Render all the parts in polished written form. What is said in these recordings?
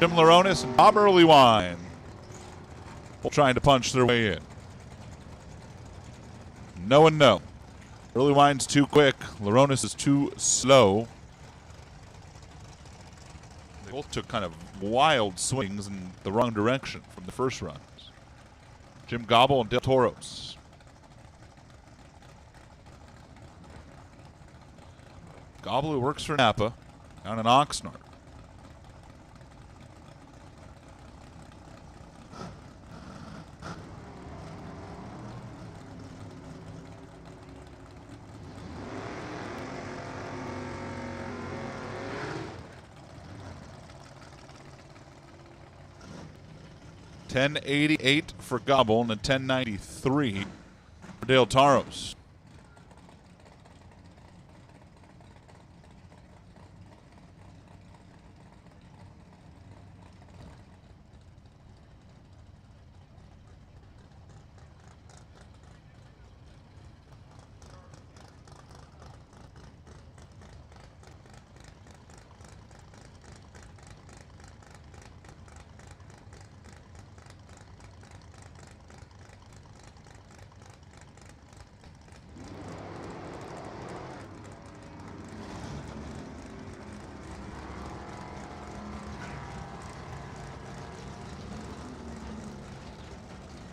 Jim Laronis and Bob Earlywine trying to punch their way in. No and no. Earlywine's too quick. Laronis is too slow. They both took kind of wild swings in the wrong direction from the first runs. Jim Gobble and Del Toros. Gobble, who works for Napa, down in Oxnard. $10.88 for Gobble and a $10.93 for Del Toros.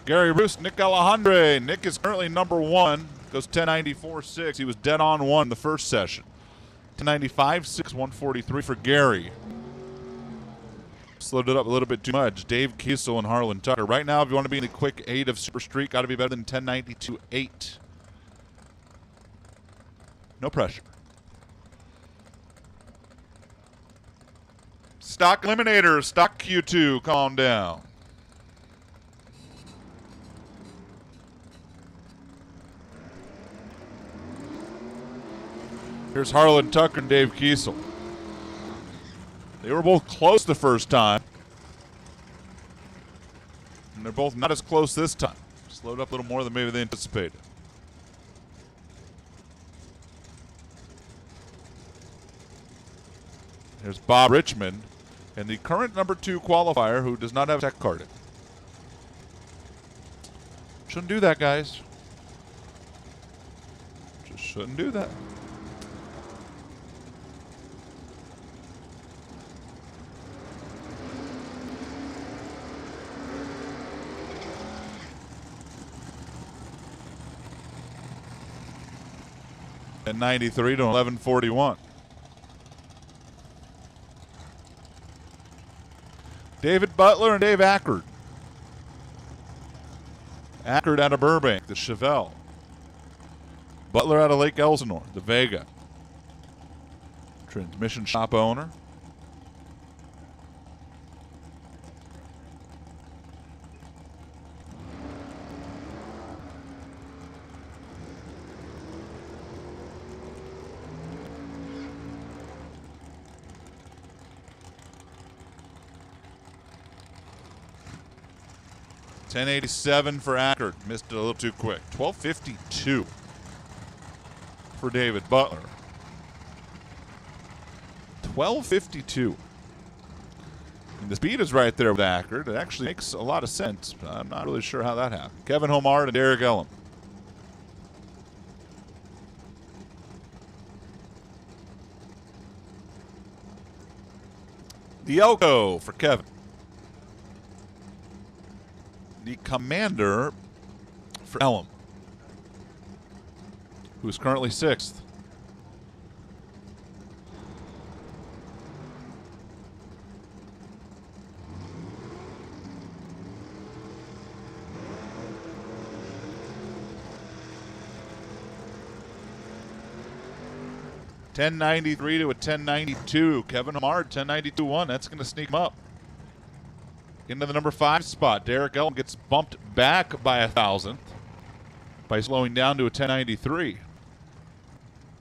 Gary Roos, Nick Alejandre. Nick is currently number one. Goes 10.94.6. He was dead on one the first session. 10.95.6, 143 for Gary. Slowed it up a little bit too much. Dave Kiesel and Harlan Tucker. Right now, if you want to be in a quick 8 of Super Streak, got to be better than 10.92.8. No pressure. Stock Eliminator, Stock Q2, calm down. Here's Harlan Tucker and Dave Kiesel. They were both close the first time. And they're both not as close this time. Slowed up a little more than maybe they anticipated. Here's Bob Richmond and the current number 2 qualifier who does not have a tech card in. Shouldn't do that, guys. Just shouldn't do that. At 93 to 11:41. David Butler and Dave Ackard. Ackard out of Burbank, the Chevelle. Butler out of Lake Elsinore, the Vega. Transmission shop owner. $10.87 for Ackard. Missed it a little too quick. $12.52 for David Butler. $12.52. And the speed is right there with Ackard. It actually makes a lot of sense, but I'm not really sure how that happened. Kevin Homard and Derek Ellum. The Elko for Kevin. The Commander for Ellum, who's currently 6th. $10.93 to a $10.92. Kevin Homard, 10.92.1. That's going to sneak him up into the number 5 spot. Derek Ellum gets bumped back by 1,000th by slowing down to a 10.93.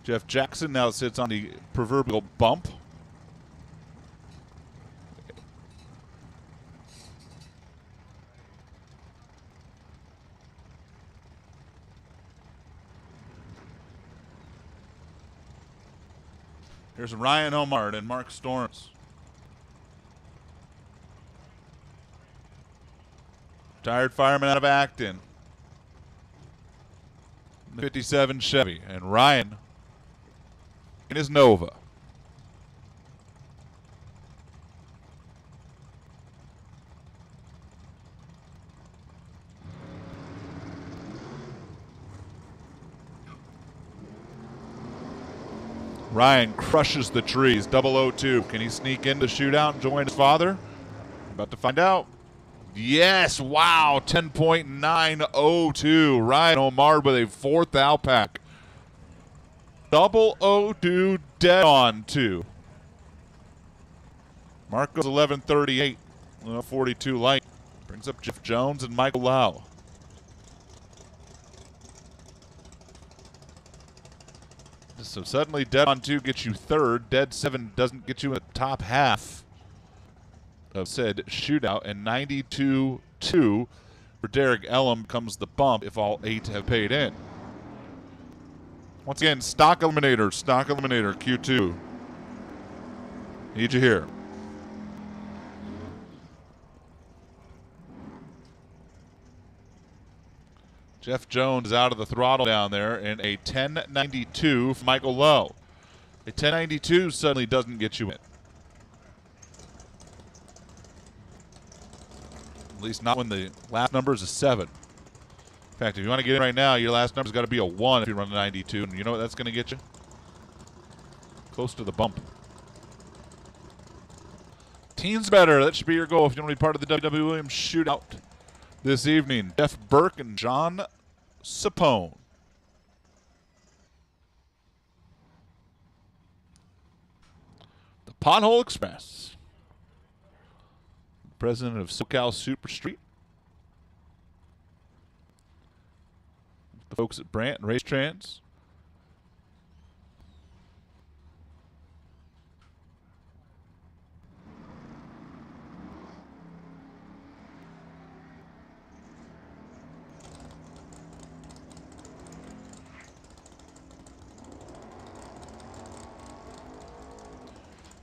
Jeff Jackson now sits on the proverbial bump. Here's Ryan Homard and Mark Storms. Retired fireman out of Acton. 57 Chevy. And Ryan in his Nova. Ryan crushes the trees. 002. Can he sneak in the shootout and join his father? About to find out. Yes, wow, 10.902. Ryan Omar with a fourth Alpac. 002 dead on 2. Marco's 11:38. 42 light. Brings up Jeff Jones and Michael Lau. So suddenly dead on 2 gets you third. Dead 7 doesn't get you in the top half of said shootout, and 92-2 for Derek Ellum comes the bump if all 8 have paid in. Once again, stock eliminator, Q2. Need you here. Jeff Jones is out of the throttle down there in a 10.92 for Michael Lowe. A 10.92 suddenly doesn't get you in. At least not when the last number is a 7. In fact, if you want to get in right now, your last number's got to be a 1 if you run a 92. And you know what that's going to get you? Close to the bump. Teens better. That should be your goal if you want to be part of the W.W. Williams shootout this evening. Jeff Burke and John Sapone. The Pothole Express. President of SoCal Super Street. The folks at Brant and Race Trans.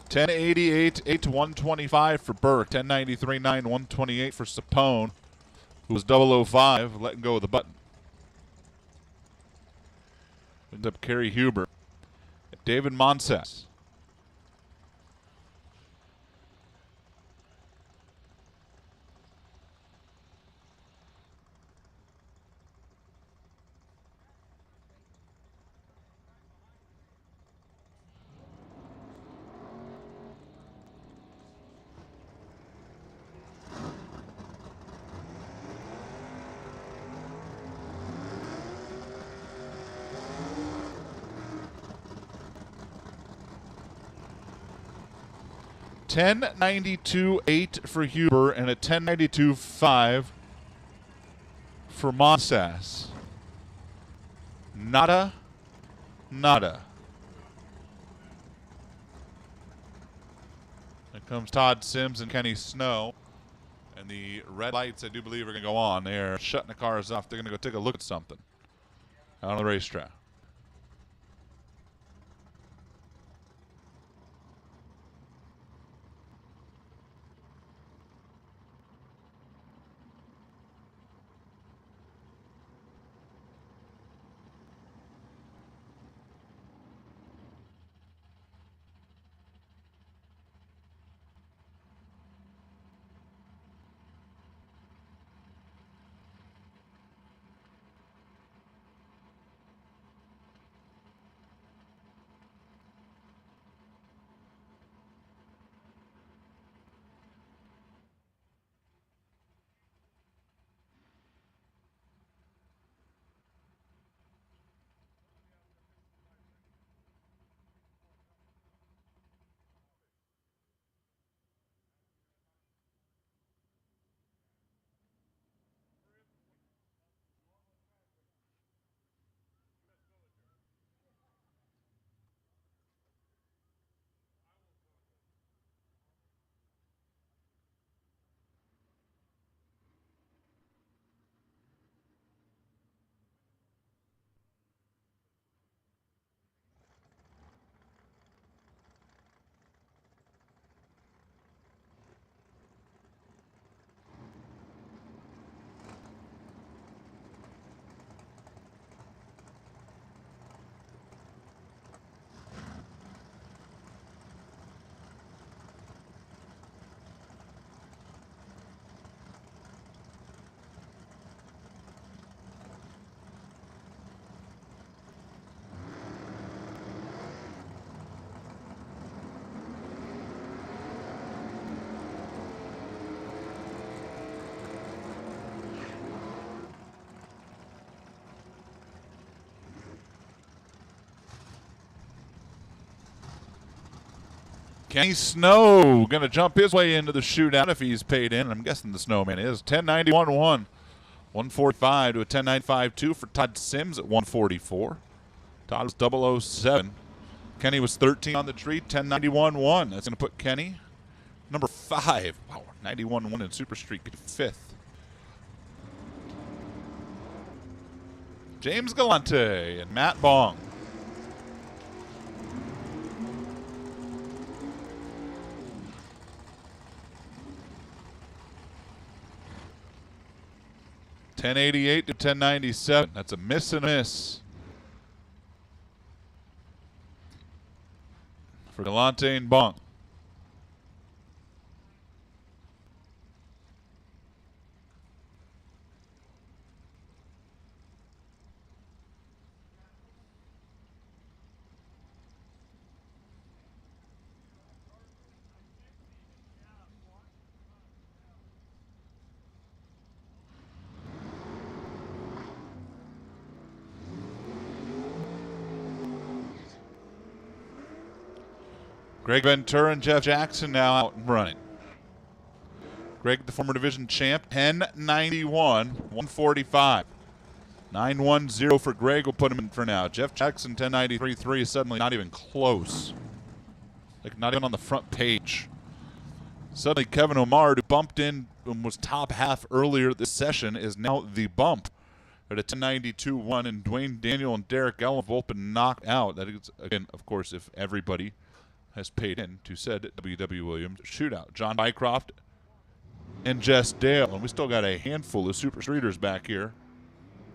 $10.88, 8-125 for Burke. $10.93, 9-128 for Sapone, who was 005, letting go of the button. Ends up Kerry Huber. David Monsas. $10.92.8 for Huber and a $10.92.5 for Monsas. Nada. Here comes Todd Sims and Kenny Snow. And the red lights, I do believe, are going to go on. They're shutting the cars off. They're going to go take a look at something out on the racetrack. Kenny Snow going to jump his way into the shootout if he's paid in. I'm guessing the Snowman is. 1091-1. 145 to a 1095-2 for Todd Sims at 144. Todd was 007. Kenny was 13 on the tree, 1091-1. That's going to put Kenny number 5. Wow, 91-1 in Super Street, 5th. James Galante and Matt Bong. $10.88 to $10.97. That's a miss and a miss for Galante and Bong. Greg Ventura and Jeff Jackson now out and running. Greg, the former division champ, 1091, 145. 910 for Greg will put him in for now. Jeff Jackson, 1093.3 is suddenly not even close. Like not even on the front page. Suddenly Kevin Omar, who bumped in and was top half earlier this session, is now the bump at a 1092-1. And Dwayne Daniel and Derek Ellen have both been knocked out. That is, again, of course, if everybody has paid in to said W.W. Williams shootout. John Bycroft and Jess Dale. And we still got a handful of Super Streeters back here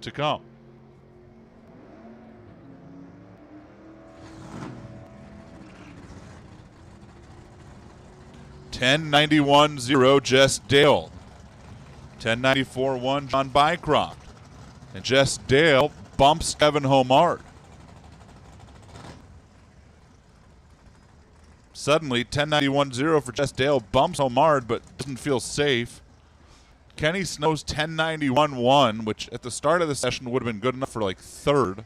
to come. $10.91-0 Jess Dale. $10.94-1 John Bycroft. And Jess Dale bumps Kevin Homard. Suddenly, 1091-0 for Jess Dale bumps Homard, but doesn't feel safe. Kenny Snow's 1091-1, which at the start of the session would have been good enough for like 3rd,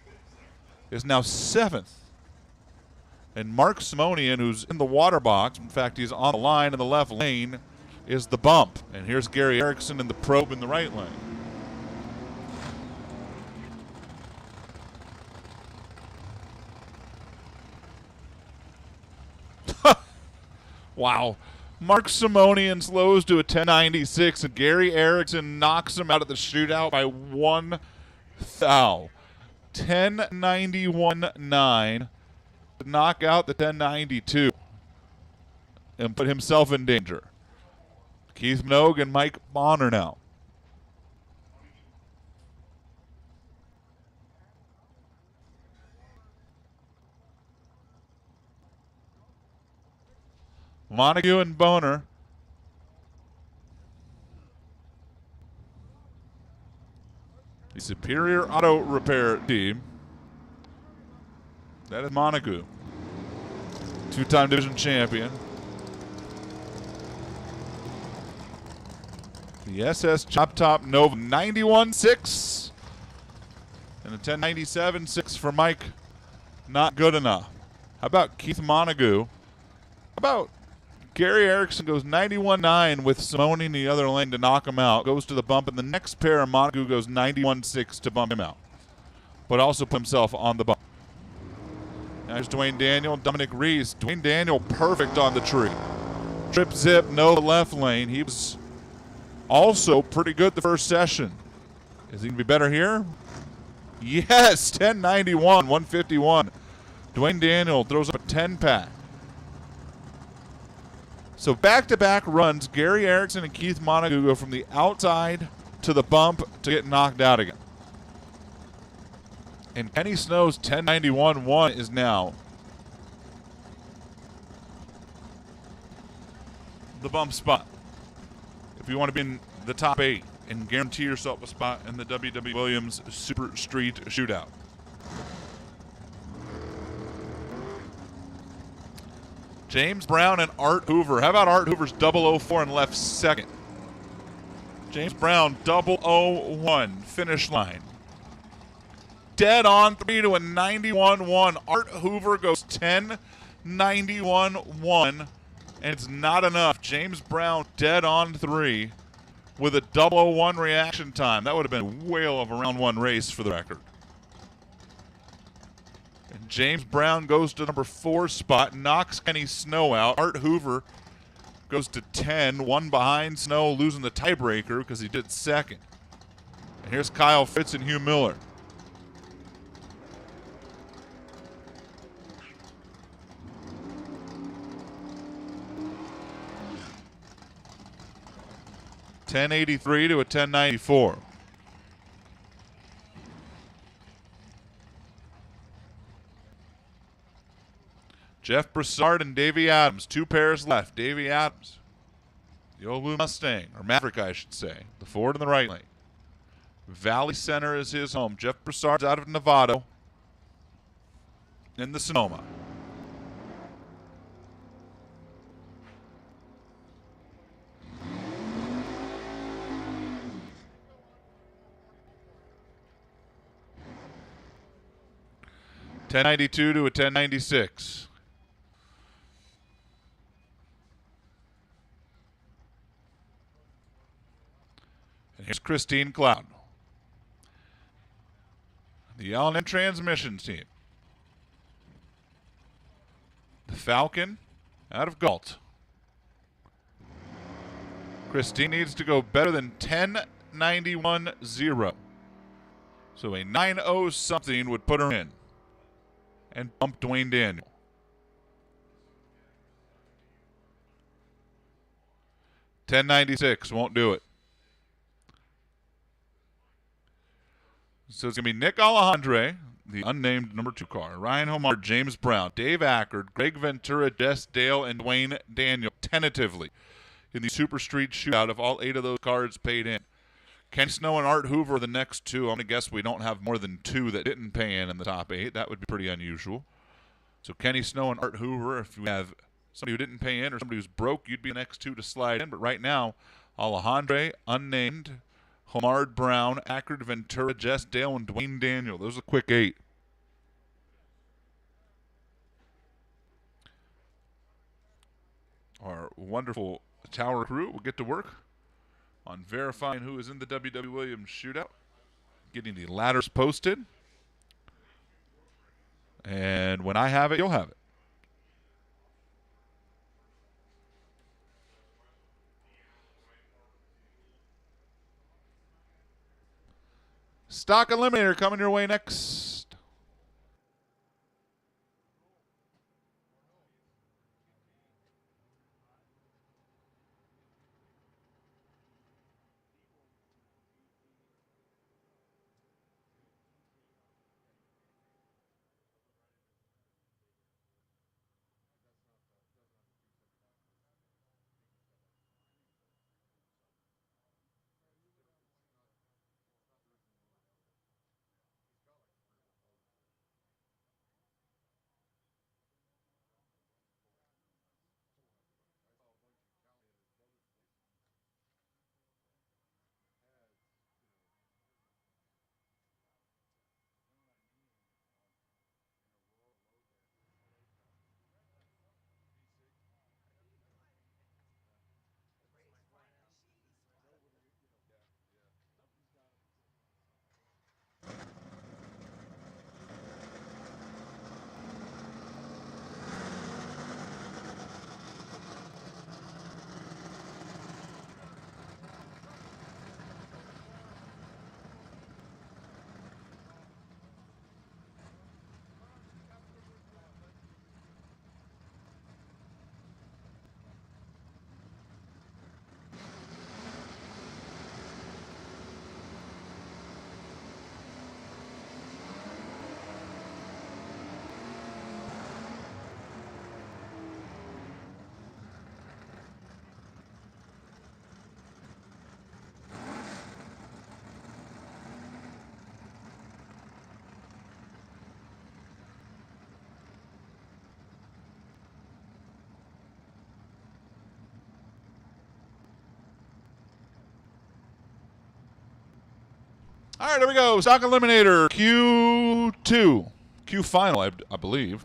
is now 7th. And Mark Simonian, who's in the water box, in fact, he's on the line in the left lane, is the bump. And here's Gary Erickson in the probe in the right lane. Wow. Mark Simonian slows to a 1096, and Gary Erickson knocks him out of the shootout by 1 foul. 1091-9 to knock out the 1092 and put himself in danger. Keith Minogue and Mike Bonner now. Montague and Boner. The Superior Auto Repair team. That is Montague. 2-time division champion. The SS Chop Top Nova 91-6. And a 1097-6 for Mike. Not good enough. How about Keith Montague? How about Gary Erickson goes 91-9 with Simone in the other lane to knock him out. Goes to the bump, and the next pair of Montague goes 91-6 to bump him out. But also put himself on the bump. Now here's Dwayne Daniel and Dominic Reese. Dwayne Daniel perfect on the tree. Trip zip, no left lane. He was also pretty good the first session. Is he going to be better here? Yes, 1091, 151. Dwayne Daniel throws up a 10-pack. So back-to-back runs, Gary Erickson and Keith Montague go from the outside to the bump to get knocked out again. And Kenny Snow's 1091-1 is now the bump spot. If you want to be in the top 8 and guarantee yourself a spot in the W.W. Williams Super Street Shootout. James Brown and Art Hoover. How about Art Hoover's 004 and left second? James Brown 001 finish line. Dead on 3 to a 91-1. Art Hoover goes 10-91-1 and it's not enough. James Brown dead on 3 with a 001 reaction time. That would have been a whale of a round 1 race for the record. And James Brown goes to number 4 spot, knocks Kenny Snow out. Art Hoover goes to 10, 1 behind Snow, losing the tiebreaker because he did second. And here's Kyle Fitz and Hugh Miller. $10.83 to a $10.94. Jeff Broussard and Davey Adams, 2 pairs left. Davey Adams, the old blue Mustang, or Maverick I should say, the Ford in the right lane. Valley Center is his home. Jeff Broussard's out of Novato in the Sonoma. $10.92 to a $10.96. And here's Christine Cloud, the L&M Transmissions team. The Falcon out of Galt. Christine needs to go better than 10.91.0. So a 9.0 something would put her in and bump Dwayne Daniel. $10.96 won't do it. So it's going to be Nick Alejandre, the unnamed number 2 car, Ryan Homard, James Brown, Dave Ackard, Greg Ventura, Jess Dale, and Dwayne Daniel tentatively in the Super Street Shootout if all 8 of those cards paid in. Kenny Snow and Art Hoover are the next 2. I'm going to guess we don't have more than 2 that didn't pay in the top 8. That would be pretty unusual. So Kenny Snow and Art Hoover, if you have somebody who didn't pay in or somebody who's broke, you'd be the next 2 to slide in. But right now, Alejandre, unnamed, Homard, Brown, Ackard, Ventura, Jess Dale, and Dwayne Daniel. Those are quick 8. Our wonderful tower crew will get to work on verifying who is in the W.W. Williams shootout, getting the ladders posted. And when I have it, you'll have it. Stock Eliminator coming your way next. All right, here we go. Stock Eliminator Q2. Q final, I believe.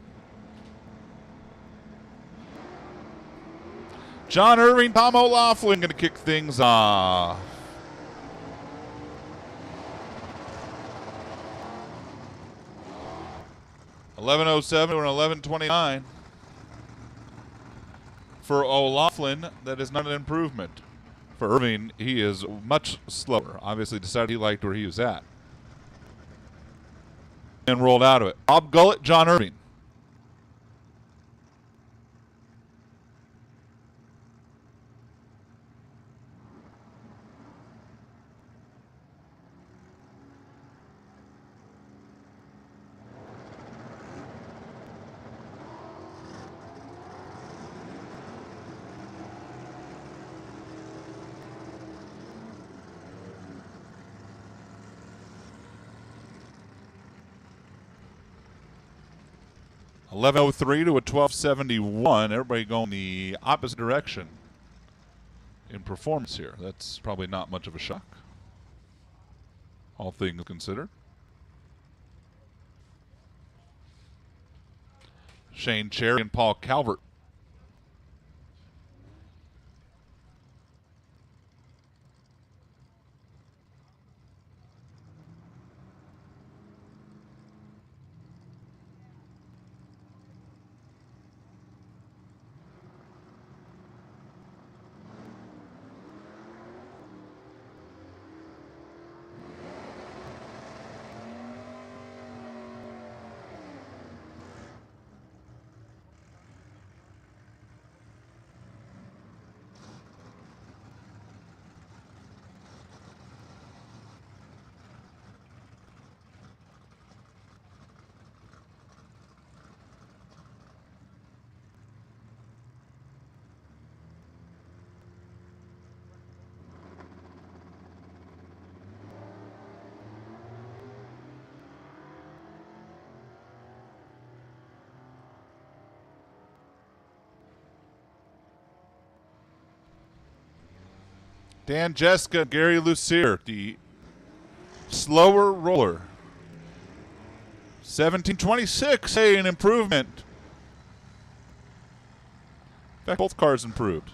John Irving, Tom O'Laughlin going to kick things off. $11.07 and $11.29. For O'Laughlin, that is not an improvement. For Irving, he is much slower. Obviously decided he liked where he was at. And rolled out of it. Bob Gullett, John Irving. $11.03 to a $12.71. Everybody going the opposite direction in performance here. That's probably not much of a shock, all things considered. Shane Cherry and Paul Calvert. Dan Jeska, Gary Lucier, the slower roller. 17.26, hey, an improvement. In fact, both cars improved.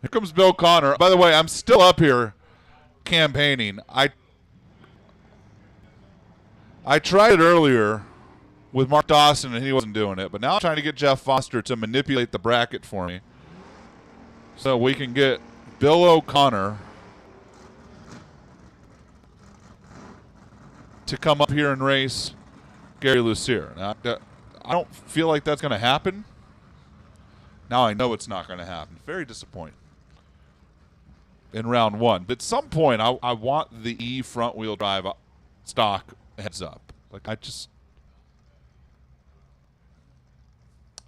Here comes Bill Connor. By the way, I'm still up here campaigning. I tried it earlier with Mark Dawson, and he wasn't doing it. But now I'm trying to get Jeff Foster to manipulate the bracket for me so we can get Bill O'Connor to come up here and race Gary Lucier. Now, I don't feel like that's going to happen. Now I know it's not going to happen. Very disappointing in round one. But at some point, I want the E front-wheel drive stock heads up. Like, I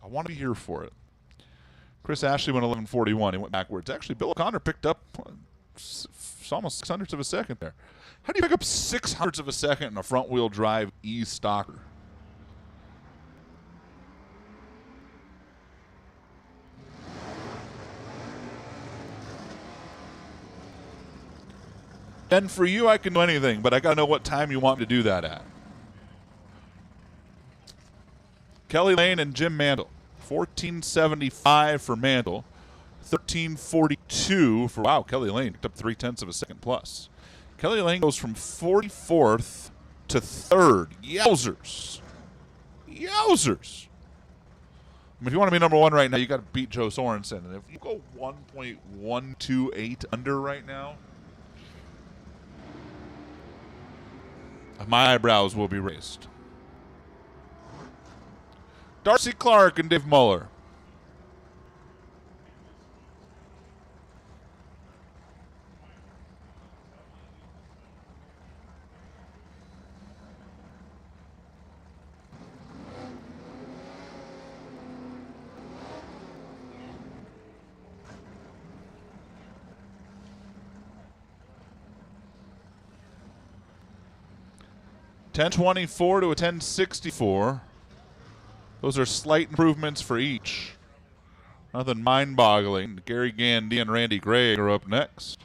want to be here for it. Chris Ashley went 11:41. He went backwards. Actually, Bill O'Connor picked up almost 600ths of a second there. How do you pick up 600ths of a second in a front-wheel drive E stocker? And for you, I can do anything, but I got to know what time you want me to do that at. Kelly Lane and Jim Mandel. 14.75 for Mandel. 13.42 for, wow, Kelly Lane picked up 0.3 of a second plus. Kelly Lane goes from 44th to 3rd. Yowzers. Yowzers. I mean, if you want to be number one right now, you got to beat Joe Sorensen. And if you go 1.128 under right now, my eyebrows will be raised. Darcy Clark and Dave Muller. 1024 to a 1064. Those are slight improvements for each. Nothing mind-boggling. Gary Gandy and Randy Gray are up next.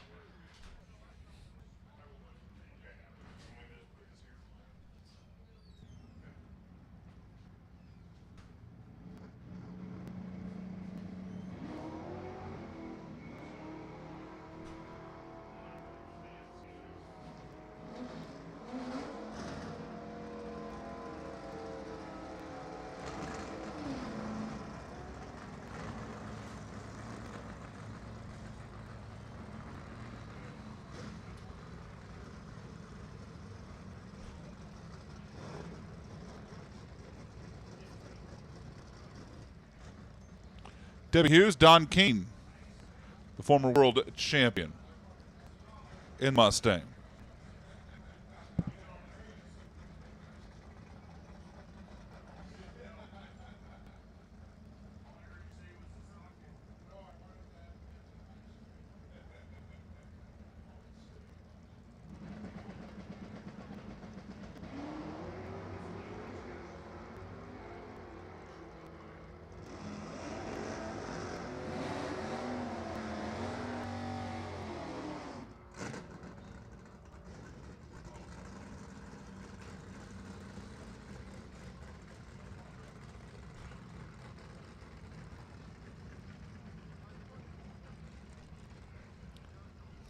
Debbie Hughes, Don Keene, the former world champion in Mustang.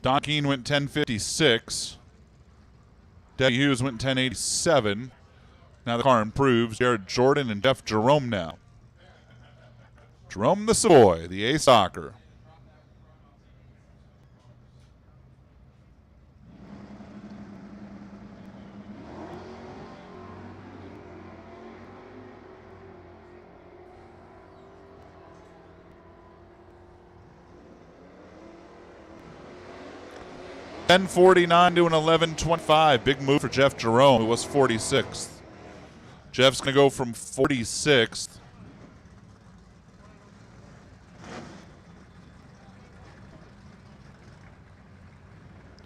Don Keene went 1056. Debbie Hughes went 1087. Now the car improves. Jared Jordan and Jeff Jerome now. Jerome the Savoy, the Ace Soccer. $10.49 to an $11.25. Big move for Jeff Jerome, who was 46th. Jeff's going to go from 46th.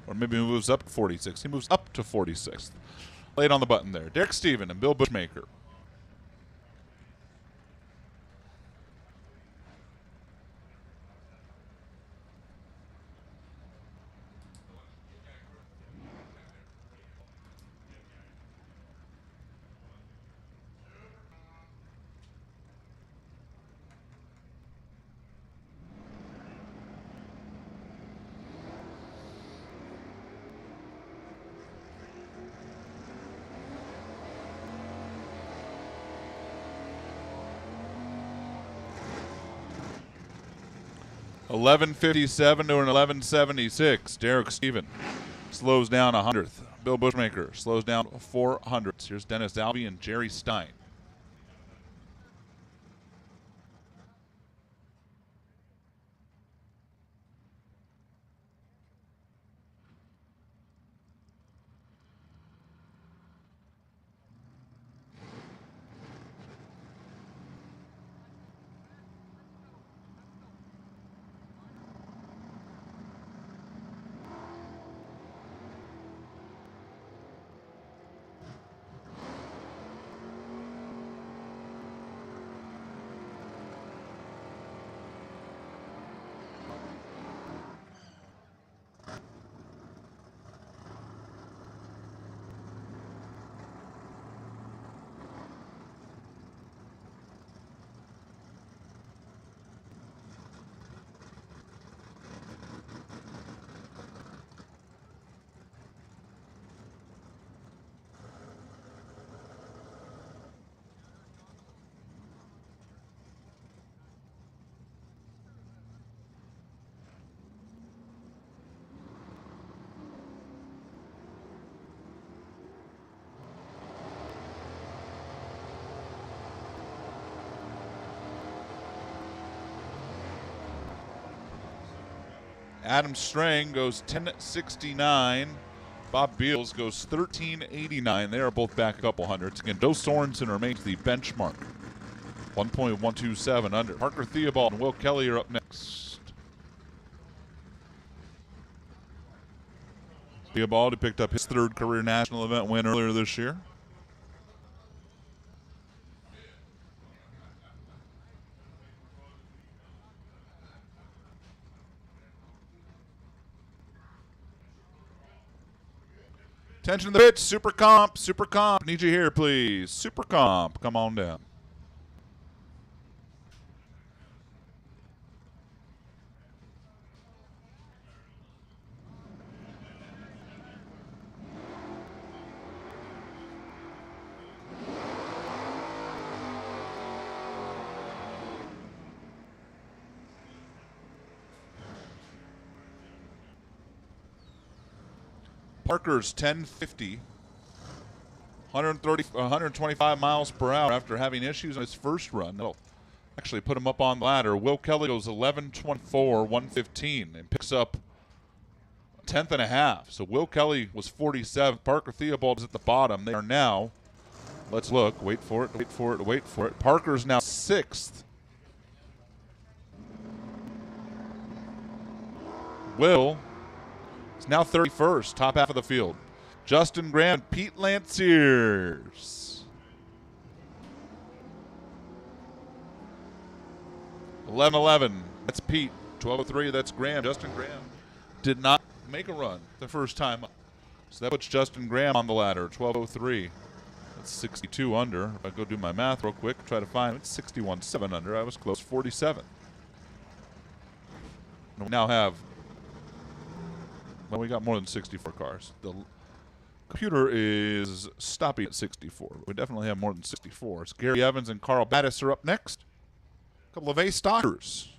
Or maybe he moves up to 46th. He moves up to 46th. Late on the button there. Derek Stephen and Bill Bushmaker. $11.57 to an $11.76. Derek Stephen slows down 100th. Bill Bushmaker slows down 400ths. Here's Dennis Albee and Jerry Stein. Adam Strang goes 10.69. Bob Beals goes 13.89. They are both back a couple hundreds. Again, Joe Sorensen remains the benchmark. 1.127 under. Parker Theobald and Will Kelly are up next. Theobald, who picked up his third career national event win earlier this year. Attention to the pitch. Super Comp. Super Comp. Need you here, please. Super Comp. Come on down. Parker's 1050, 125 miles per hour after having issues on his first run. That'll actually put him up on the ladder. Will Kelly goes 11:24, 115, and picks up a tenth and a half. So Will Kelly was 47th. Parker Theobald is at the bottom. They are now, let's look, wait for it, wait for it, wait for it. Parker's now 6th. Will is now 31st, top half of the field. Justin Graham, Pete Lanciers. 11:11, that's Pete. 12:03, that's Graham. Justin Graham did not make a run the first time up. So that puts Justin Graham on the ladder, 12:03. That's 62 under. If I go do my math real quick, try to find it, it's 61.7 under. I was close, 47. And we now have, well, we got more than 64 cars. The computer is stopping at 64. We definitely have more than 64. So Gary Evans and Carl Battis are up next. A couple of A-Stockers.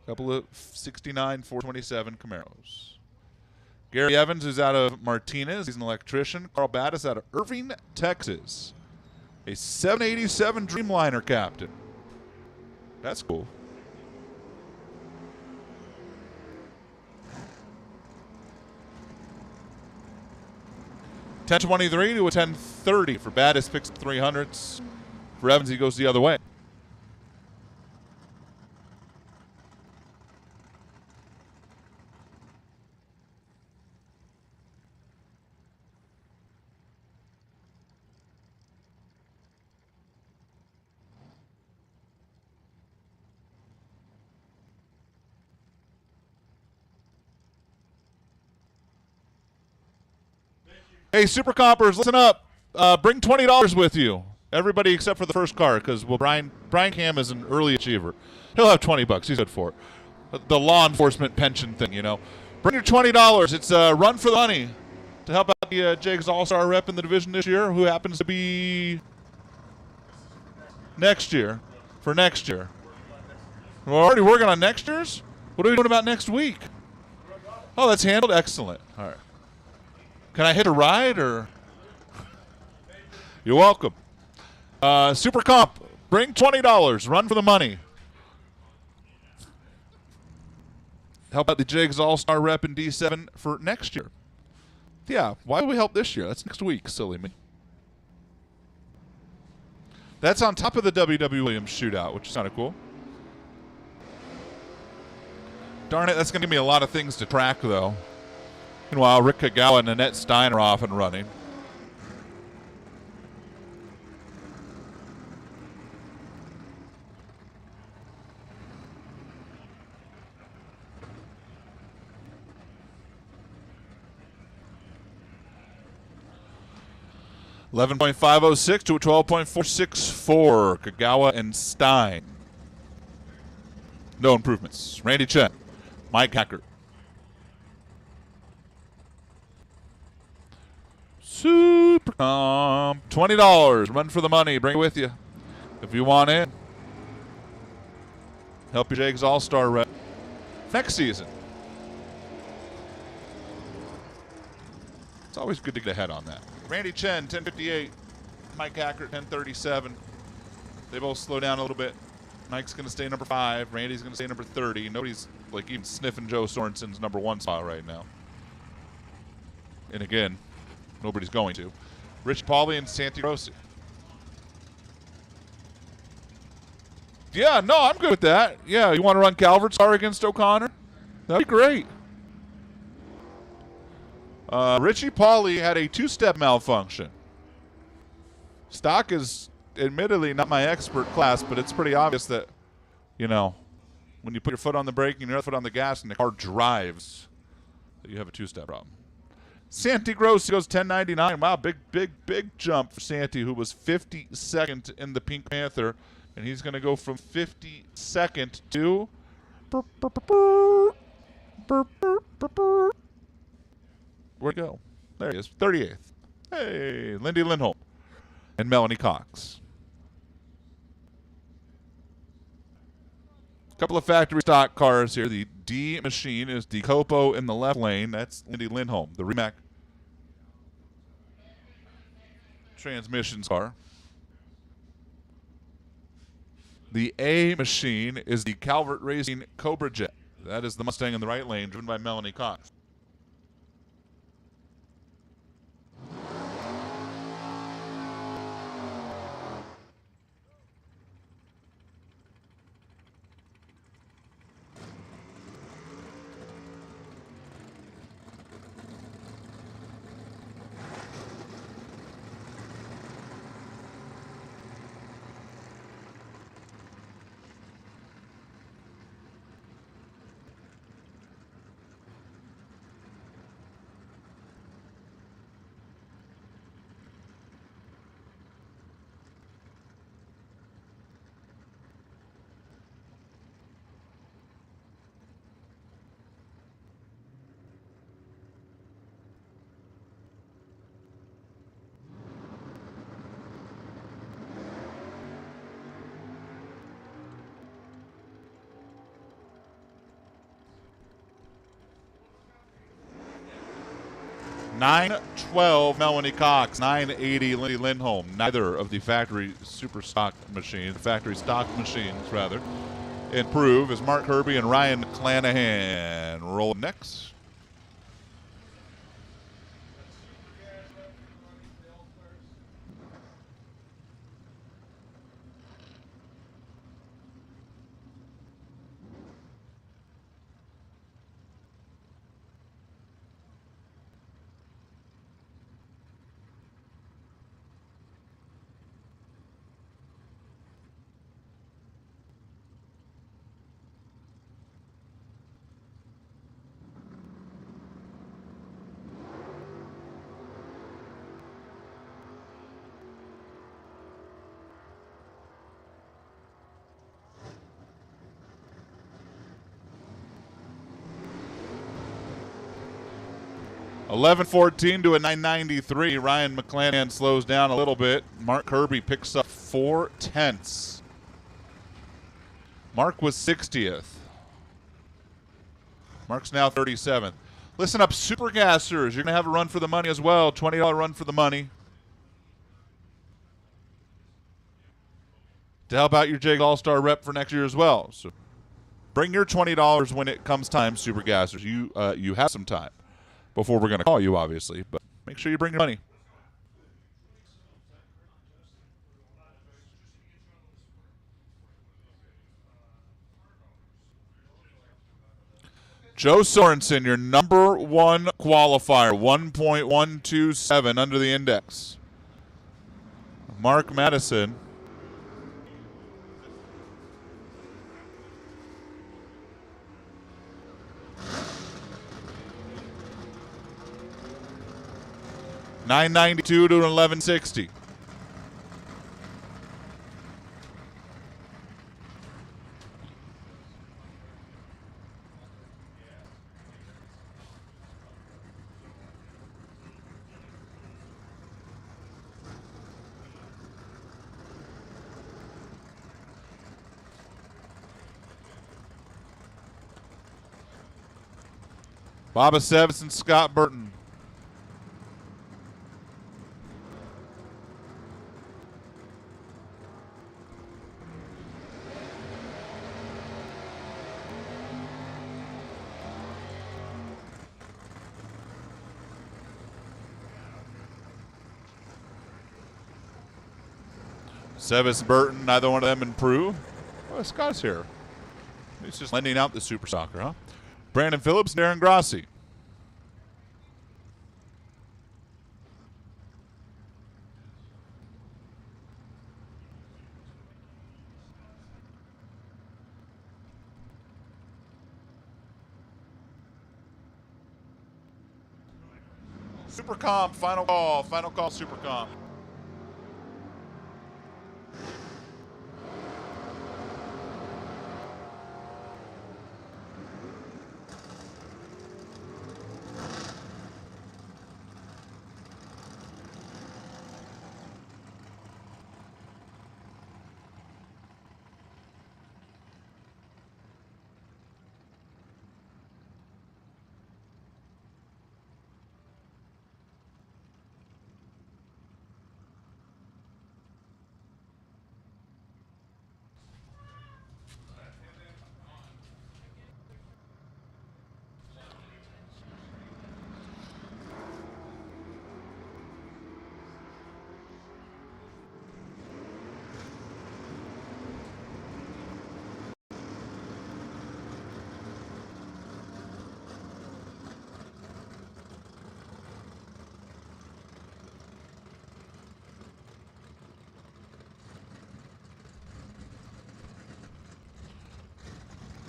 A couple of 69 427 Camaros. Gary Evans is out of Martinez. He's an electrician. Carl Battis out of Irving, Texas. A 787 Dreamliner captain. That's cool. $10.23 to a $10.30 for Battis, picks up 300s. For Evans, he goes the other way. Hey, Super Compers, listen up. Bring $20 with you. Everybody except for the first car, because Brian Cam is an early achiever. He'll have $20. He's good for it. The law enforcement pension thing, you know. Bring your $20. It's a run for the money to help out the Jags All-Star rep in the division this year, who happens to be next year. For next year. We're already working on next year's? What are we doing about next week? Oh, that's handled? Excellent. All right. Can I hit a ride, or? You're welcome. Super Comp, bring $20. Run for the money. Help out the Jags All-Star rep in D7 for next year. Yeah, why would we help this year? That's next week, silly me. That's on top of the W.W. Williams shootout, which is kind of cool. Darn it, that's going to give me a lot of things to track, though. Meanwhile, Rick Kagawa and Annette Stein are off and running. $11.506 to a 12.464. Kagawa and Stein. No improvements. Randy Chen. Mike Hacker. Super Comp. $20. Run for the money. Bring it with you if you want in. Help your Jags All-Star rep next season. It's always good to get ahead on that. Randy Chen, 1058. Mike Hacker, 1037. They both slow down a little bit. Mike's going to stay number 5. Randy's going to stay number 30. Nobody's like even sniffing Joe Sorensen's number 1 spot right now. And again, nobody's going to. Rich Pauly and Santi Rossi. Yeah, no, I'm good with that. Yeah, you want to run Calvert's car against O'Connor? That'd be great. Richie Pauly had a 2-step malfunction. Stock is admittedly not my expert class, but it's pretty obvious that, you know, when you put your foot on the brake and your other foot on the gas and the car drives, that you have a 2-step problem. Santi Grossi goes 10.99. Wow, big jump for Santi, who was 52nd in the Pink Panther, and he's going to go from 52nd to where'd he go? There he is, 38th. Hey, Lindy Lindholm and Melanie Cox. A couple of factory stock cars here. The D machine is the Copo in the left lane. That's Lindy Lindholm, the Rimac transmissions car. The A machine is the Calvert Racing Cobra Jet. That is the Mustang in the right lane, driven by Melanie Cox. $9.12 Melanie Cox, $9.80 Lindy Lindholm. Neither of the factory stock machines rather, improve as Mark Kirby and Ryan McClanahan roll next. $11.14 to a 993. Ryan McClanahan slows down a little bit. Mark Kirby picks up 4/10. Mark was 60th. Mark's now 37th. Listen up, Super Gassers. You're going to have a run for the money as well. $20 run for the money. To help out your JIG All-Star rep for next year as well. So bring your $20 when it comes time, Super Gassers. You have some time before we're going to call you, obviously. But make sure you bring your money. Joe Sorensen, your number one qualifier, 1.127 under the index. Mark Madison. $9.92 to $11.60. Baba Sevis and Scott Burton. Sevis and Burton, neither one of them improve. Oh, Scott's here. He's just lending out the Super Soccer, huh? Brandon Phillips, Darren Grossi. Super comp, final call, super comp.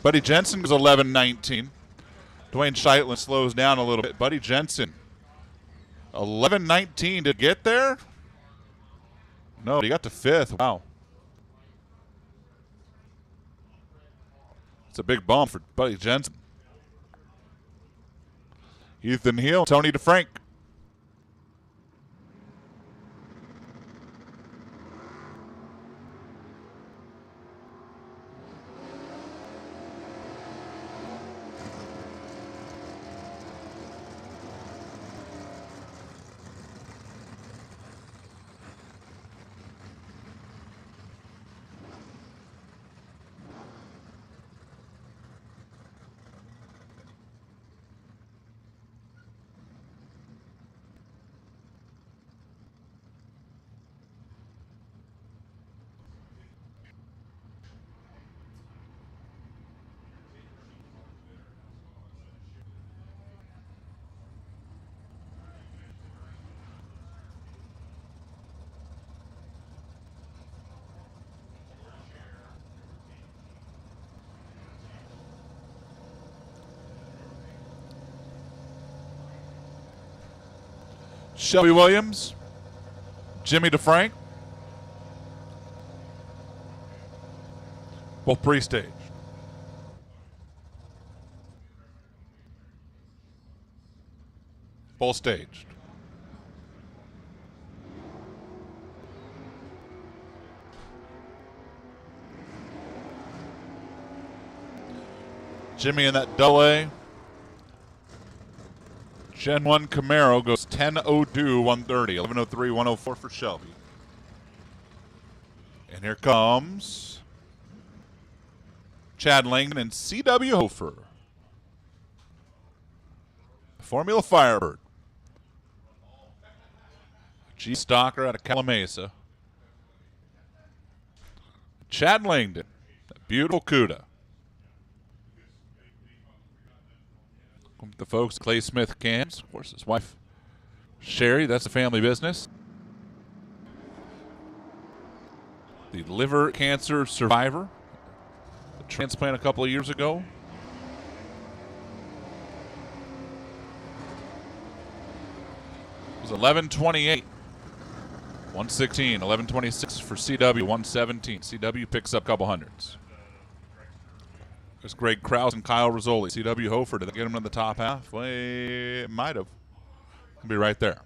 Buddy Jensen was 11:19. Dwayne Scheitland slows down a little bit. Buddy Jensen, 11:19 to get there? No, he got to 5th. Wow. It's a big bump for Buddy Jensen. Ethan Hill, Tony DeFrank. Shelby Williams, Jimmy DeFrank, both pre-staged. Both staged. Jimmy in that double A. Gen 1 Camaro goes 10:02, 130, 11:03, 104 for Shelby. And here comes Chad Langdon and C.W. Hofer. Formula Firebird. G. Stalker out of Calamasa. Chad Langdon, that beautiful CUDA. The folks, Clay Smith Cams, of course, his wife, Sherry, that's a family business. The liver cancer survivor, the transplant a couple of years ago. It was 11:28, 116, 11:26 for CW, 117. CW picks up a couple hundreds. There's Greg Krause and Kyle Rizzoli. C.W. Hofer, did they get him to the top half? Well, it might have. He'll be right there.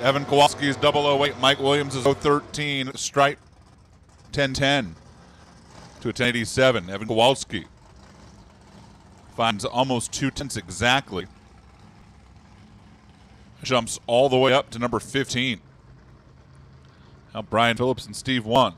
Evan Kowalski is 008. Mike Williams is 013. Stripe 1010 to a 1087. Evan Kowalski finds almost 2 tenths exactly. Jumps all the way up to number 15. Now Brian Phillips and Steve 1.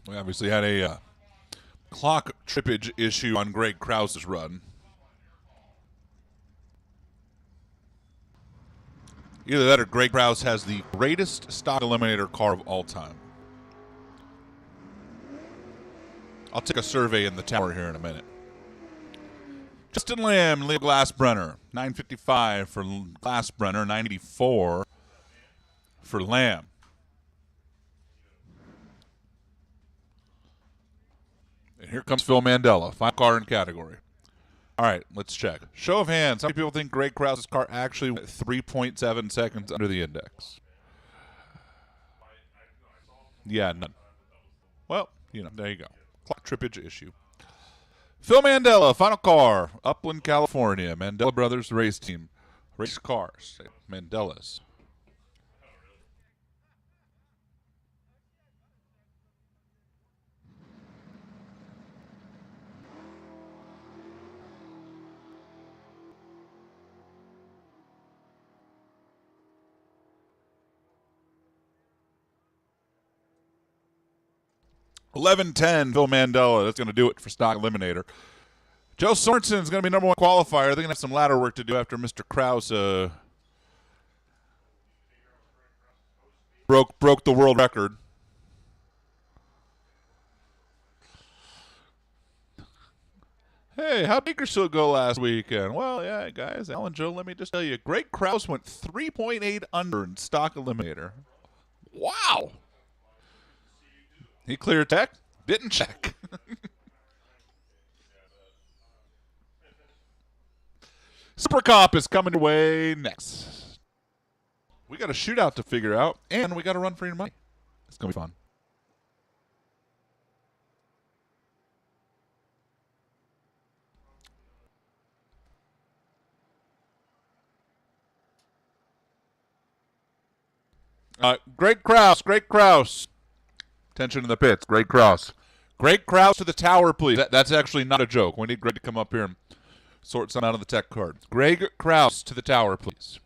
We obviously had a clock trippage issue on Greg Krause's run. Either that or Greg Krause has the greatest stock eliminator car of all time. I'll take a survey in the tower here in a minute. Justin Lamb, Leo Glassbrenner, 955 for Glassbrenner, 984 for Lamb. And here comes Phil Mandela, 5 car in category. All right, let's check. Show of hands. How many people think Greg Krause's car actually went 3.7 seconds under the index? Yeah, none. Well, there you go. Clock trippage issue. Phil Mandela, final car, Upland, California. Mandela Brothers race team. Race cars. Mandela's. $11.10, Phil Mandela. That's going to do it for Stock Eliminator. Joe Sorensen is going to be number 1 qualifier. They're going to have some ladder work to do after Mr. Krause broke the world record. Hey, how'd Bakersfield go last weekend? Well, yeah, guys, Alan Joe, let me just tell you, Greg Krause went 3.8 under in Stock Eliminator. Wow. He cleared tech? Didn't check. Super Cop is coming away next. We got a shootout to figure out, and we got to run for your money. It's going to be fun. Greg Krause. Attention in the pits. Greg Krause to the tower, please. That's actually not a joke. We need Greg to come up here and sort some out of the tech card. Greg Krause to the tower, please.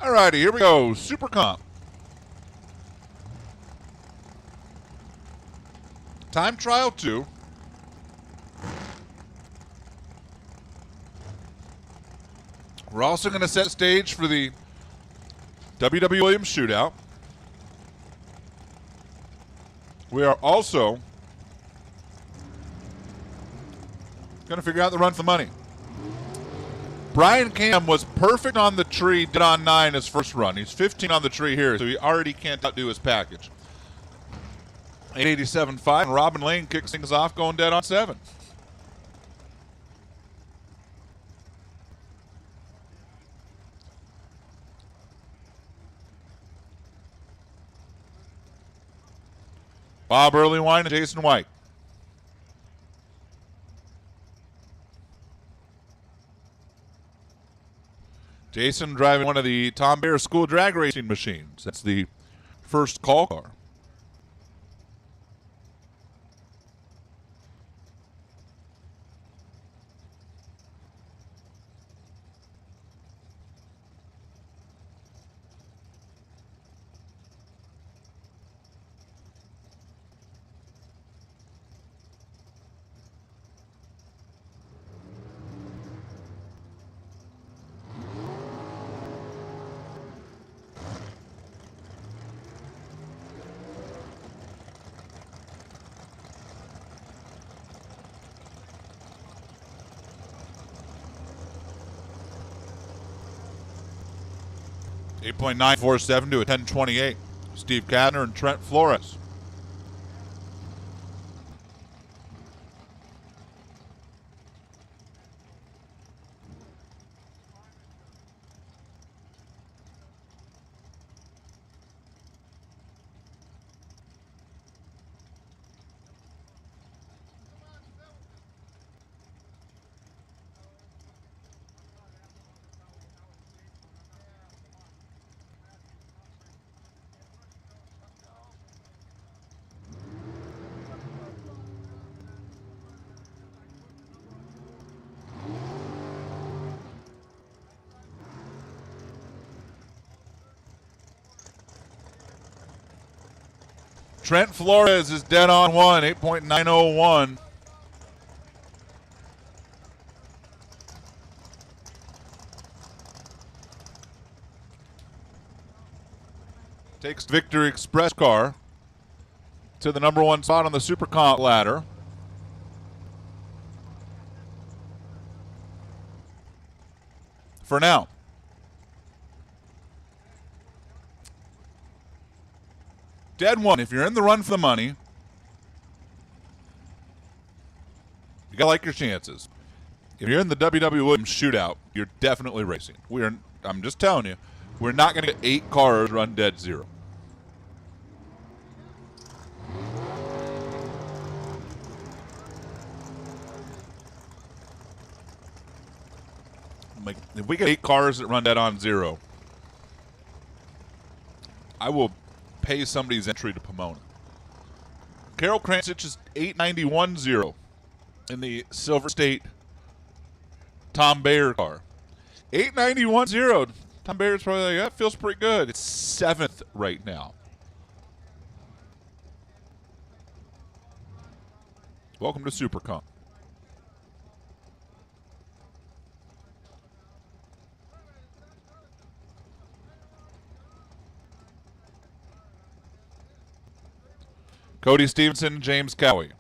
All righty, here we go. Super Comp. Time trial 2. We're also going to set stage for the W.W. Williams shootout. We are also going to figure out the run for the money. Brian Cam was perfect on the tree, did on 9 his first run. He's 15 on the tree here, so he already can't outdo his package. 887.5, and Robin Lane kicks things off going dead on 7. Bob Earlywine and Jason White. Jason driving one of the Tom Bear school drag racing machines. That's the first call car. .947 to a 10:28. Steve Cadner and Trent Flores. Trent Flores is dead on 1, 8.901. Takes Victory Express car to the number 1 spot on the Super Comp ladder. For now. Dead 1, if you're in the run for the money, you gotta like your chances. If you're in the W.W. Williams shootout, you're definitely racing. I'm just telling you, we're not gonna get 8 cars run dead 0. Like, if we get 8 cars that run dead on 0, I will pay somebody's entry to Pomona. Carol Krantzich is 891.0 in the Silver State Tom Bayer car. 891.0. Tom Bayer's probably like, that feels pretty good. It's 7th right now. Welcome to SuperComp. Cody Stevenson, James Cowie.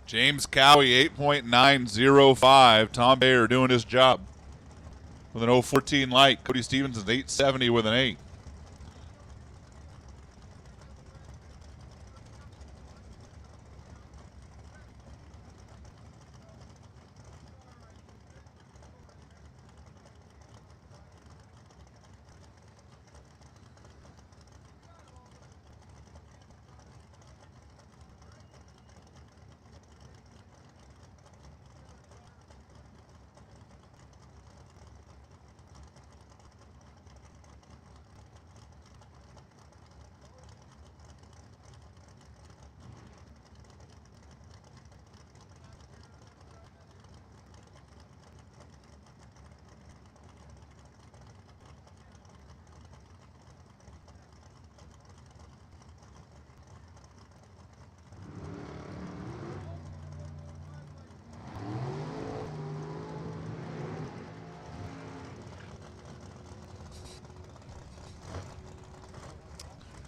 James Cowie, 8.905. Tom Bayer doing his job with an 014 light. Cody Stevenson's 870 with an 8.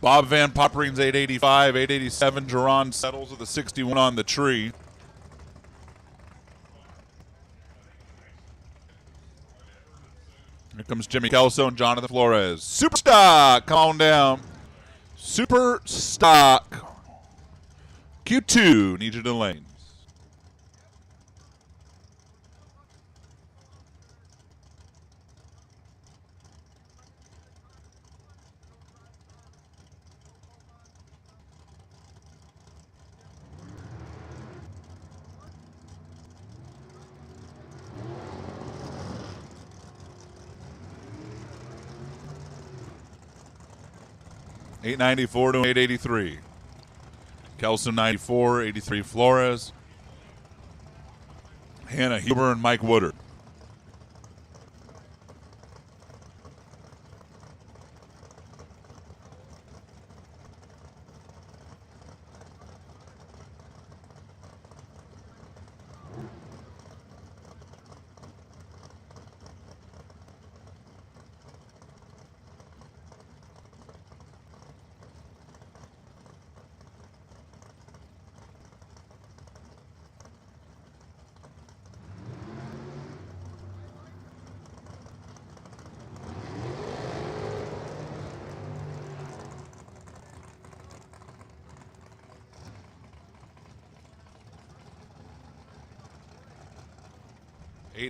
Bob Van Poppering's 885, 887. Jerron settles with a 61 on the tree. Here comes Jimmy Kelso and Jonathan Flores. Super stock, come on down. Super stock. Q2, need you to the lanes. $894 to $883. Kelso 94, 83 Flores. Hannah Huber and Mike Woodard.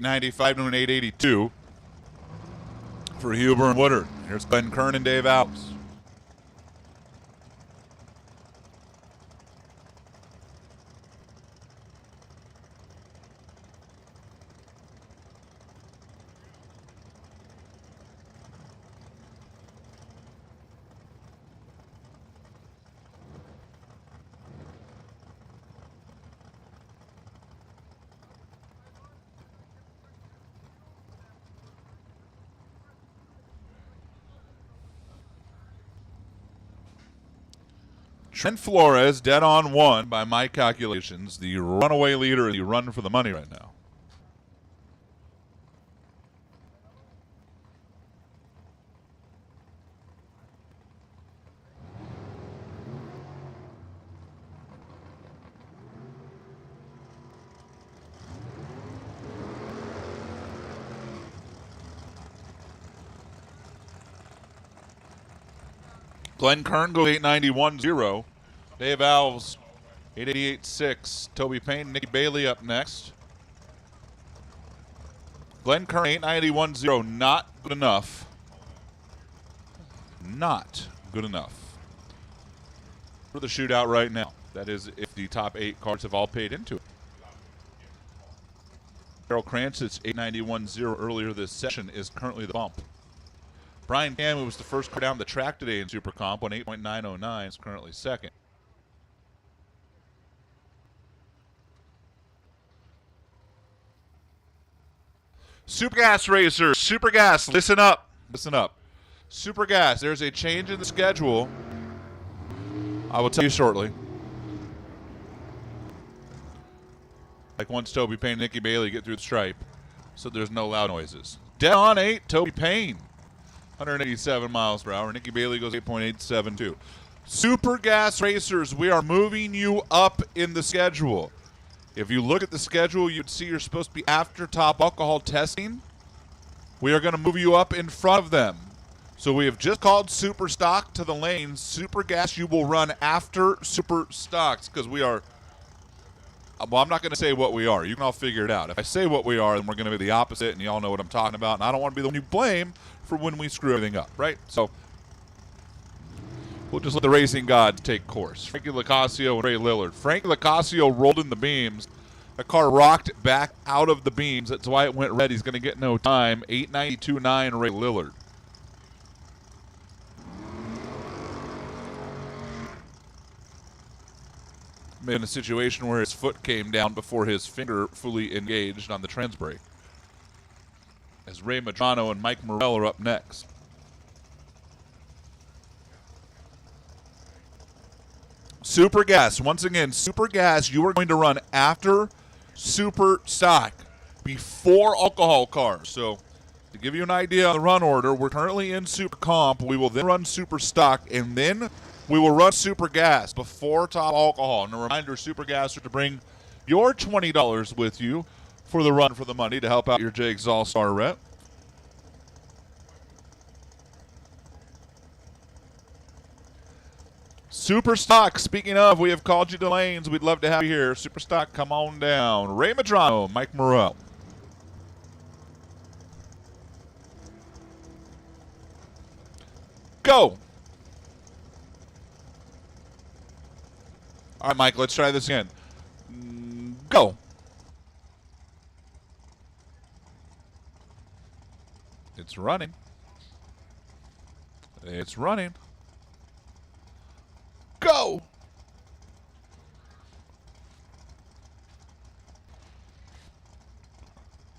$895 to an $882 for Huber and Woodard. Here's Glenn Kern and Dave Alves. Trent Flores, dead on one by my calculations, the runaway leader of the run for the money right now. Glenn Kern goes 891.0. Dave Alves 888.6. Toby Payne, Nikki Bailey up next. Glenn Kern 891.0. Not good enough. Not good enough for the shootout right now. That is if the top 8 cards have all paid into it. Carol Crance's 891.0 earlier this session is currently the bump. Brian Cam, who was the first car down the track today in Super Comp on 8.909, is currently second. Super Gas Racers, Super Gas, listen up. Listen up. Super Gas, there's a change in the schedule. I will tell you shortly. Like once Toby Payne and Nikki Bailey get through the stripe, so there's no loud noises. Dead on 8, Toby Payne. 187 miles per hour. Nikki Bailey goes 8.872. Super Gas Racers, we are moving you up in the schedule. If you look at the schedule, you'd see you're supposed to be after top alcohol testing. We are going to move you up in front of them. So we have just called Super Stock to the lanes. Super Gas, you will run after Super Stocks because we are. Well, I'm not going to say what we are. You can all figure it out. If I say what we are, then we're going to be the opposite, and you all know what I'm talking about. And I don't want to be the one you blame for when we screw everything up, right? So we'll just let the racing gods take course. Frankie Lacasio and Ray Lillard. Frankie Lacasio rolled in the beams. The car rocked back out of the beams. That's why it went red. He's going to get no time. 892.9 Ray Lillard. In a situation where his foot came down before his finger fully engaged on the trans brake. As Ray Madrano and Mike Morell are up next. Super Gas. Once again, Super Gas, you are going to run after Super Stock, before alcohol cars. So To give you an idea on the run order, we're currently in Super Comp. We will then run Super Stock, and then we will run Super Gas before Top Alcohol. And a reminder, Super Gas are to bring your $20 with you for the run for the money to help out your Jake's All-Star rep. Super Stock, speaking of, we have called you to lanes. We'd love to have you here. Super Stock, come on down. Ray Madrano, Mike Morrell. Go. All right, Mike, let's try this again. Go. It's running. It's running. Go.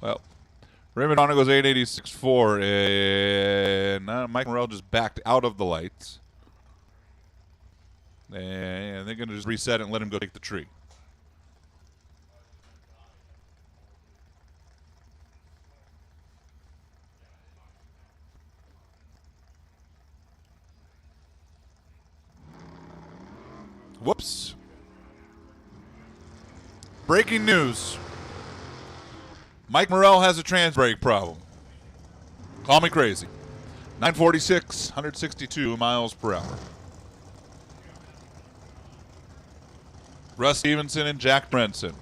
Well, Raymond Honda goes 886.4, and Mike Morrell just backed out of the lights. And they're going to just reset it and let him go take the tree. Whoops. Breaking news. Mike Morrell has a trans brake problem. Call me crazy. 946, 162 miles per hour. Russ Stevenson and Jack Brenson.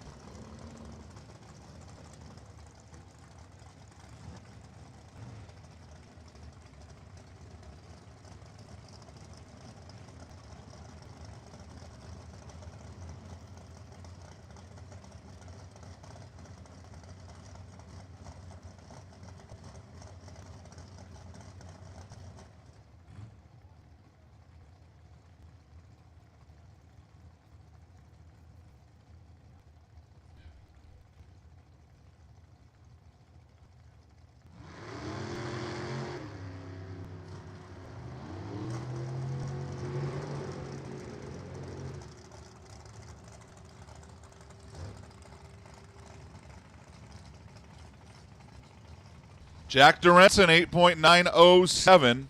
Jack Dorenson, 8.907.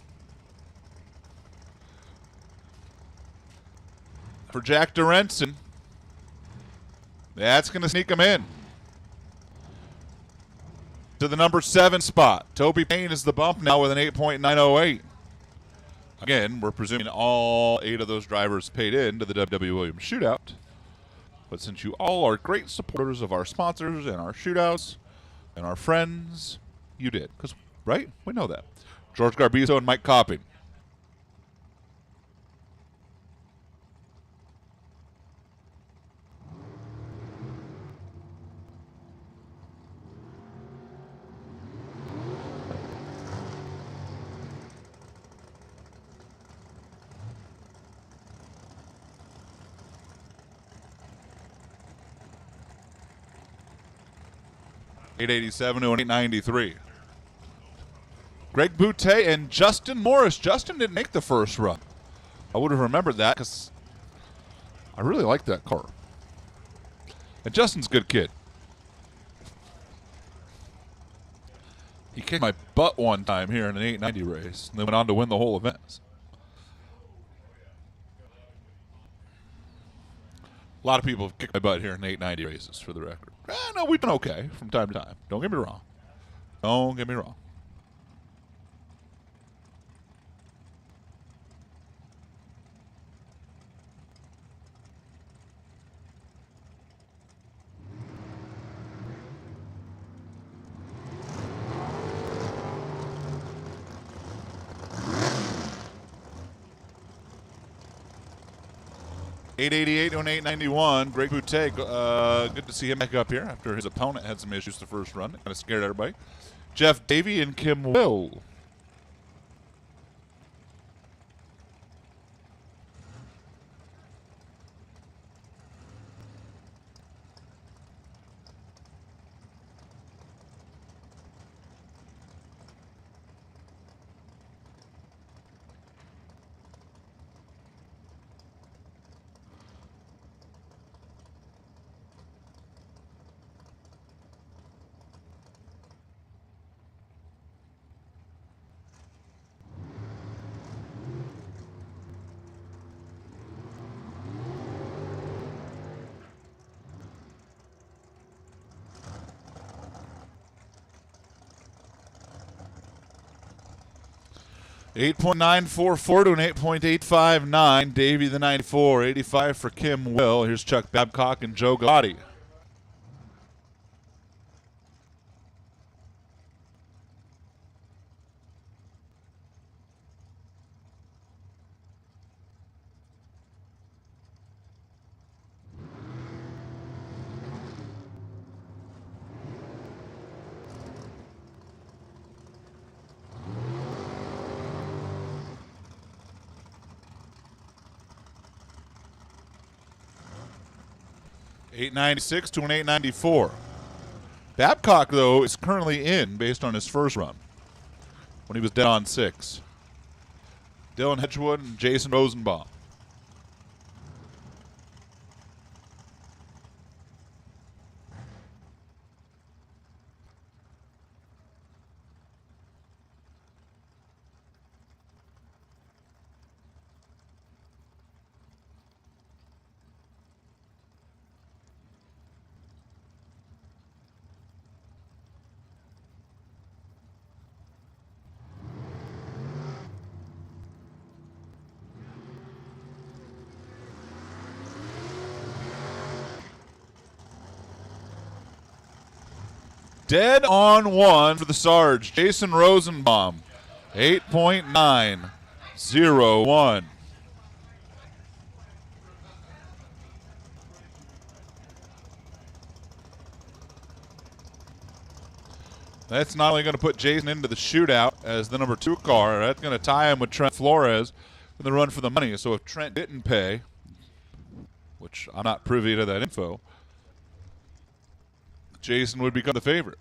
For Jack Dorenson, that's going to sneak him in to the number 7 spot. Toby Payne is the bump now with an 8.908. Again, we're presuming all 8 of those drivers paid in to the W. Williams shootout. But since you all are great supporters of our sponsors and our shootouts and our friends, you did. Because, right? We know that. George Garbizo and Mike Copping. $887 to an $893. Greg Boutte and Justin Morris. Justin didn't make the first run. I would have remembered that because I really like that car. And Justin's a good kid. He kicked my butt one time here in an 890 race and then went on to win the whole event. A lot of people have kicked my butt here in 890 races, for the record. No, we've done okay from time to time. Don't get me wrong. Don't get me wrong. $888 to an $891. Greg Boutte, good to see him back up here after his opponent had some issues the first run. Kind of scared everybody. Jeff Davey and Kim Will. 8.944 to an 8.859. Davey the 94. 85 for Kim Will. Here's Chuck Babcock and Joe Galati. $8.96 to an $8.94. Babcock, though, is currently in based on his first run when he was dead on 6. Dylan Hedgewood and Jason Rosenbaum. Dead on 1 for the Sarge. Jason Rosenbaum, 8.901. That's not only going to put Jason into the shootout as the number 2 car, that's going to tie him with Trent Flores in the run for the money. So if Trent didn't pay, which I'm not privy to that info, Jason would become the favorite.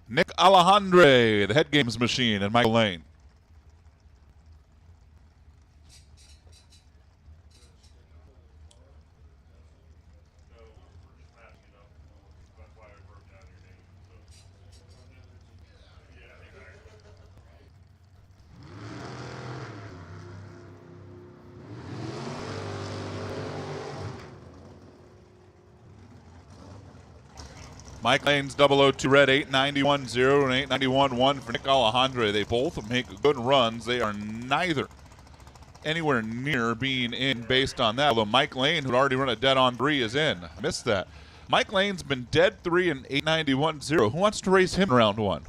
Nick Alejandre, the head games machine, and Michael Lane. Mike Lane's 002 red, 891.0 and 891.1 for Nick Alejandre. They both make good runs. They are neither anywhere near being in based on that. Although Mike Lane, who'd already run a dead on 3, is in. I missed that. Mike Lane's been dead 3 and 891.0. Who wants to race him in round 1?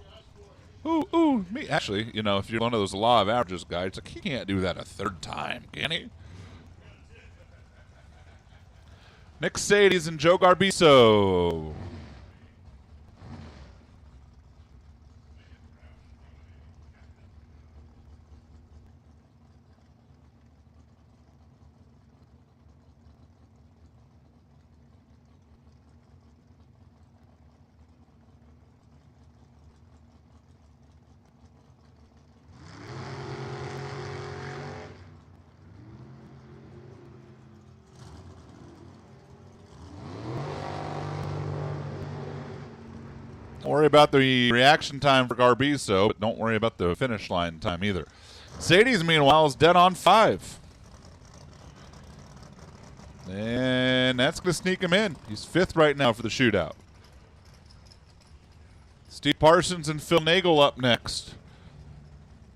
Ooh, me. Actually, you know, if you're one of those law of averages guys, like, he can't do that a third time, can he? Nick Sades and Joe Garbiso. Don't worry about the reaction time for Garbiso, but don't worry about the finish line time either. Sades, meanwhile, is dead on 5. And that's going to sneak him in. He's 5th right now for the shootout. Steve Parsons and Phil Nagel up next.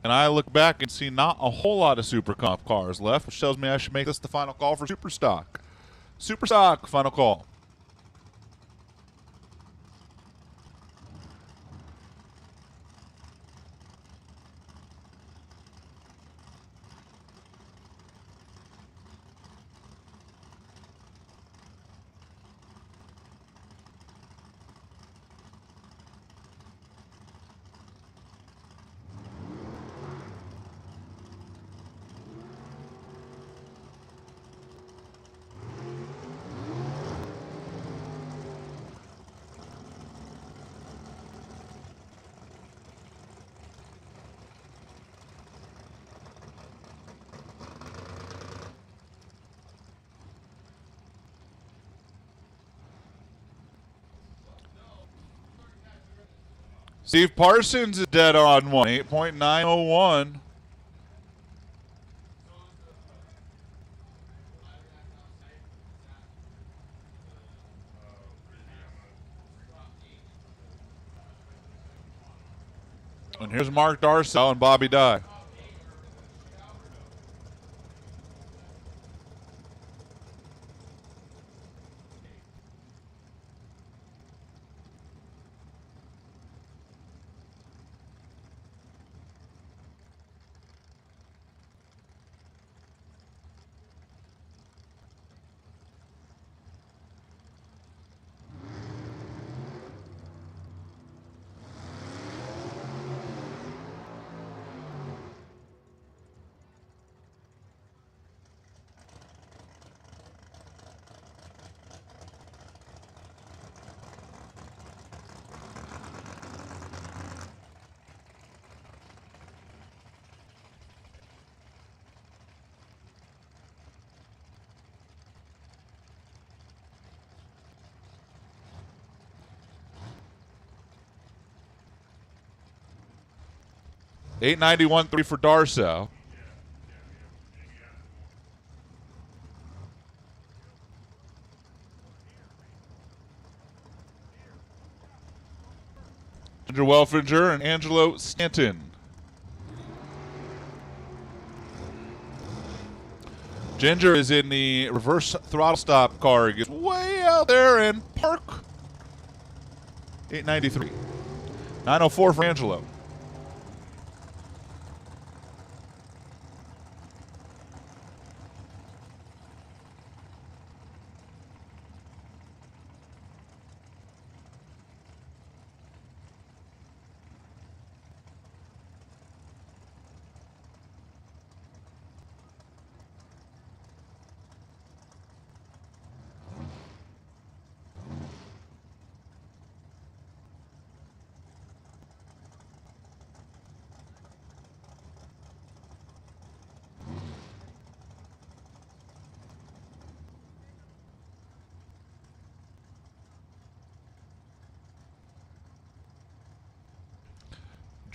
And I look back and see not a whole lot of Super Comp cars left, which tells me I should make this the final call for Super Stock. Super Stock, final call. Steve Parsons is dead on 1, 8.901. And here's Mark Darsow and Bobby Dye. $891.3 for Darsow. Ginger Welfinger and Angelo Stanton. Ginger is in the reverse throttle stop car. He gets way out there and park. $893. $904 for Angelo.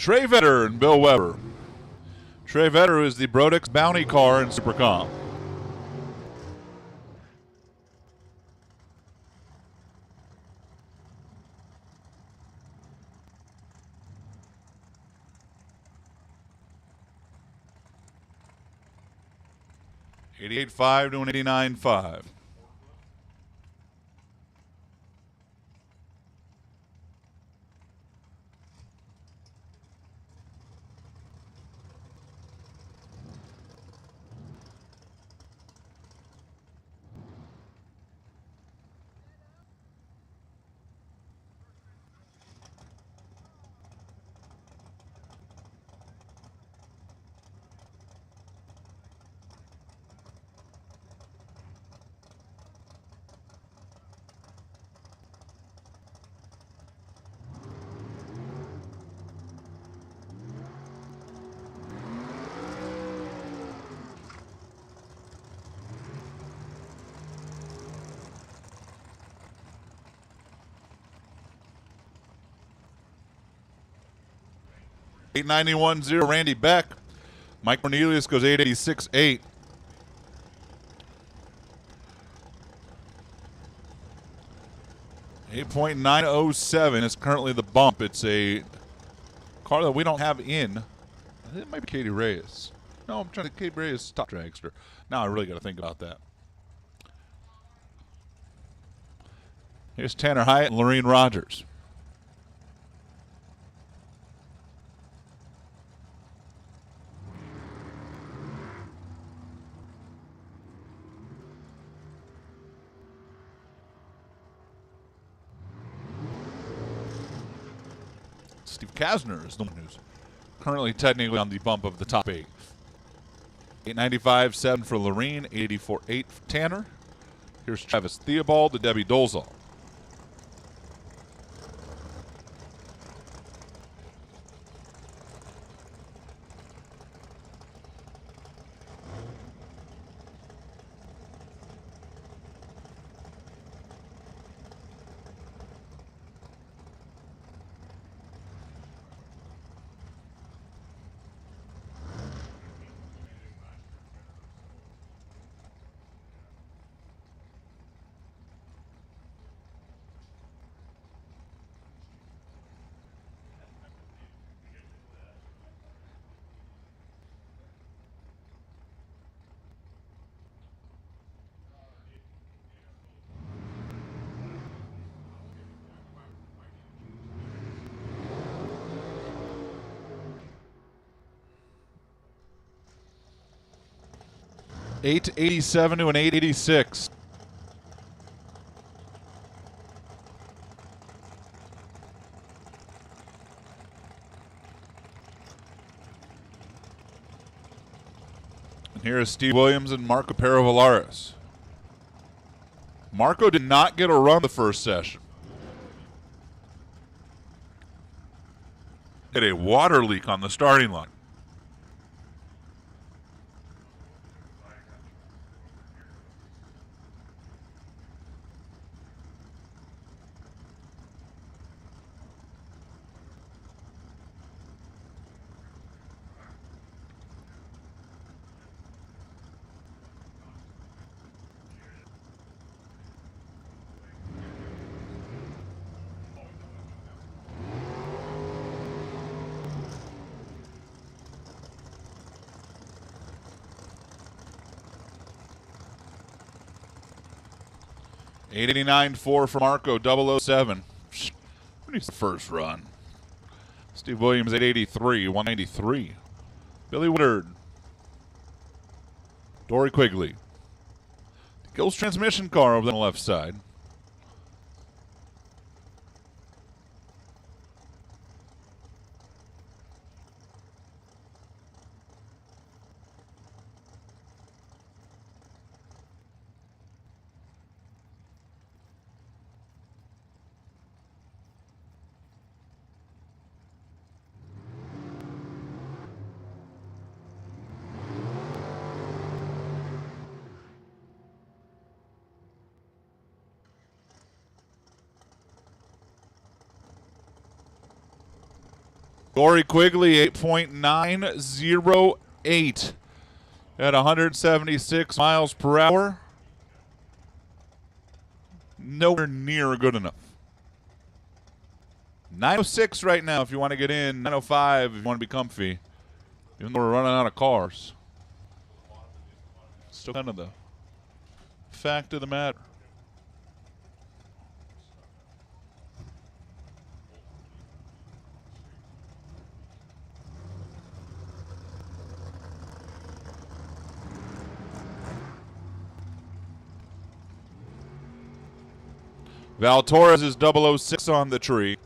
Trey Vetter and Bill Weber. Trey Vetter is the Brodix Bounty car in Supercom. $88.5 to an $89.5. $891.0 Randy Beck. Mike Cornelius goes $886.8. $8.907 is currently the bump. It's a car that we don't have in. I think it might be Katie Reyes. No, I'm trying to Katie Reyes top dragster. Now I really got to think about that. Here's Tanner Hyatt and Lorene Rogers. Steve Kasner is the one who's currently technically on the bump of the top 8. $895.7 for Lorene, $884.8 for Tanner. Here's Travis Theobald to Debbie Dolezal. 887 to an 886. And here is Steve Williams and Marco Perovalaris. Marco did not get a run the first session. Had a water leak on the starting line. $889.4 for Marco, 007. Who needs the first run? Steve Williams, 883, 193. Billy Woodard. Dory Quigley. Gill's transmission car over on the left side. Dory Quigley, 8.908 at 176 miles per hour. Nowhere near good enough. 906 right now if you want to get in. 905 if you want to be comfy. Even though we're running out of cars. Still kind of the fact of the matter. Val Torres is 006 on the tree.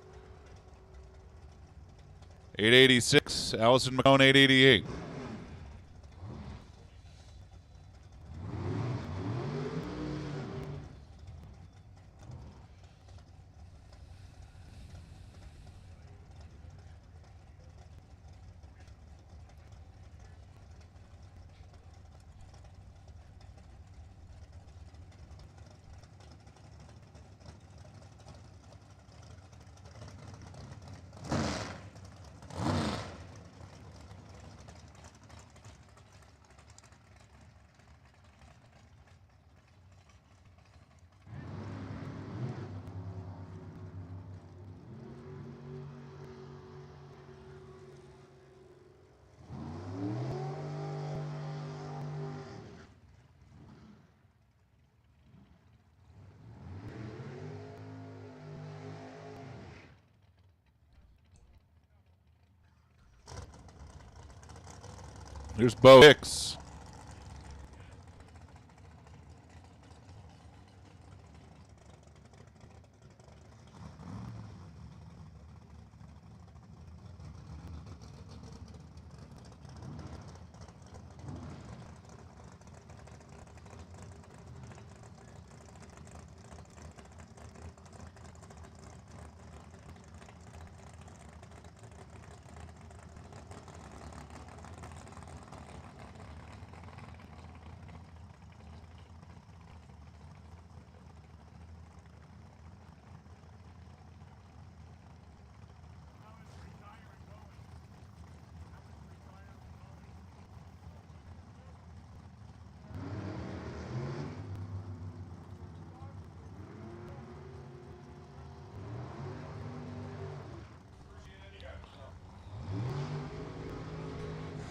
886. Allison McCone, 888. Here's Bo Hicks.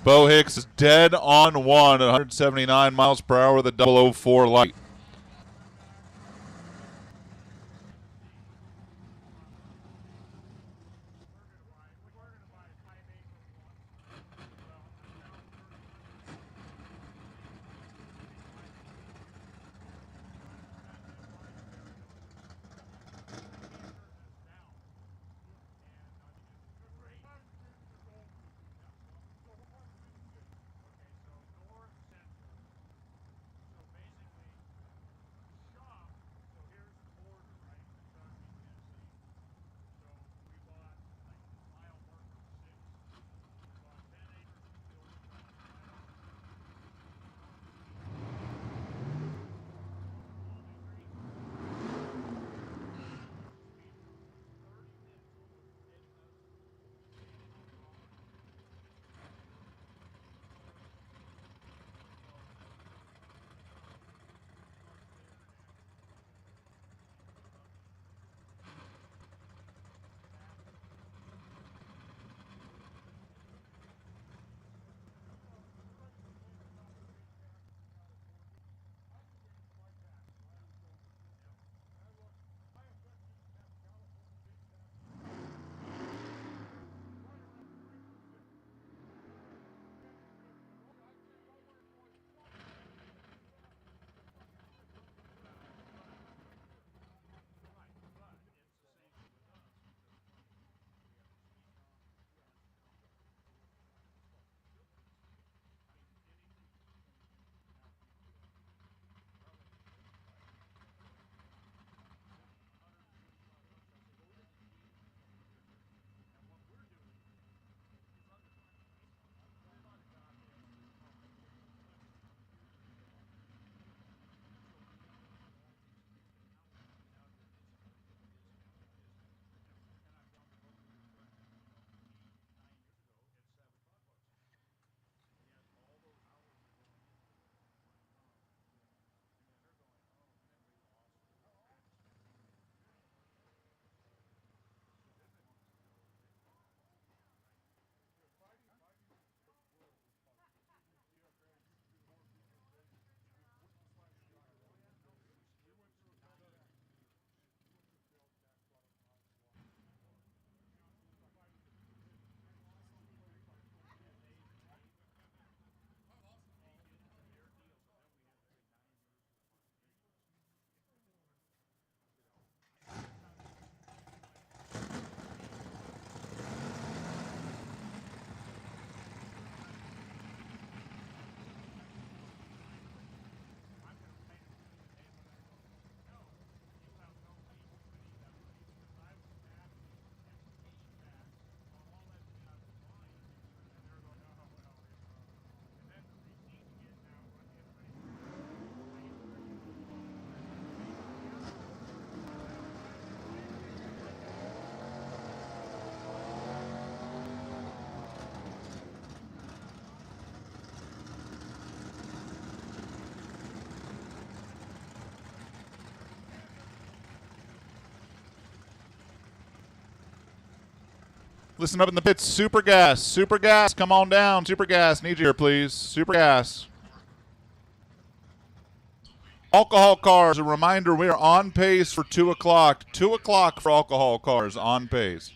Bo Hicks is dead on one at 179 miles per hour with a 004 light. Listen up in the pits. Super gas. Super gas. Come on down. Super gas. Need you here, please. Super gas. Alcohol cars. A reminder, we are on pace for 2 o'clock. 2 o'clock for alcohol cars on pace.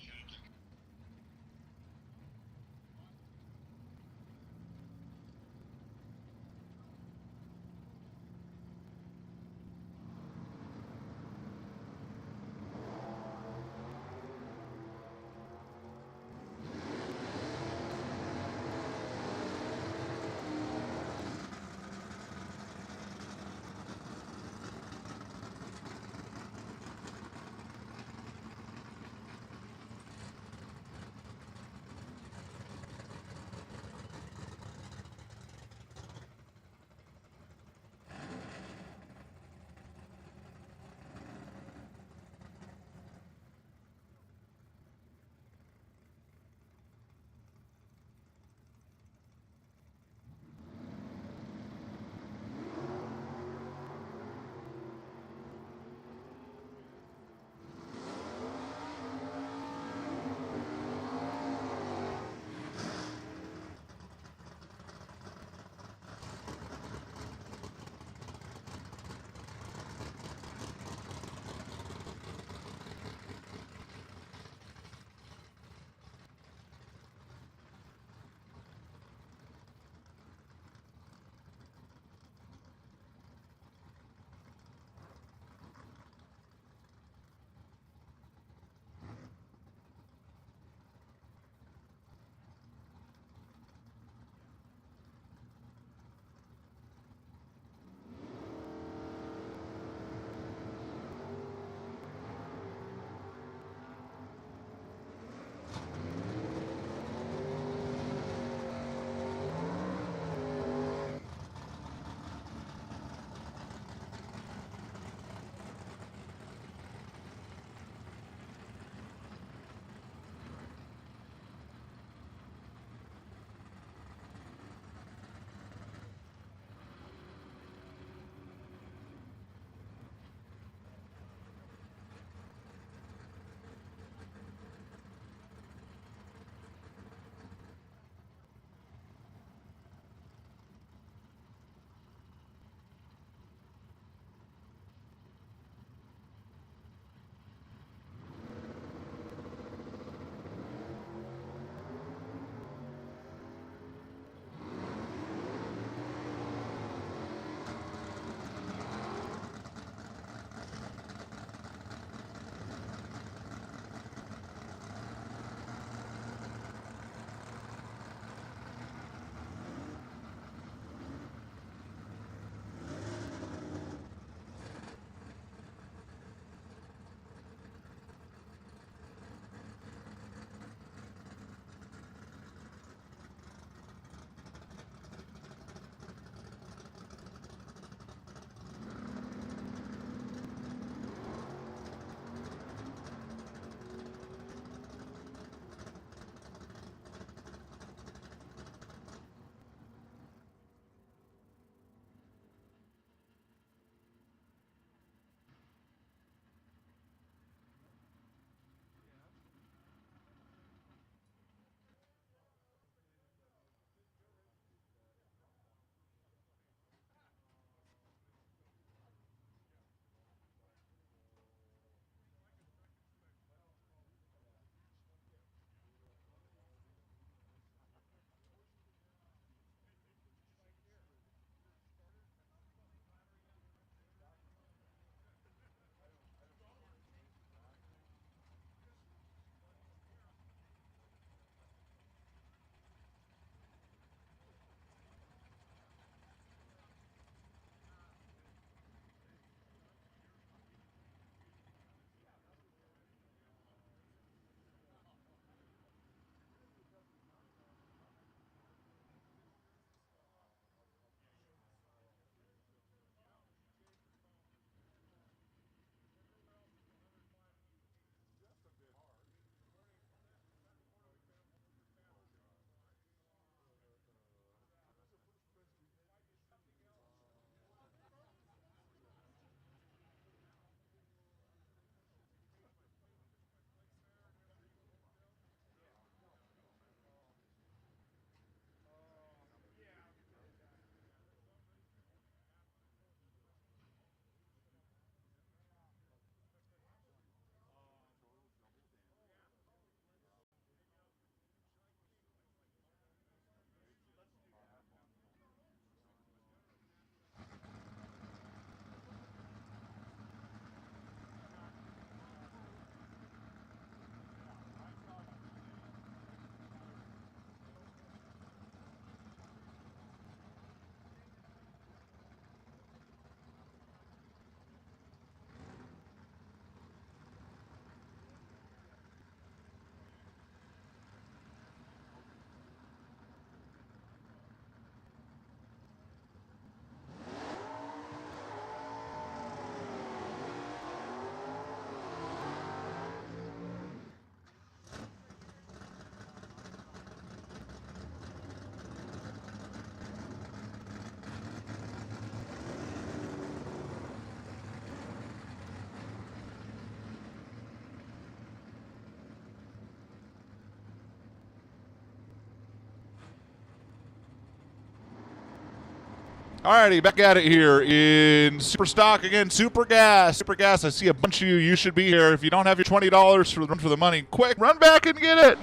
Alrighty, back at it here in Super Stock again. Super Gas. Super Gas, I see a bunch of you. You should be here. If you don't have your $20 for the run for the money, quick, run back and get it.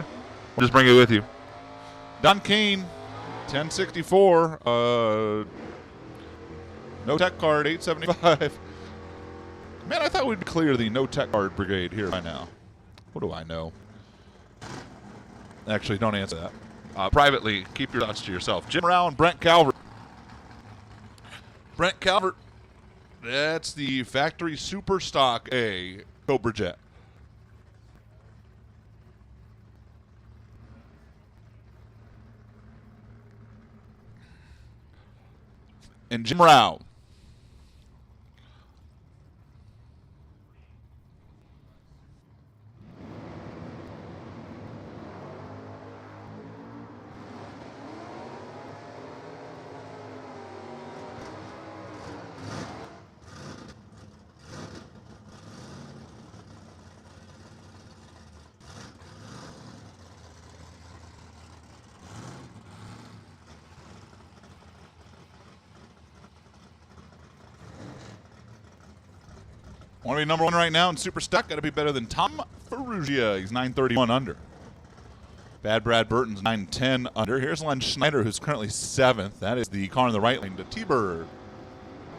Just bring it with you. Don Kane, 1064. No tech card, 875. Man, I thought we'd clear the no tech card brigade here by now. What do I know? Actually, don't answer that. Privately, keep your thoughts to yourself. Jim Rao and Brent Calvert. Brent Calvert, that's the factory Super Stock A Cobra Jet. And Jim Rao. Want to be number one right now in Super Stock? Got to be better than Tom Ferrugia. He's 931 under. Bad Brad Burton's 910 under. Here's Len Schneider, who's currently 7th. That is the car in the right lane to T-Bird.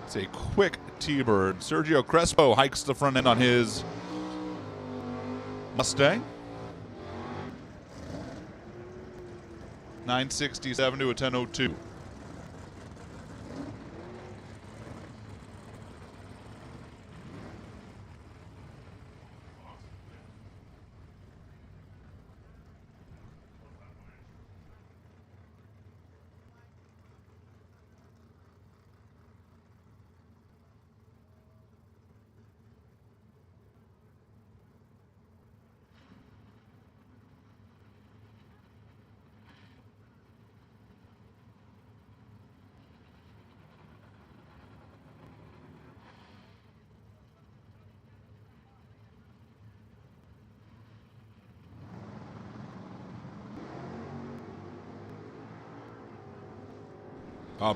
It's a quick T-Bird. Sergio Crespo hikes the front end on his Mustang. 967 to a 1002.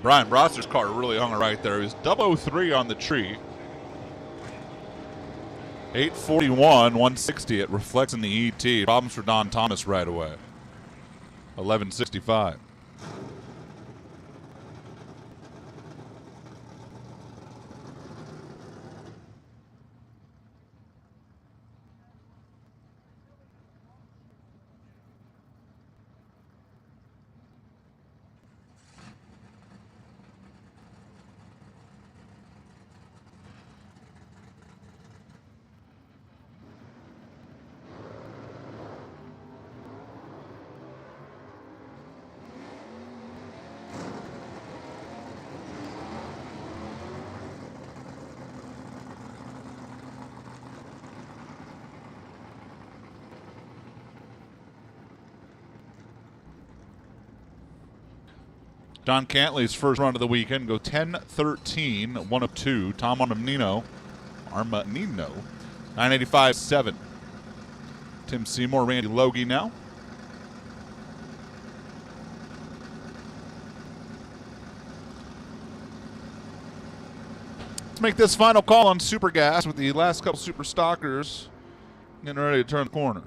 Brian Brosser's car really hung right there. He was 003 on the tree. 841, 160. It reflects in the ET. Problems for Don Thomas right away. 1165. Don Cantley's first run of the weekend go 10-13, 1 of 2. Tom Armanino, 985-7. Tim Seymour, Randy Logie now. Let's make this final call on Super Gas with the last couple Super Stockers getting ready to turn the corner.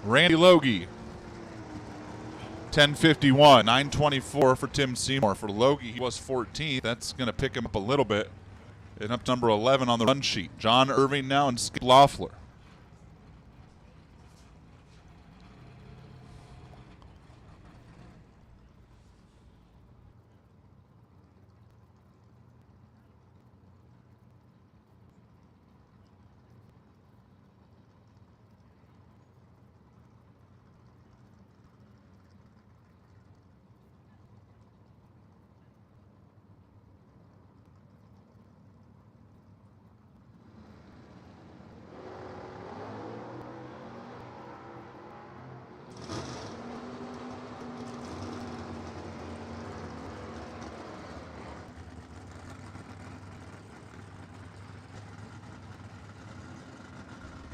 Randy Logie, 1051, 924 for Tim Seymour. For Logie, he was 14th. That's going to pick him up a little bit. And up to number 11 on the run sheet. John Irving now and Skip Loeffler.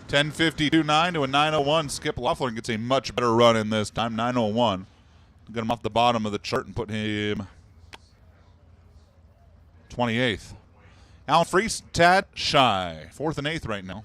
10:52.9 to a 9:01. Skip Laughlin gets a much better run in this time. 9:01. Get him off the bottom of the chart and put him 28th. Alan Freese, tad shy. 4th and 8th right now.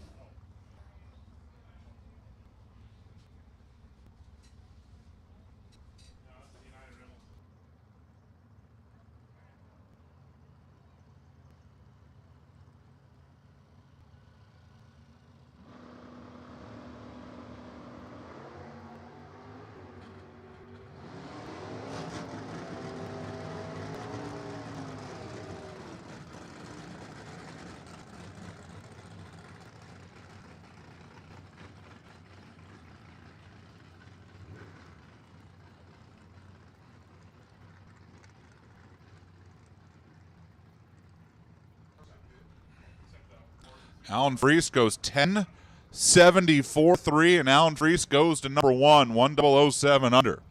Alan Freese goes 10.74.3, and Alan Freese goes to number 1, 1007 under.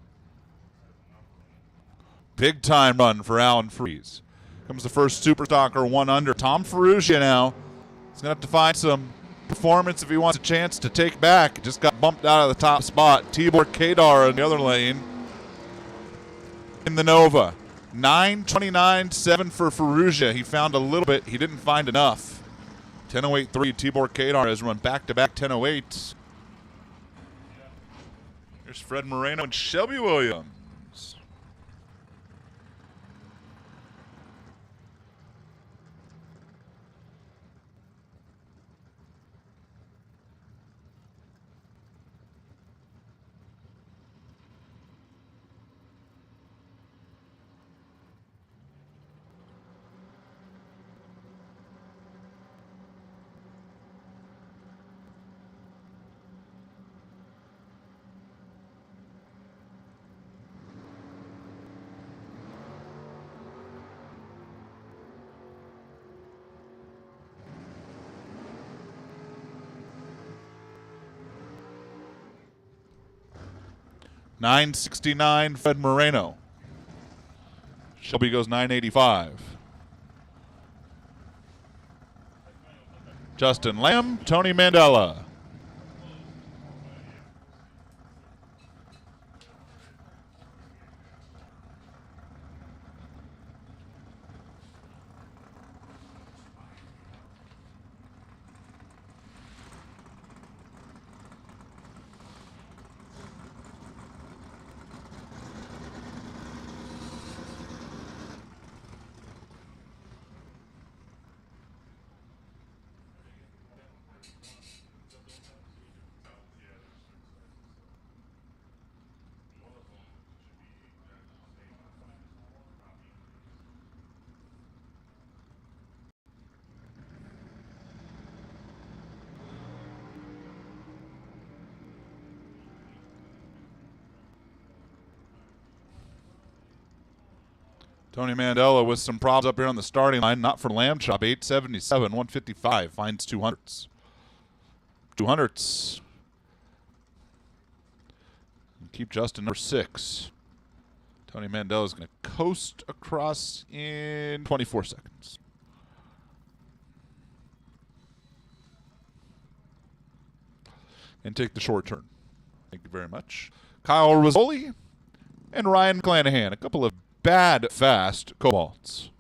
Big time run for Alan Freese. Comes the first Super Stalker 1 under. Tom Ferrugia now. He's going to have to find some performance if he wants a chance to take back. Just got bumped out of the top spot. Tibor Kadar in the other lane in the Nova. 9.29.7 for Ferrugia. He found a little bit. He didn't find enough. 10.08.3. Tibor Kadar has run back-to-back 10.08. Here's Fred Moreno and Shelby Williams. $9.69 Fred Moreno. Shelby goes 9.85. Justin Lamb, Tony Mandela. Tony Mandela with some problems up here on the starting line. Not for Lamb Chop. 877, 155. Finds 200s. 200s. Keep Justin number 6. Tony Mandela is going to coast across in 24 seconds. And take the short turn. Thank you very much. Kyle Rizzoli and Ryan McClanahan. A couple of bad, fast cobalts.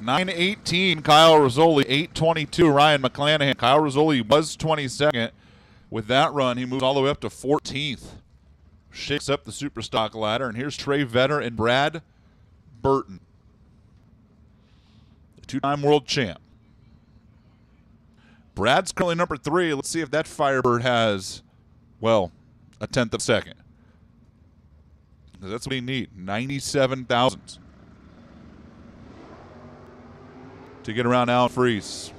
$9.18, Kyle Rizzoli. $8.22, Ryan McClanahan. Kyle Rizzoli was 22nd. With that run, he moves all the way up to 14th. Shakes up the super stock ladder, and here's Trey Vetter and Brad Burton, the two-time world champ. Brad's currently number 3. Let's see if that Firebird has, well, a tenth of a second. That's what he needs, 97 thousandths to get around Alan Freese.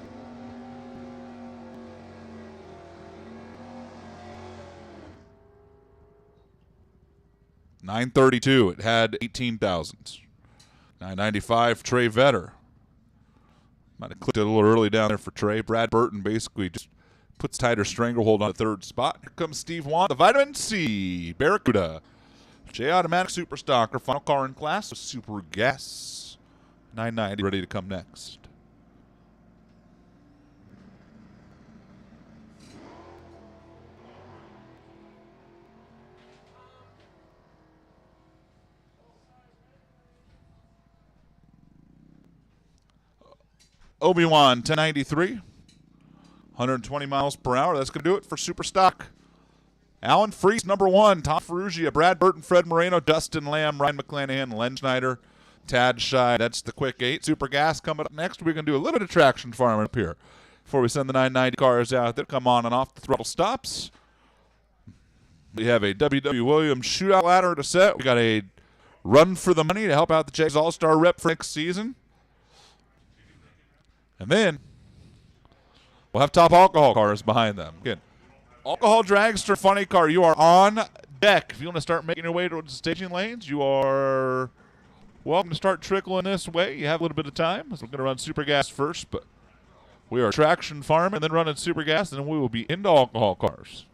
$932. It had 18 thousandths. $995. Trey Vetter. Might have clicked it a little early down there for Trey. Brad Burton basically just puts tighter stranglehold on the 3rd spot. Here comes Steve Wan, the Vitamin C Barracuda. J Automatic Super Stocker. Final car in class with Super Gas. 990 ready to come next. Obi-Wan, 1093, 120 miles per hour. That's going to do it for Super Stock. Alan Freese, number 1. Tom Ferrugia, Brad Burton, Fred Moreno, Dustin Lamb, Ryan McClanahan, Len Schneider, Tad Shy. That's the quick 8. Super Gas coming up next. We're going to do a little bit of traction farming up here before we send the 990 cars out there. Come on and off the throttle stops. We have a W.W. Williams shootout ladder to set. We got a run for the money to help out the Jags All-Star rep for next season. And then we'll have top alcohol cars behind them. Again, alcohol dragster, funny car. You are on deck. If you want to start making your way towards the staging lanes, you are welcome to start trickling this way. You have a little bit of time. So we're going to run Super Gas first, but we are traction farming and then running Super Gas, and then we will be into alcohol cars.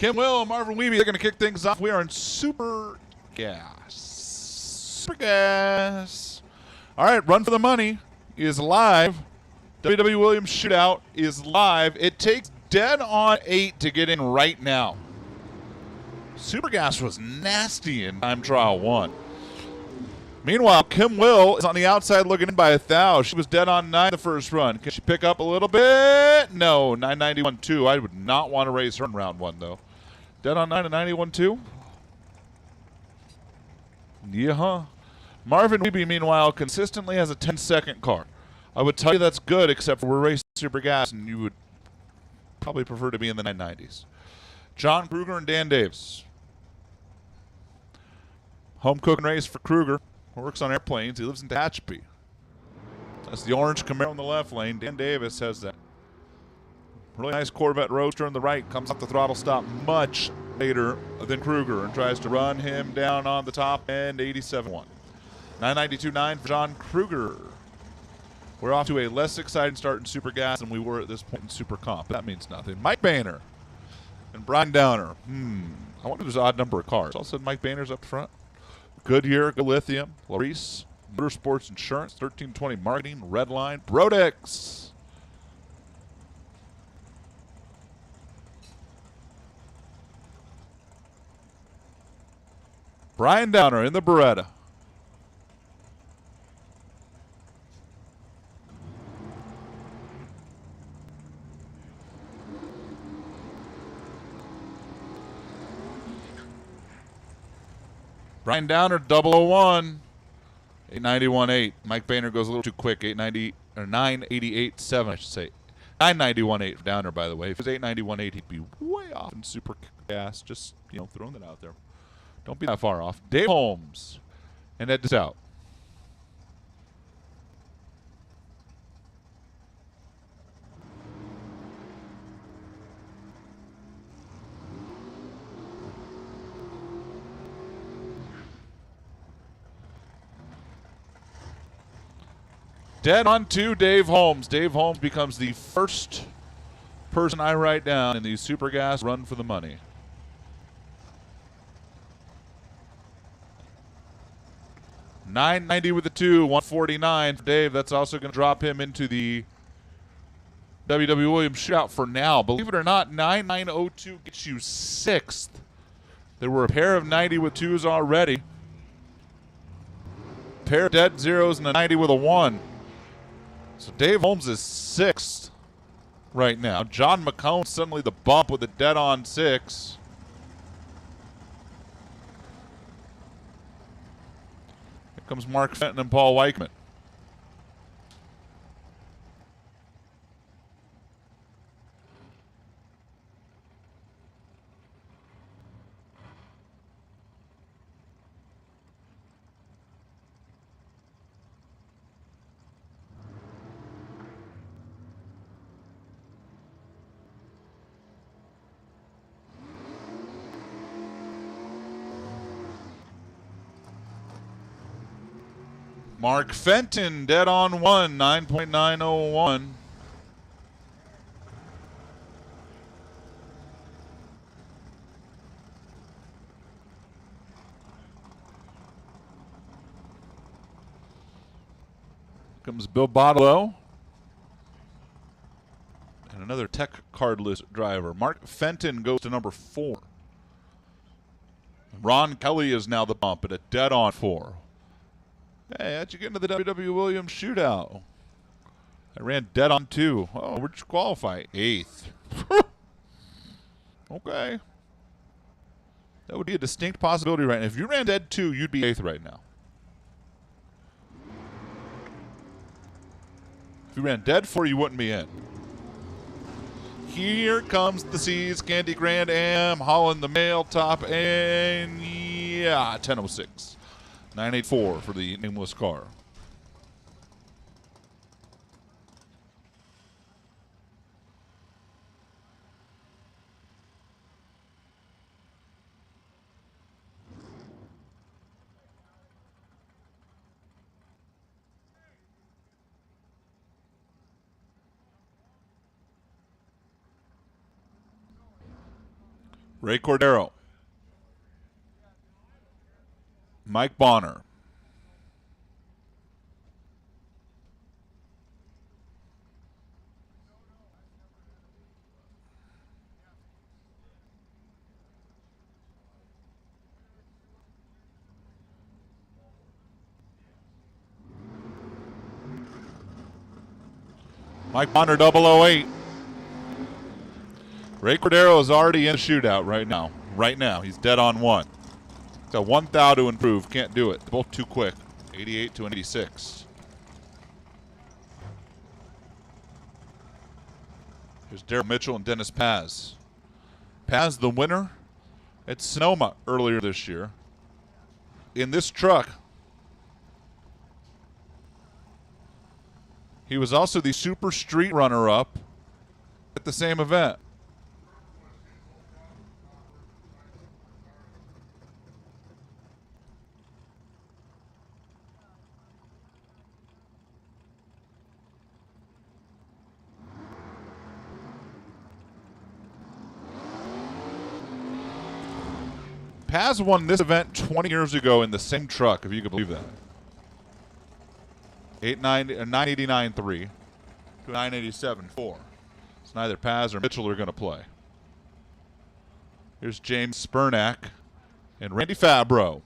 Kim Will and Marvin Weeby, they're going to kick things off. We are in Super Gas. Super Gas. All right, Run for the Money is live. W.W. Williams Shootout is live. It takes dead on 8 to get in right now. Super Gas was nasty in time trial 1. Meanwhile, Kim Will is on the outside looking in by 1,000. She was dead on 9 the first run. Can she pick up a little bit? No, 991.2. I would not want to raise her in round 1, though. Dead on 9 at 91.2? Yeah, huh? Marvin Weeby, meanwhile, consistently has a 10-second car. I would tell you that's good, except for we're racing Super Gas, and you would probably prefer to be in the 990s. John Kruger and Dan Davis. Home cooking race for Kruger. Works on airplanes. He lives in Tehachapi. That's the orange Camaro in the left lane. Dan Davis has that really nice Corvette Roadster on the right. Comes off the throttle stop much later than Kruger and tries to run him down on the top end. 87.1. 992.9 for John Kruger. We're off to a less exciting start in Super Gas than we were at this point in Super Comp. That means nothing. Mike Boehner and Brian Downer. I wonder if there's an odd number of cars. All of a sudden, Mike Boehner's up front. Goodyear, Go Lithium, Laurice, Motorsports Insurance, 1320 Marketing, Redline, Brodex. Brian Downer in the Beretta. Brian Downer, 001, 891.8. Mike Boehner goes a little too quick, 890 or 988.7, I should say. 991.8 for Downer, by the way. If it was 891.8, he'd be way off in Super Gas. Just, throwing that out there. Don't be that far off. Dave Holmes and Ed DeSout. Dead on 2, Dave Holmes. Dave Holmes becomes the first person I write down in the Super Gas Run for the Money. $990 with the 2, $149 for Dave. That's also going to drop him into the W.W. Williams Shootout for now. Believe it or not, 9902 gets you 6th. There were a pair of 90 with 2s already. Pair of dead zeros and a 90 with a 1. So Dave Holmes is 6th right now. John McCone suddenly the bump with a dead on 6. Here comes Mark Fenton and Paul Weichman. Mark Fenton, dead on 1, 9.901. Comes Bill Botolo. And another tech cardless driver. Mark Fenton goes to number 4. Ron Kelly is now the bump at a dead on 4. Hey, how'd you get into the W.W. Williams Shootout? I ran dead on 2. Oh, where'd you qualify? 8th. Okay. That would be a distinct possibility right now. If you ran dead 2, you'd be 8th right now. If you ran dead 4, you wouldn't be in. Here comes the C's, Candy Grand Am, Holland the Mail, top, and yeah, 1006. 984 for the nameless car. Ray Cordero. Mike Bonner. Mike Bonner 008. Ray Cordero is already in the shootout right now. Right now, he's dead on one. Got 1 thou to improve. Can't do it. They're both too quick. 88 to an 86. Here's Daryl Mitchell and Dennis Paz. Paz, the winner at Sonoma earlier this year. In this truck, he was also the Super Street runner-up at the same event. Paz won this event 20 years ago in the same truck, if you could believe that. 989.3 to 987.4. So neither Paz or Mitchell are going to play. Here's James Spurnack and Randy Fabro.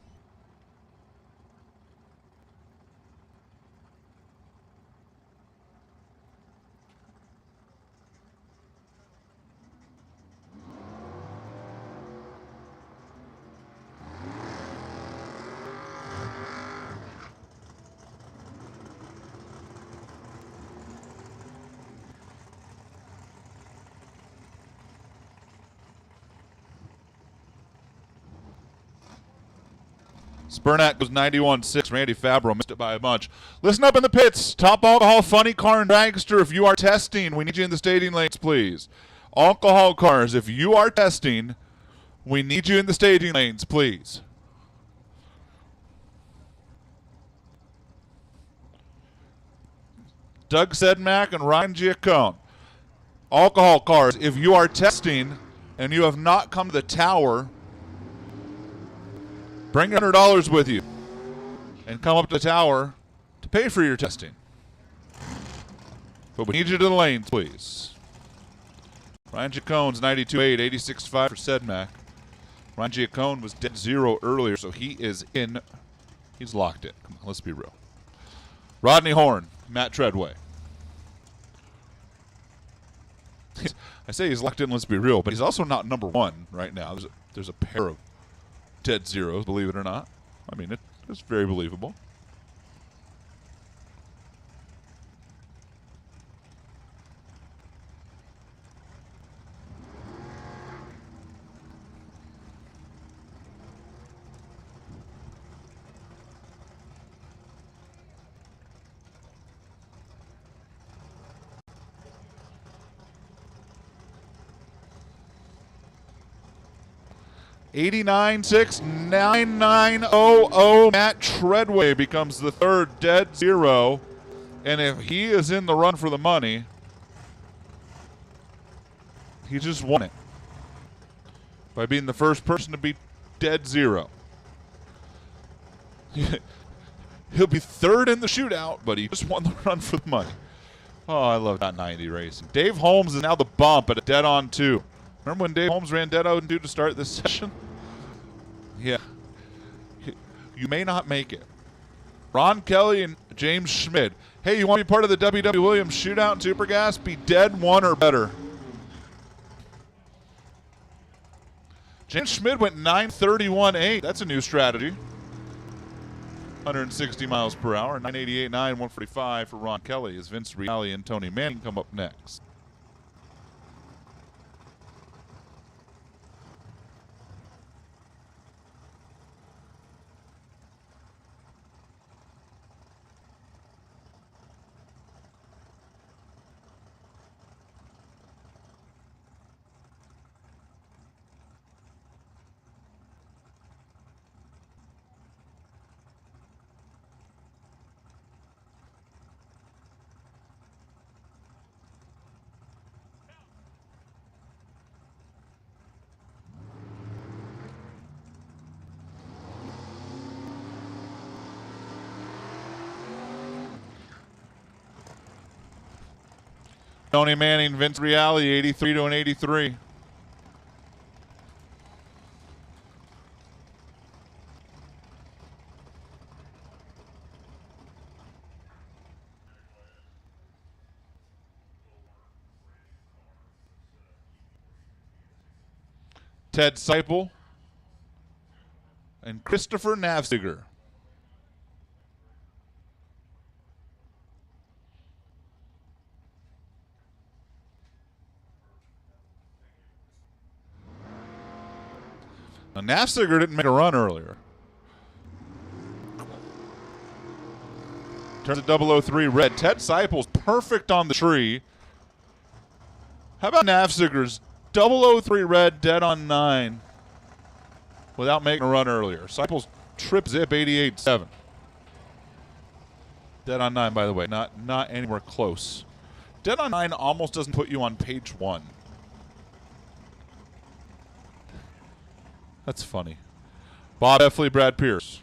Spurnack goes 91.6. Randy Fabro missed it by a bunch. Listen up in the pits. Top Alcohol Funny Car and Dragster, if you are testing, we need you in the staging lanes, please. Alcohol cars, if you are testing, we need you in the staging lanes, please. Doug Sedmack and Ryan Giacone. Alcohol cars, if you are testing and you have not come to the tower, bring $100 with you and come up to the tower to pay for your testing. But we need you to the lanes, please. Ryan Giacone's 92.8, 86.5 for Sedmack. Ryan Giacone was dead zero earlier, so he is in. He's locked in. Come on, let's be real. Rodney Horn, Matt Treadway. I say he's locked in, let's be real, but he's also not number one right now. There's a pair of dead zeros, believe it or not. I mean, it's very believable. $89,699.00. Matt Treadway becomes the third dead zero. And if he is in the run for the money, he just won it by being the first person to be dead zero. He'll be third in the shootout, but he just won the run for the money. Oh, I love that 90 racing. Dave Holmes is now the bump at a dead on 2. Remember when Dave Holmes ran dead on 2 to start this session? Yeah. You may not make it. Ron Kelly and James Schmid. Hey, you want to be part of the W.W. Williams shootout in Supergas? Be dead 1 or better. James Schmid went 931.8. That's a new strategy. 160 miles per hour. 988.9, 145 for Ron Kelly as Vince Reale and Tony Manning come up next. Tony Manning, Vince Reale, 83 to an 83. Ted Seipel and Christopher Navsiger. Now, Navsiger didn't make a run earlier. Turns to 003 red. Ted Seipel's perfect on the tree. How about Navsiger's 003 red, dead on 9, without making a run earlier? Seipel's trip zip 88.7. Dead on 9, by the way, not anywhere close. Dead on 9 almost doesn't put you on page 1. That's funny. Bob Effley, Brad Pierce.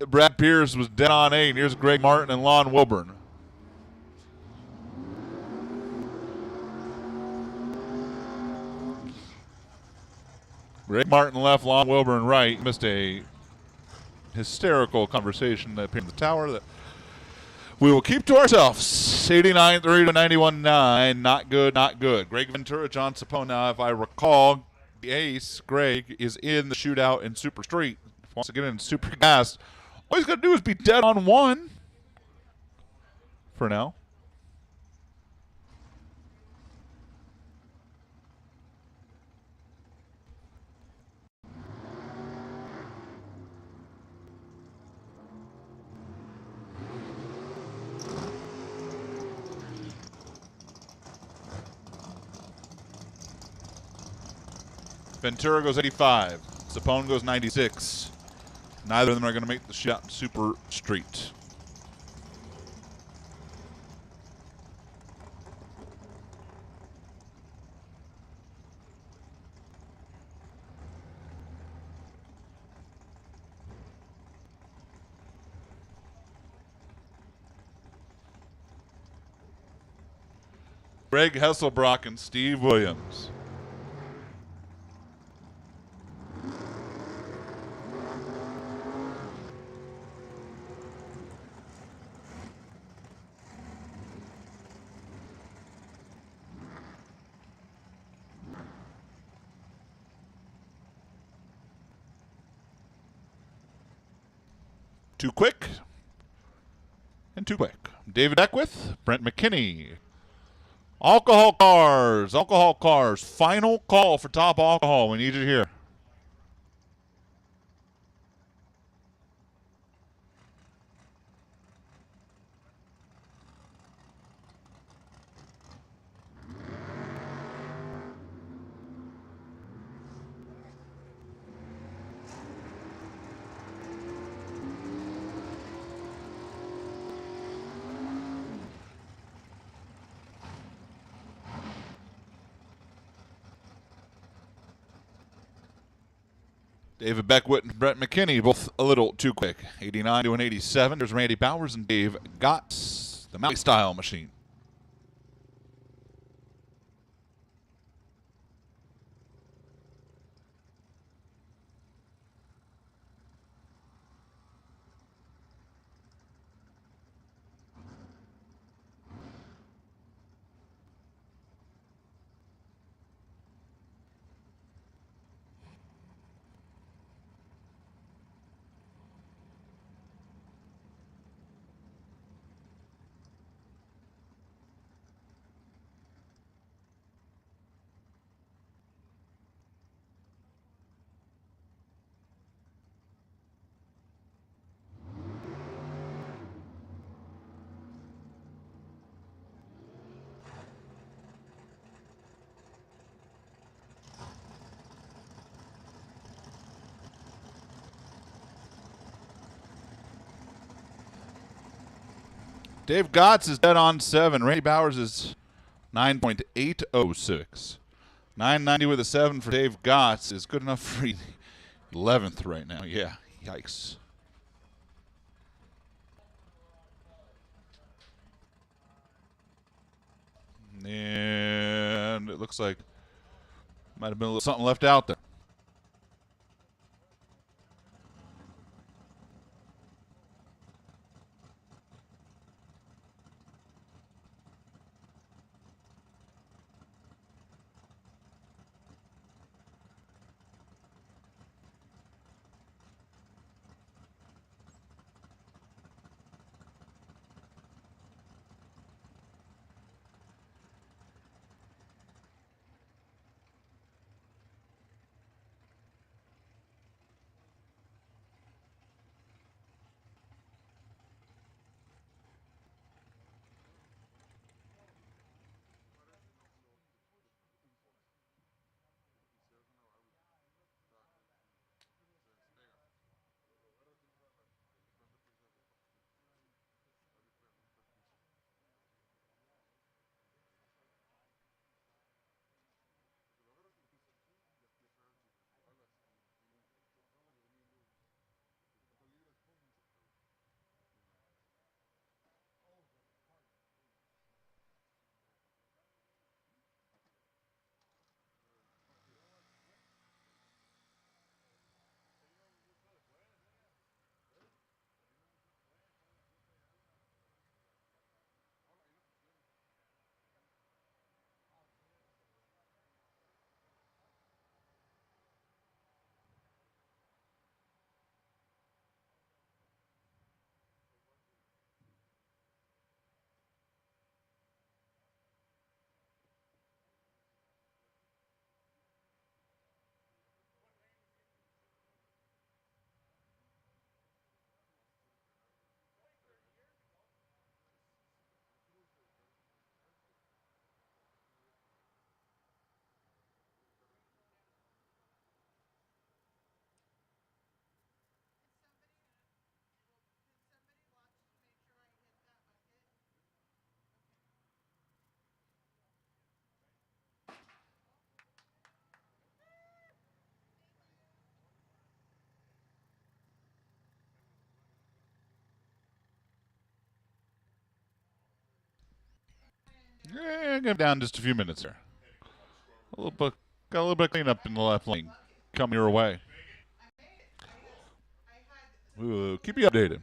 Brad Pierce was dead on 8. Here's Greg Martin and Lon Wilburn. Greg Martin left, Lon Wilburn right. Missed a hysterical conversation that appeared in the tower that we will keep to ourselves. 89-3 to 91-9. Not good, not good. Greg Ventura, John Sapone. Now, if I recall, the ace, Greg, is in the shootout in Super Street. Wants to get in Super Gas. All he's got to do is be dead on 1 for now. Ventura goes 85. Sapone goes 96. Neither of them are going to make the shot in Super Street. Greg Hesselbrock and Steve Williams. Too quick and too quick. David Eckworth, Brent McKinney. Alcohol cars. Final call for top alcohol. We need you here. David Beckwith and Brett McKinney, both a little too quick. 89 to an 87. There's Randy Bowers and Dave Gotts, the Maui style machine. Dave Gotts is dead on 7. Randy Bowers is 9.806. 990 with a 7 for Dave Gotts is good enough for 11th right now. Yeah, yikes. And it looks like might have been a little something left out there. Yeah, go down just a few minutes here. Got a little bit of cleanup in the left lane coming your way. We'll keep you updated.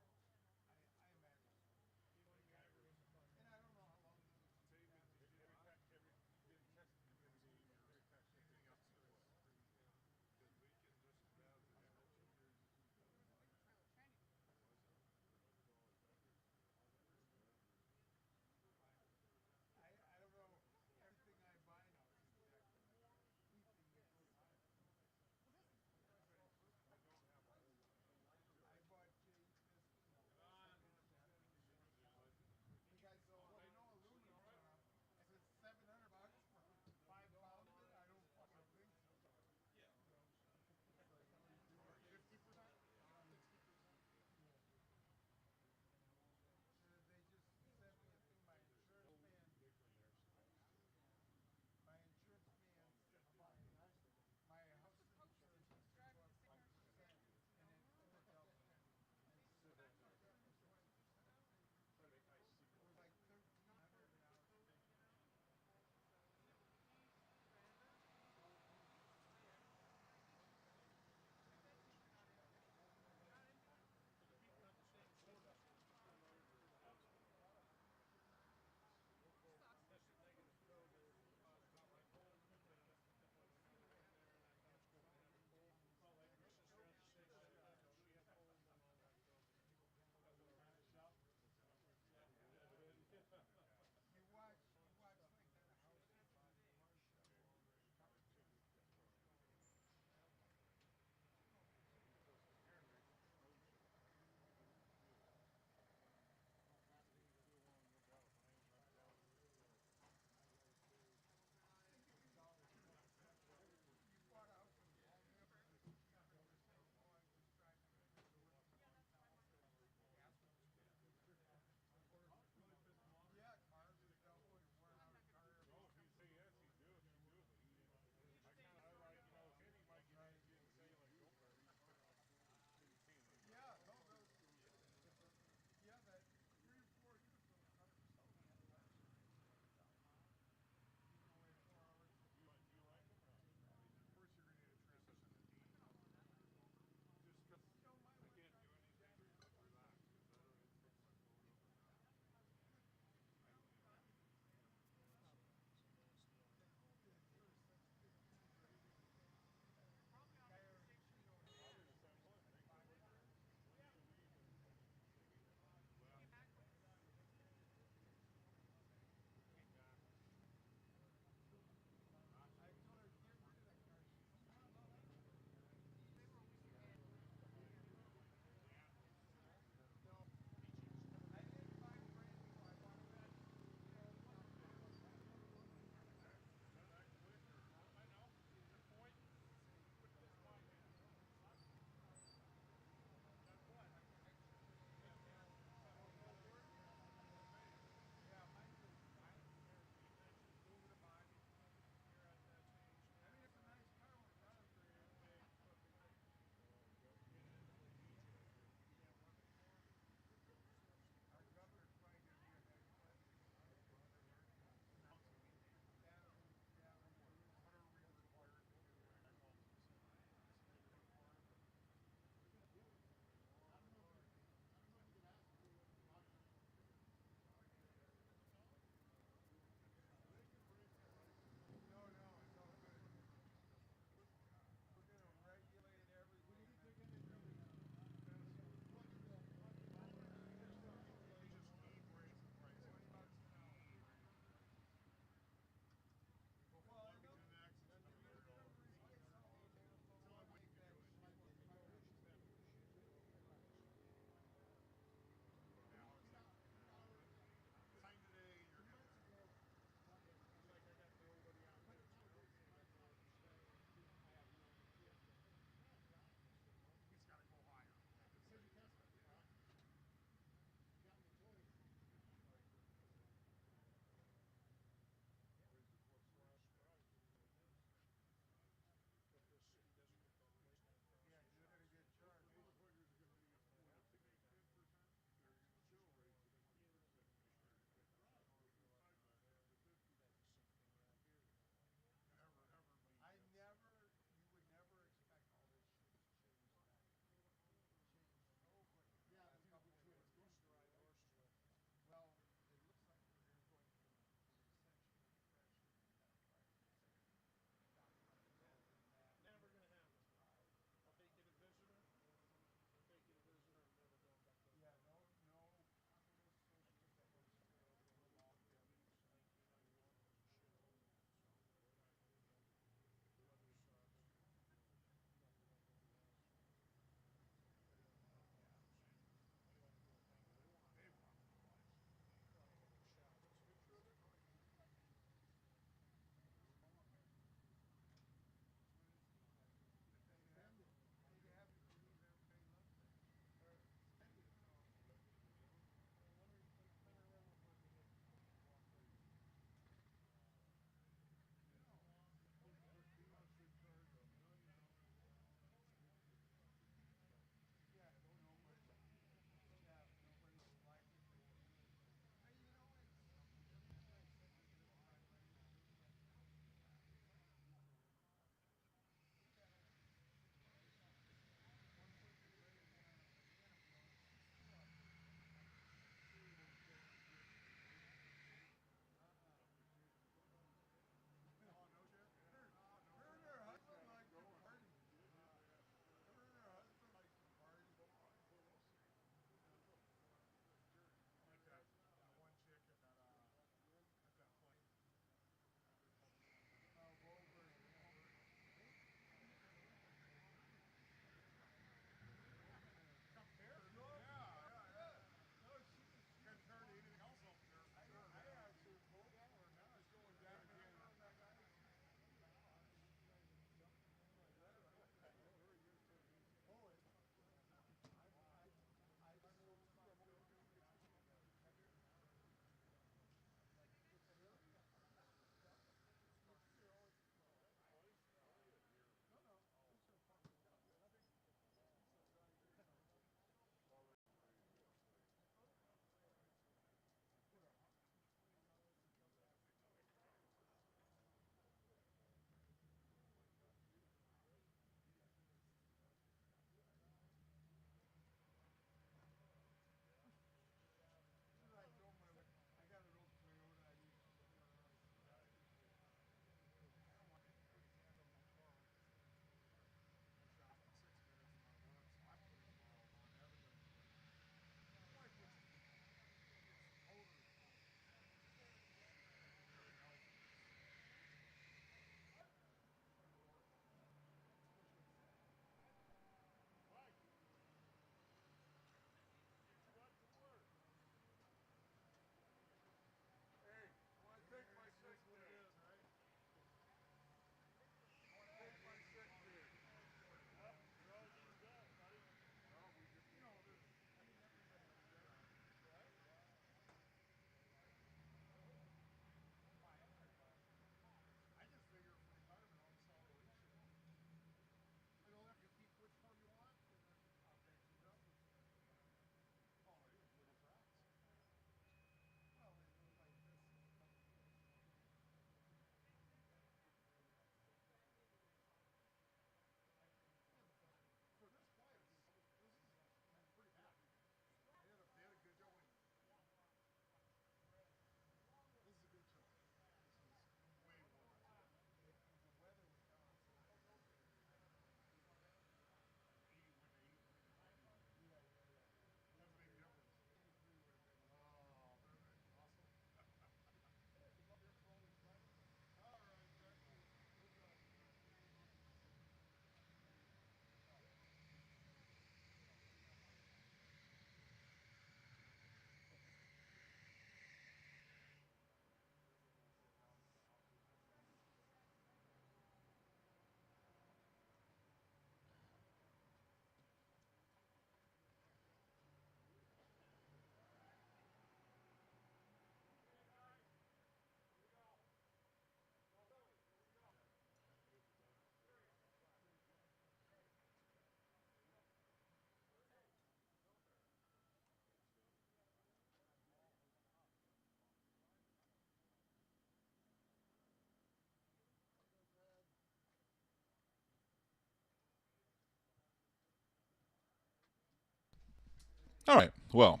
All right, well,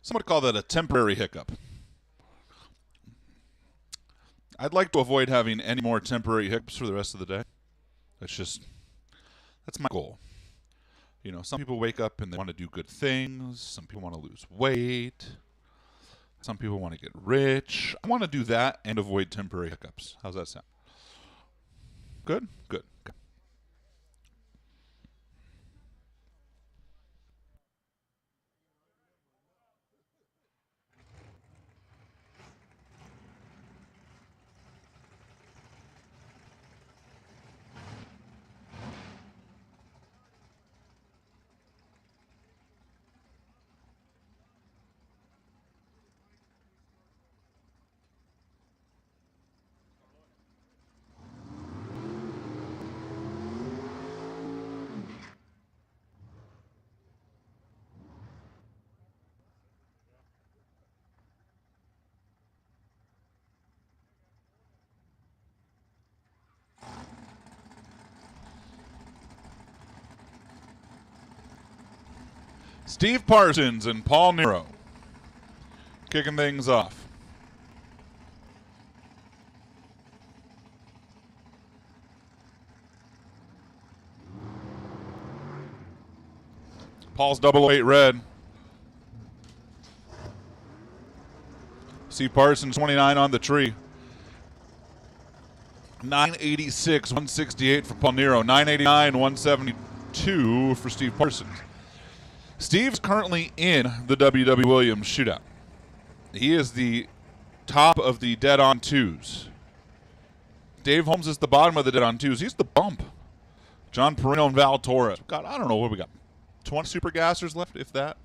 some would call that a temporary hiccup. I'd like to avoid having any more temporary hiccups for the rest of the day. That's my goal. You know, some people wake up and they want to do good things. Some people want to lose weight. Some people want to get rich. I want to do that and avoid temporary hiccups. How's that sound? Good? Good. Okay. Steve Parsons and Paul Nero kicking things off. Paul's 008 red. Steve Parsons 29 on the tree. 986, 168 for Paul Nero. 989, 172 for Steve Parsons. Steve's currently in the W.W. Williams shootout. He is the top of the dead-on twos. Dave Holmes is the bottom of the dead-on twos. He's the bump. John Perino and Val Torres. I don't know what we got. 20 super gassers left, if that.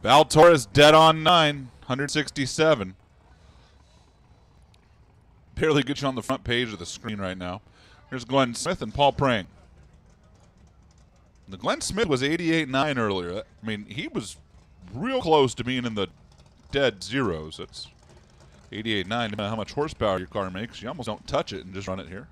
Val Torres dead on 9, 167. Barely gets you on the front page of the screen right now. Here's Glenn Smith and Paul Prang. The Glenn Smith was 88.9 earlier. I mean, he was real close to being in the dead zeros. That's 88.9. No matter how much horsepower your car makes, you almost don't touch it and just run it here.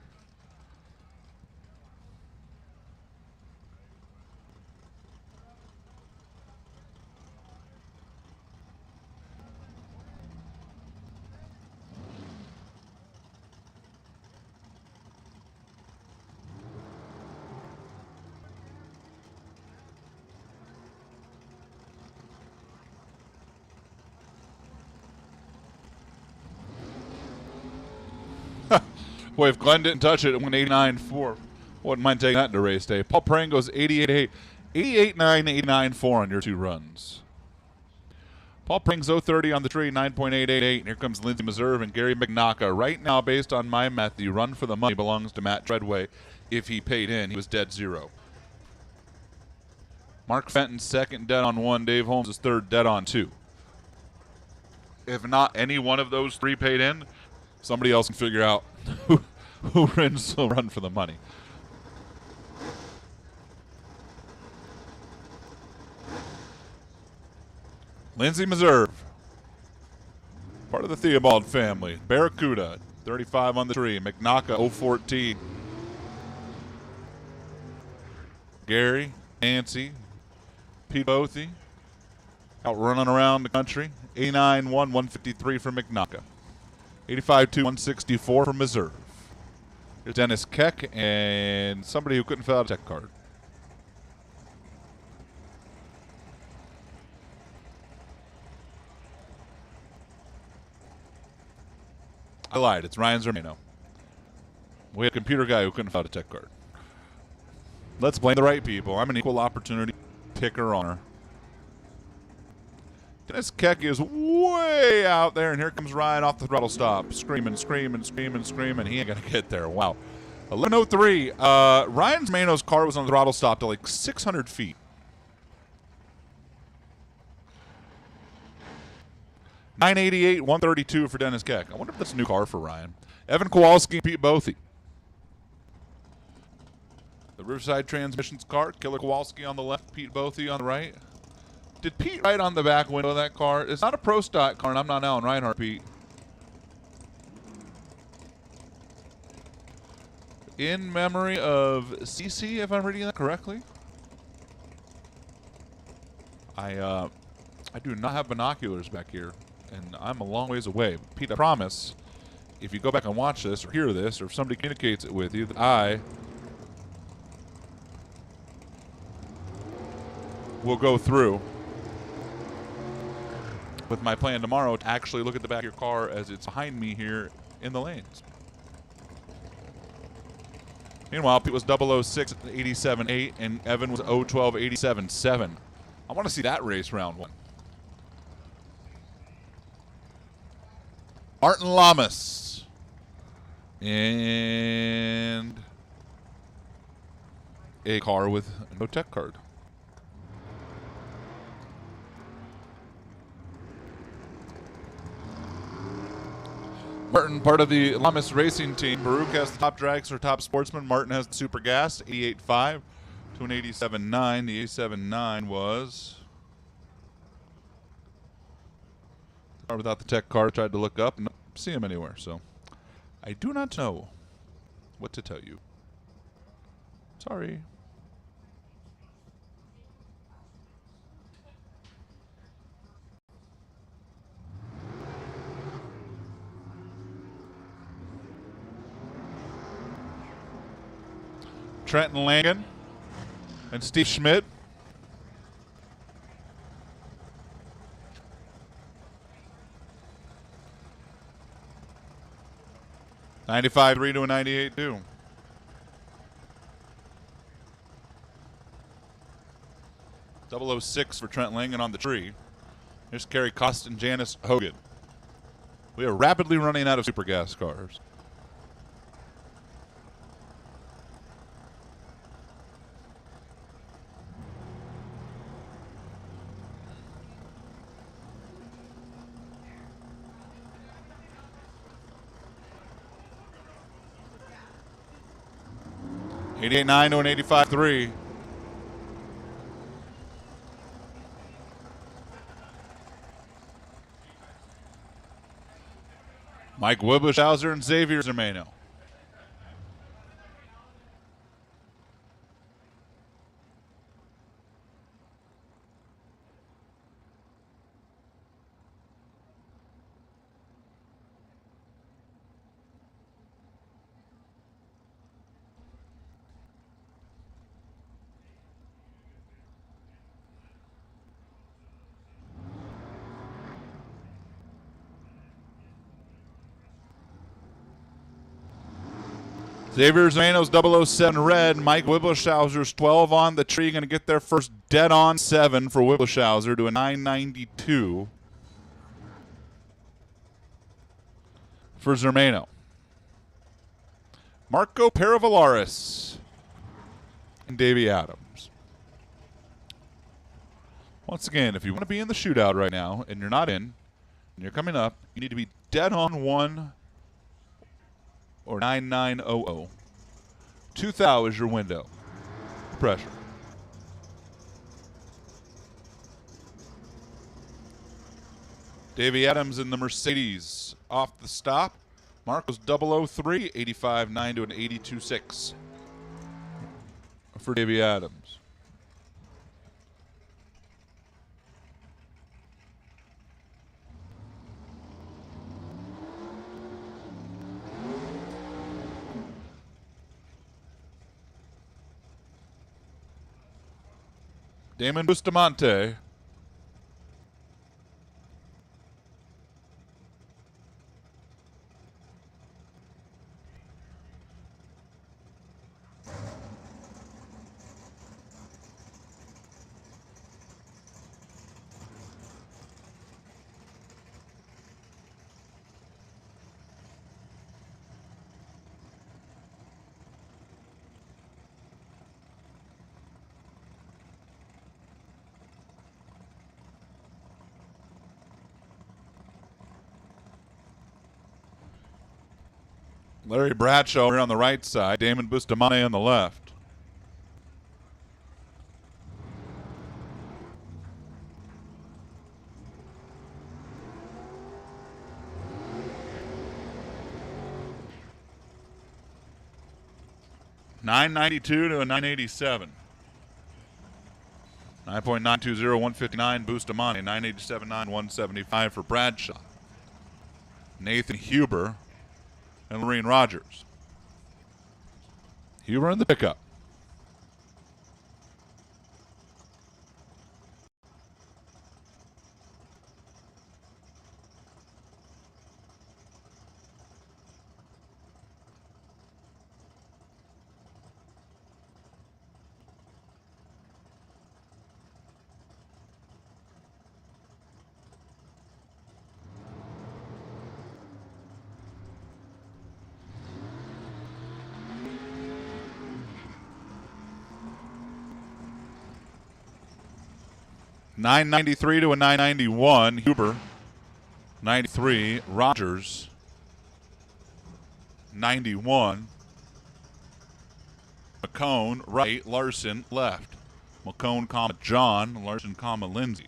Boy, if Glenn didn't touch it, it went 89.4. Wouldn't mind taking that into race day. Paul Prang goes 88.8, 88.9, 89.4 on your two runs. Paul Prang's 030 on the tree, 9.888. And here comes Lindsey Meserve and Gary McNaka. Right now, based on my math, the run for the money belongs to Matt Treadway. If he paid in, he was dead zero. Mark Fenton's second dead on 1. Dave Holmes is third dead on 2. If not any one of those three paid in, somebody else can figure out who wins the run for the money. Lindsey Meserve, part of the Theobald family. Barracuda, 35 on the tree. McNaka, 014. Gary, Nancy, Pete Bothy, out running around the country. 89.1, 153 for McNaka. 85.2, 164 for Meserve. Here's Dennis Keck and somebody who couldn't fill out a tech card. I lied. It's Ryan Zermano. We had a computer guy who couldn't fill out a tech card. Let's blame the right people. I'm an equal opportunity picker on her. Dennis Keck is way out there, and here comes Ryan off the throttle stop. Screaming, screaming, screaming, screaming. He ain't going to get there. Wow. 11:03. Ryan Zermano's car was on the throttle stop to like 600 feet. $988, $132 for Dennis Keck. I wonder if that's a new car for Ryan. Evan Kowalski, Pete Bothy. The Riverside Transmissions car, Killer Kowalski on the left, Pete Bothy on the right. Did Pete write on the back window of that car? It's not a Pro Stock car, and I'm not Alan Reinhart, Pete. In memory of CC, if I'm reading that correctly. I do not have binoculars back here, and I'm a long ways away. But Pete, I promise, if you go back and watch this or hear this, or if somebody communicates it with you, that I will go through with my plan tomorrow to actually look at the back of your car as it's behind me here in the lanes. Meanwhile, Pete was 006 at 87.8, and Evan was 012 87.7. I want to see that race round one. Martin Lamas. And a car with no tech card. Martin, part of the Lamas racing team. Baruch has the top drags or top sportsman. Martin has the super gas, 88.5 to an 87.9. The 87.9 was the car without the tech card. Tried to look up and not see him anywhere. So I do not know what to tell you. Sorry. Trenton Langen and Steve Schmidt. $95.3 to a $98.2. .006 for Trent Langen on the tree. Here's Kerry Cost and Janice Hogan. We are rapidly running out of super gas cars. $88.9 to an $85.3. Mike Wibushhauser and Xavier Zermano. Xavier Zermano's 007 red. Mike Wibushhauser's 12 on the tree. Going to get their first dead-on 7 for Wibushhauser to a 992 for Zermano. Marco Paravalaris and Davey Adams. Once again, if you want to be in the shootout right now and you're not in, and you're coming up, you need to be dead on 1 or 9900. 2,000 is your window. Pressure. Davey Adams in the Mercedes off the stop. Marco's 003, 85.9 to an 82.6 for Davey Adams. Damon Bustamante. Larry Bradshaw here on the right side, Damon Bustamante on the left. 992 to a 987. 9.920, 159, Bustamante, 987.9, 175 for Bradshaw. Nathan Huber and Lorene Rogers. Huber in the pickup. $993 to a $991. Huber, 93. Rogers, 91. McCone, right. Larson, left. McCone, comma, John. Larson, comma, Lindsay.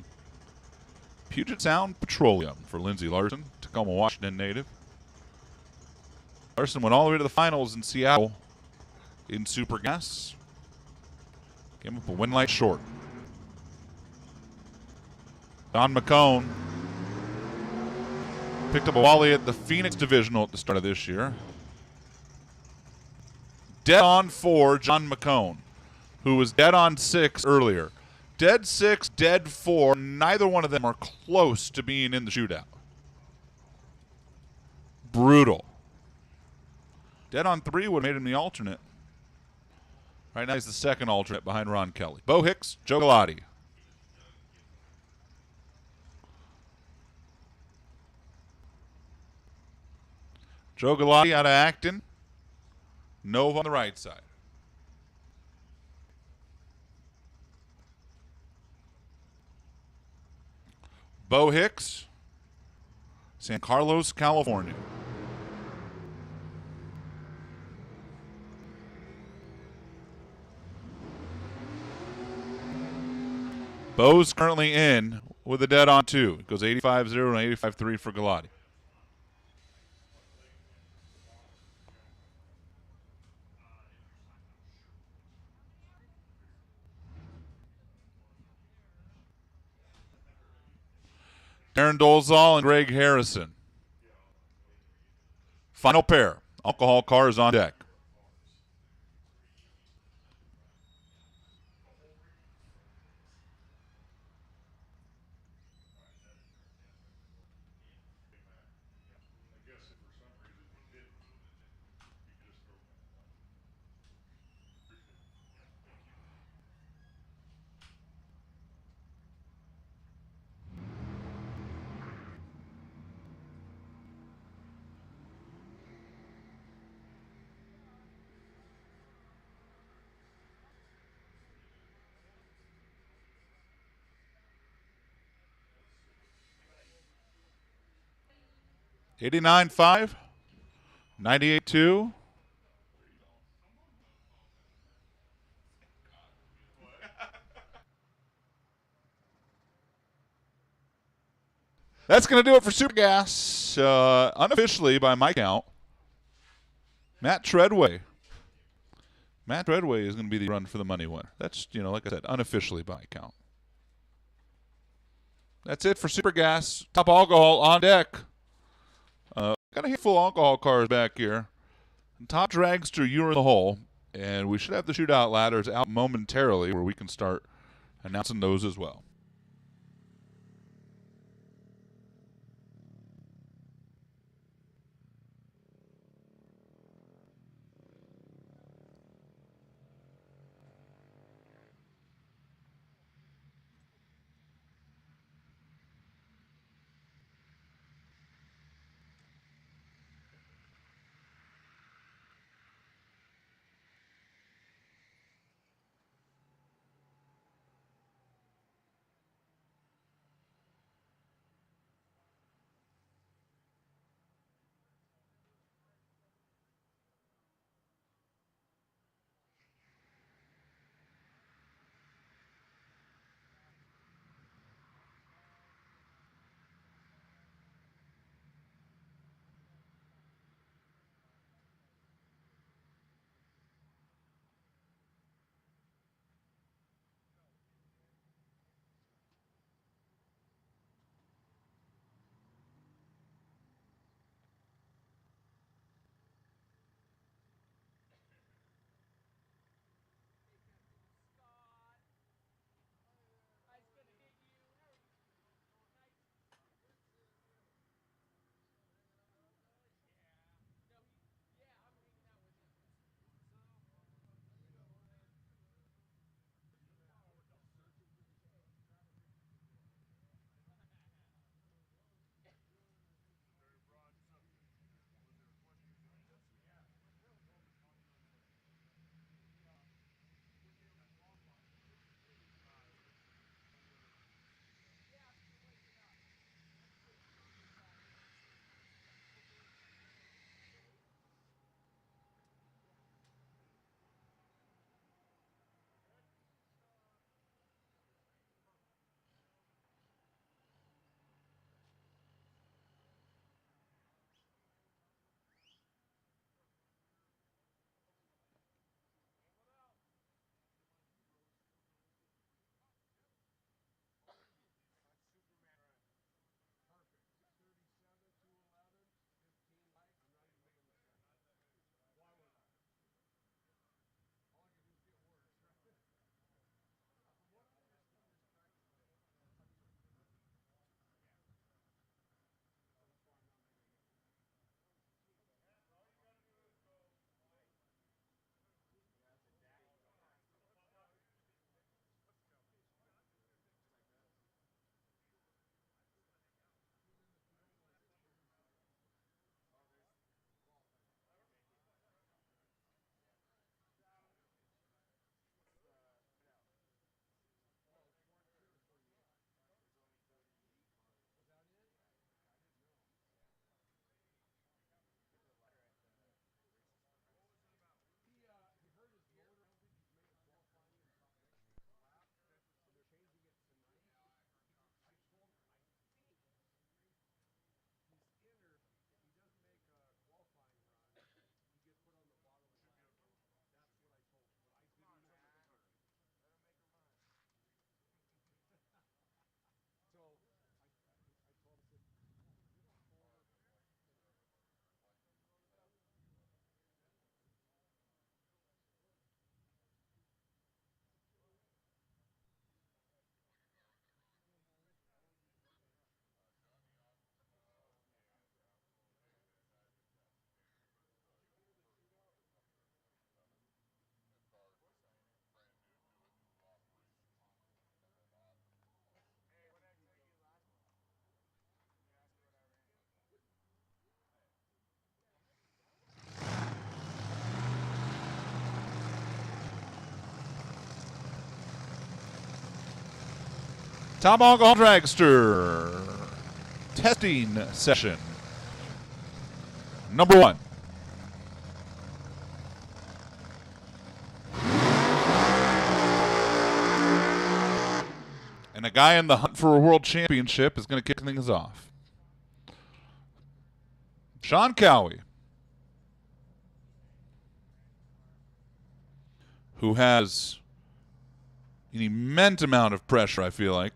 Puget Sound Petroleum for Lindsay Larson, Tacoma, Washington native. Larson went all the way to the finals in Seattle in Super Gas. Came up a win light short. Don McCone picked up a Wally at the Phoenix Divisional at the start of this year. Dead on 4, John McCone, who was dead on 6 earlier. Dead 6, dead 4. Neither one of them are close to being in the shootout. Brutal. Dead on 3 would have made him the alternate. Right now he's the second alternate behind Ron Kelly. Bo Hicks, Joe Galati. Joe Galati out of Acton. Nova on the right side. Bo Hicks, San Carlos, California. Bo's currently in with a dead on 2. It goes 85-0 and 85-3 for Galati. Aaron Dolezal and Greg Harrison. Final pair. Alcohol cars on deck. $89.5, $98.2. That's going to do it for Super Gas. Unofficially, by my count, Matt Treadway. Matt Treadway is going to be the run for the money winner. That's, like I said, unofficially by count. That's it for Super Gas. Top alcohol on deck. Got a handful of alcohol cars back here. Top dragster, you're in the hole. And we should have the shootout ladders out momentarily where we can start announcing those as well. Top Alcohol Dragster testing session. Number 1. And a guy in the hunt for a world championship is going to kick things off. Sean Cowie, who has an immense amount of pressure, I feel like,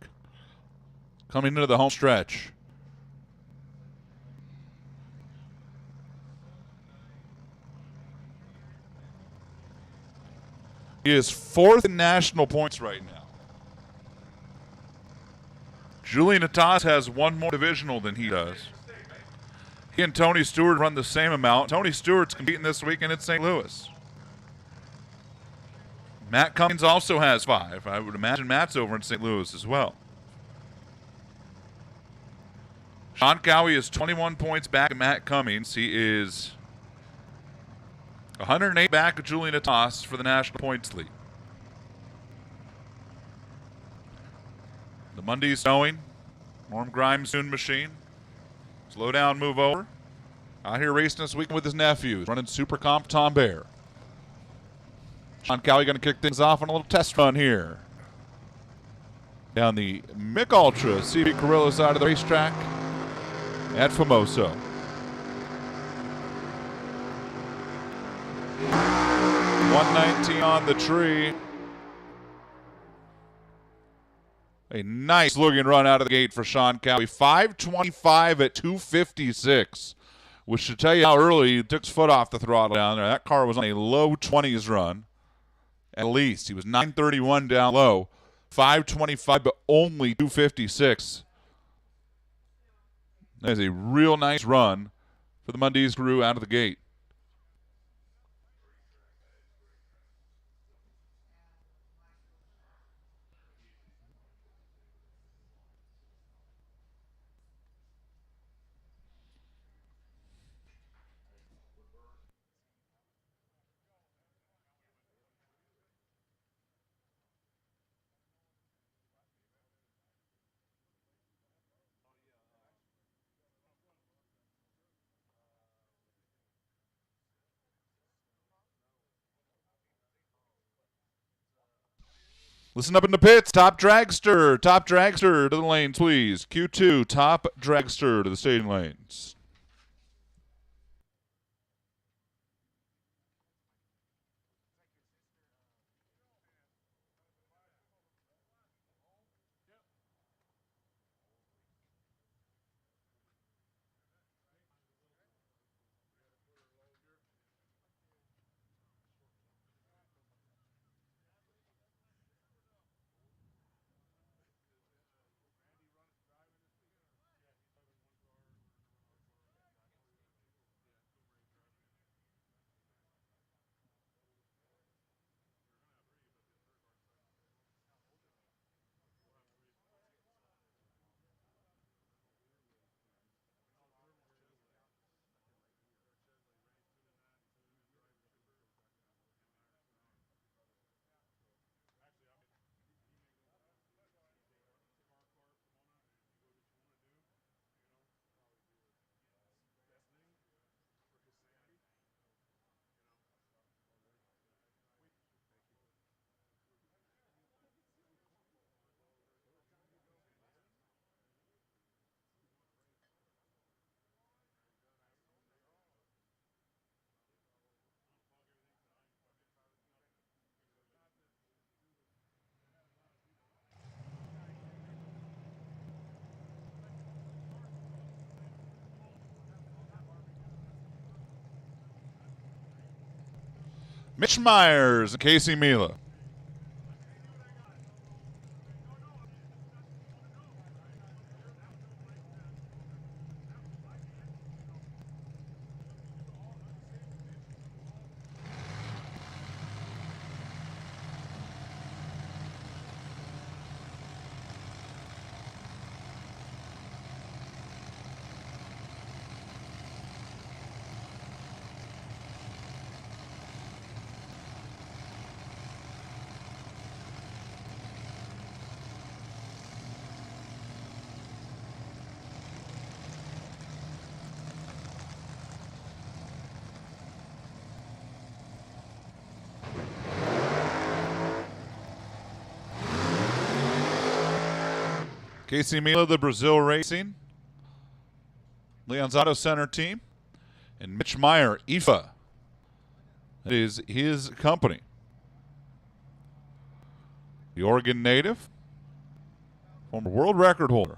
coming into the home stretch. He is 4th in national points right now. Julian Natas has one more divisional than he does. He and Tony Stewart run the same amount. Tony Stewart's competing this weekend at St. Louis. Matt Cummings also has 5. I would imagine Matt's over in St. Louis as well. Sean Cowie is 21 points back at Matt Cummings. He is 108 back at Julian Natas for the national points lead. The Monday's snowing. Norm Grimes' Dune Machine. Slow down, move over. Out here racing this weekend with his nephews, running Super Comp Tom Bear. Sean Cowie going to kick things off on a little test run here. Down the Mick Ultra CB Carrillo side of the racetrack at Famoso. .119 on the tree. A nice looking run out of the gate for Sean Cowie. 5:25 at 2:56, which should tell you how early he took his foot off the throttle down there. That car was on a low 20s run. At least. He was 9:31 down low. 5:25, but only 2:56. That is a real nice run for the Mondays crew out of the gate. Listen up in the pits. Top dragster to the lanes, please. Q2, top dragster to the staging lanes. Mitch Myers and Casey Mila. Casey Mila, the Brazil Racing, Leon's Auto Center team, and Mitch Meyer, IFA. That is his company. The Oregon native, former world record holder.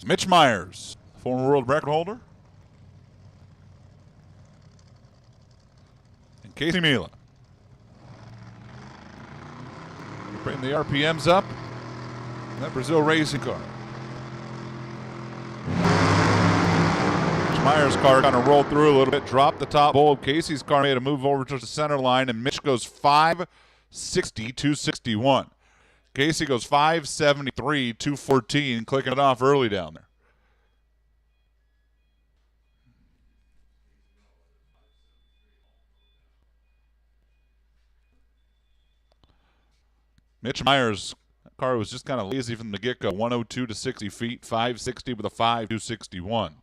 Mitch Myers, former world record holder. And Casey Mila. Bring the RPMs up. That Brazil racing car. Mitch Myers' car kind of rolled through a little bit, dropped the top bowl. Casey's car made a move over to the center line, and Mitch goes 560, 261. Casey goes 573, 214, clicking it off early down there. Mitch Myers' car was just kind of lazy from the get-go. 102 to 60 feet, 560 with a 5, 261.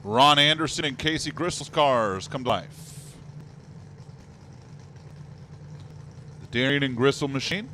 Ron Anderson and Casey Gristle's cars come to life. The Darian and Gristle machine.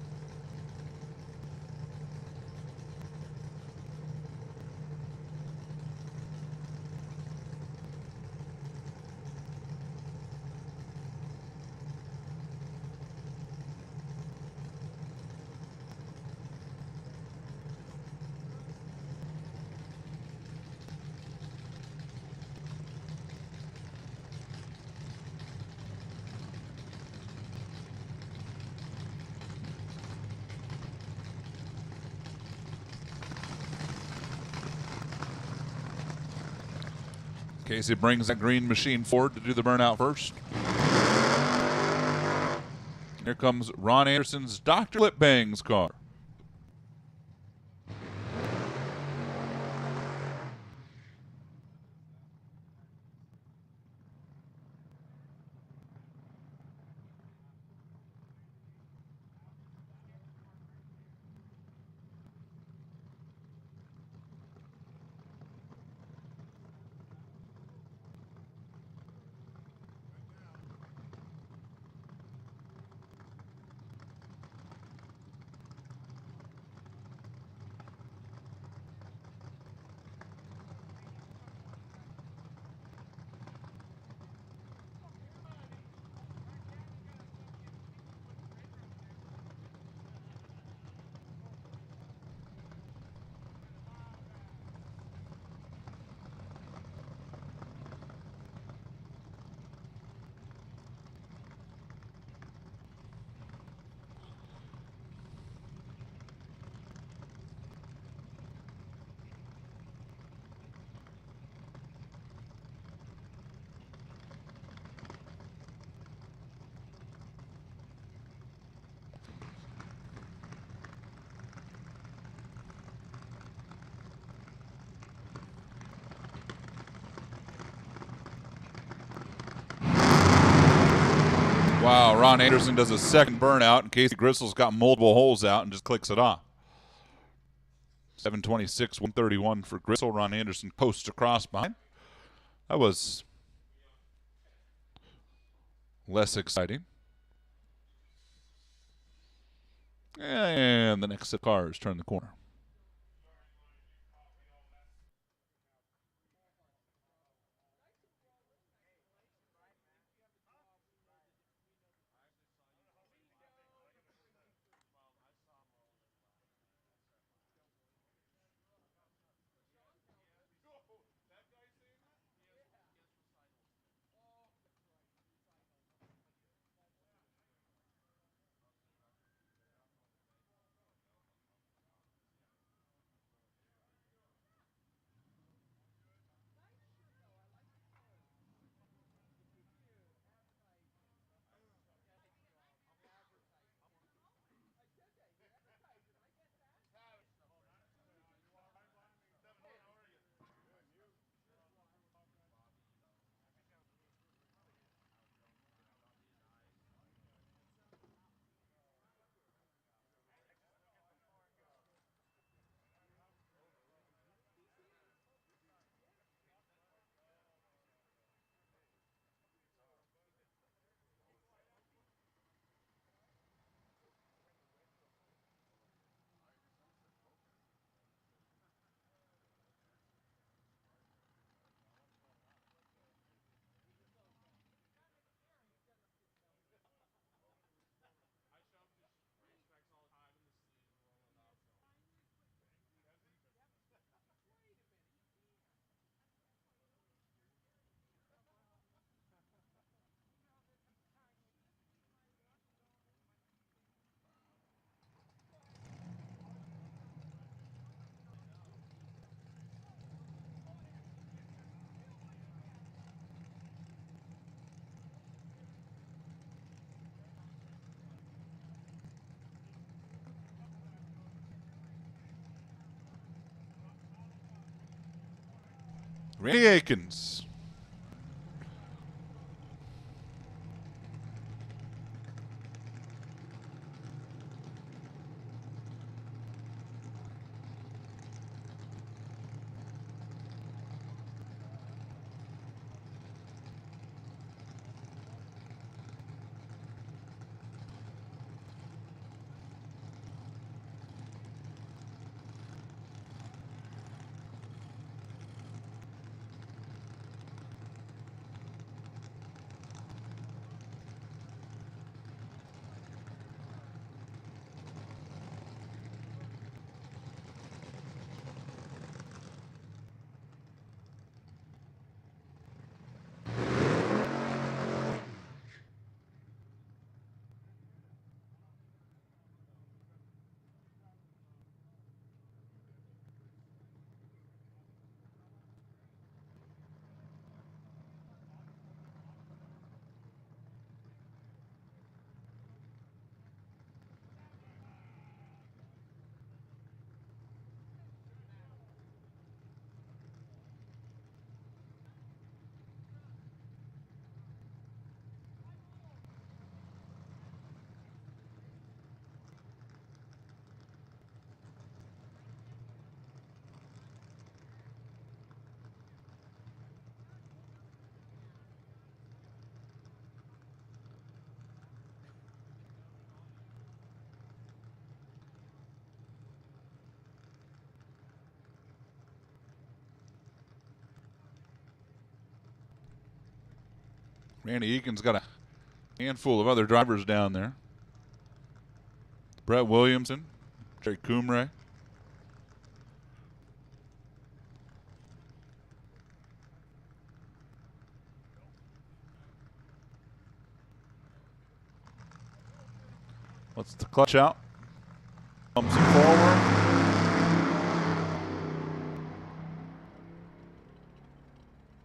Casey brings that green machine forward to do the burnout first. Here comes Ron Anderson's Dr. Lipbang's car. Wow, Ron Anderson does a second burnout, and Casey Gristle's got multiple holes out and just clicks it off. 726, 131 for Gristle. Ron Anderson posts across behind. That was less exciting. And the next set of cars turn the corner. Randy Akins. Randy Eakin's got a handful of other drivers down there. Brett Williamson, Jerry Coomray. What's the clutch out? Comes forward.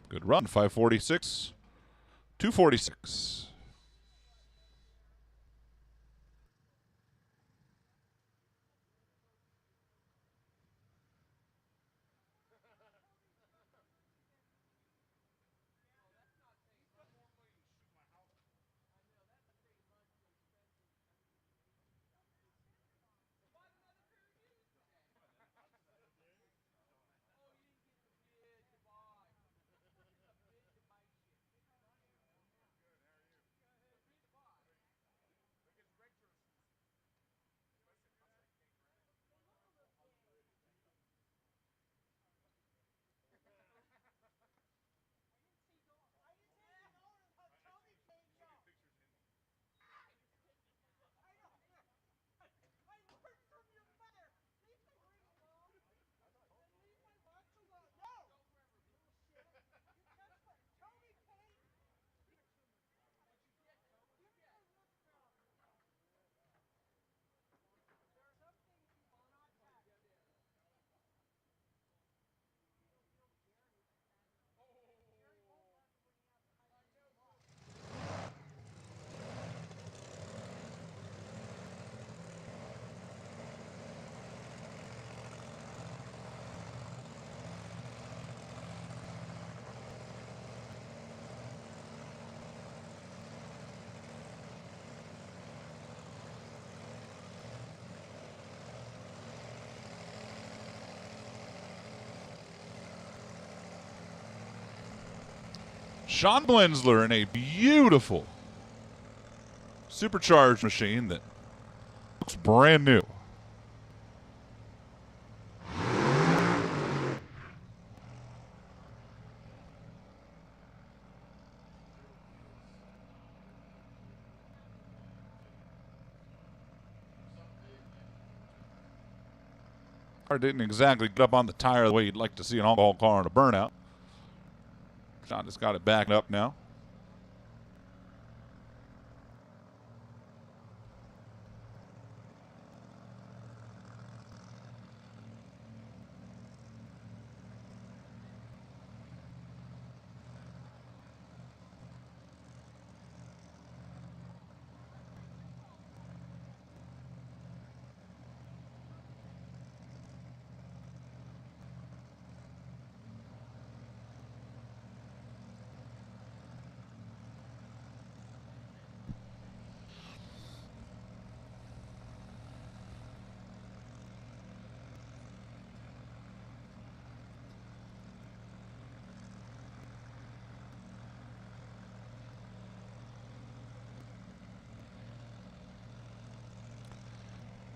Good run, 546, 246. Sean Blenzler in a beautiful supercharged machine that looks brand new. Car didn't exactly get up on the tire the way you'd like to see an all car in a burnout. Sean just got it backed up now.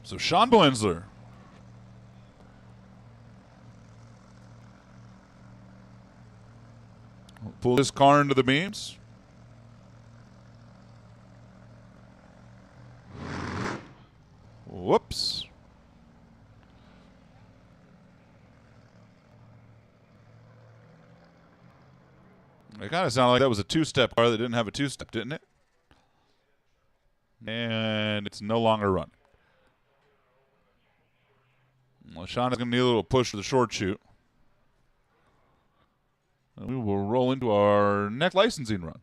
So Sean Blenzler will pull his car into the beams. Whoops. It kind of sounded like that was a two-step car that didn't have a two-step, didn't it? And it's no longer running. Well, Sean is going to need a little push for the short chute. And we will roll into our next licensing run.